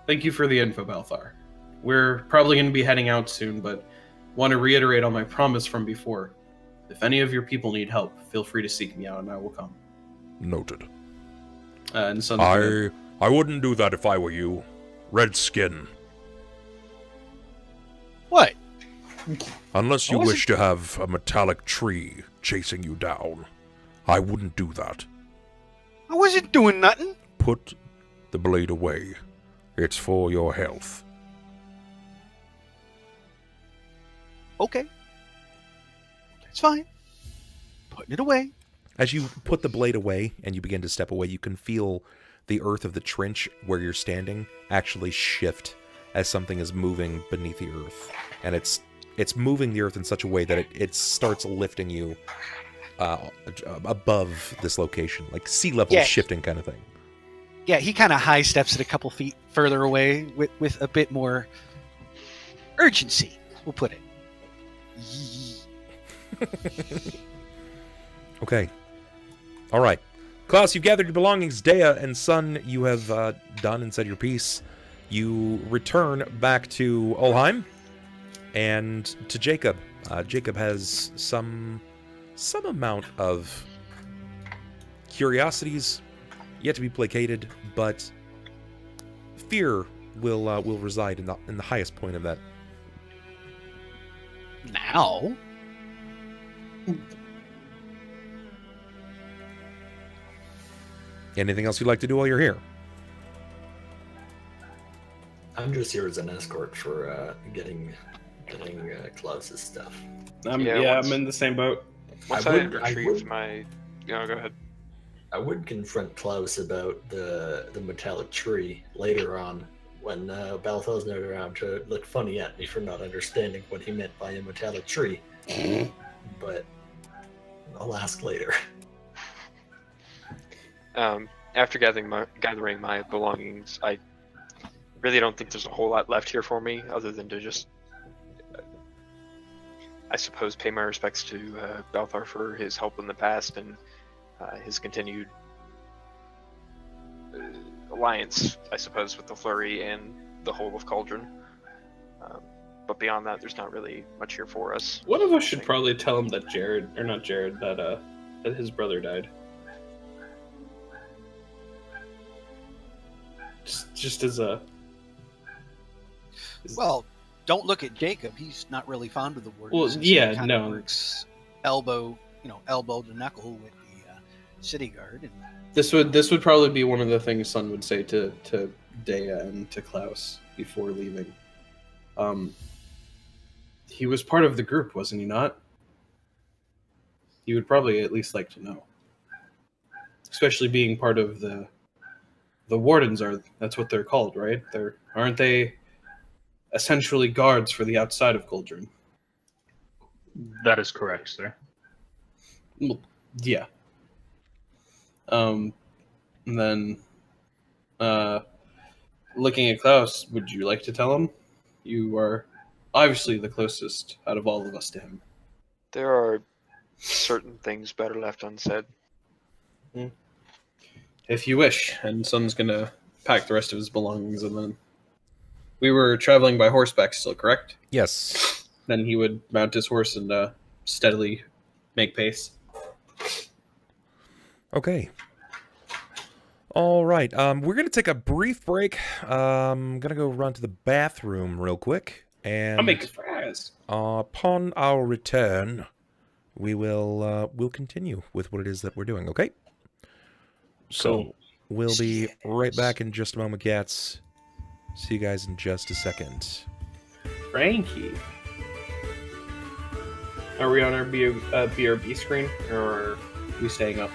[SPEAKER 4] Thank you for the info, Balthar. We're probably going to be heading out soon, but want to reiterate on my promise from before. If any of your people need help, feel free to seek me out, and I will come.
[SPEAKER 7] Noted.
[SPEAKER 4] And Sunn's gonna-
[SPEAKER 7] I wouldn't do that if I were you. Red skin.
[SPEAKER 1] What?
[SPEAKER 7] Unless you
[SPEAKER 1] I wasn't-
[SPEAKER 7] wish to have a metallic tree chasing you down. I wouldn't do that.
[SPEAKER 1] I wasn't doing nothing.
[SPEAKER 7] Put the blade away. It's for your health.
[SPEAKER 1] Okay. That's fine. Putting it away.
[SPEAKER 3] As you put the blade away and you begin to step away, you can feel the earth of the trench where you're standing actually shift as something is moving beneath the earth. And it's moving the earth in such a way that it starts lifting you above this location, like sea level
[SPEAKER 1] Yeah.
[SPEAKER 3] shifting kind of thing.
[SPEAKER 1] Yeah, he kind of high steps it a couple feet further away with a bit more urgency, we'll put it.
[SPEAKER 3] Okay. All right. Klaus, you've gathered your belongings. Deia and Sunn, you have done and said your piece. You return back to Ulhime and to Jakob. Jakob has some amount of curiosities yet to be placated, but fear will reside in the highest point of that.
[SPEAKER 1] Now?
[SPEAKER 3] Anything else you'd like to do while you're here?
[SPEAKER 5] I'm just here as an escort for getting Klaus's stuff.
[SPEAKER 2] Yeah,
[SPEAKER 4] I'm in the same boat.
[SPEAKER 2] Once
[SPEAKER 5] I
[SPEAKER 2] I,
[SPEAKER 5] would- I
[SPEAKER 2] retrieve
[SPEAKER 5] would-
[SPEAKER 2] my... No, go ahead.
[SPEAKER 5] I would confront Klaus about the metallic tree later on when Balthos noted around to look funny at me for not understanding what he meant by a metallic tree. But I'll ask later.
[SPEAKER 2] After gathering my belongings, I really don't think there's a whole lot left here for me, other than to just, I suppose, pay my respects to Balthar for his help in the past and his continued alliance, I suppose, with the Flurry and the whole of Cauldron. But beyond that, there's not really much here for us.
[SPEAKER 4] One of us should probably tell him that that his brother died. Just as a...
[SPEAKER 1] Well, don't look at Jakob. He's not really fond of the word.
[SPEAKER 4] Well, yeah, no.
[SPEAKER 1] Works elbow to knuckle with the city guard. And
[SPEAKER 4] This would probably be one of the things Sunn would say to Deia and to Klaus before leaving. He was part of the group, wasn't he not? He would probably at least like to know. Especially being part of the wardens that's what they're called, right? Aren't they essentially guards for the outside of Cauldron?
[SPEAKER 6] That is correct, sir.
[SPEAKER 4] Well, yeah. And then, looking at Klaus, would you like to tell him? You are obviously the closest out of all of us to him.
[SPEAKER 2] There are certain things better left unsaid.
[SPEAKER 4] If you wish. And Sunn's gonna pack the rest of his belongings, and then we were traveling by horseback still, correct?
[SPEAKER 3] Yes.
[SPEAKER 4] Then he would mount his horse and steadily make pace.
[SPEAKER 3] Okay. All right. We're going to take a brief break. I'm going to go run to the bathroom real quick. And
[SPEAKER 4] I'll make fries.
[SPEAKER 3] Upon our return, we'll continue with what it is that we're doing, okay? So we'll be right back in just a moment, cats. See you guys in just a second.
[SPEAKER 4] Frankie. Are we on our BRB screen, or are we staying up?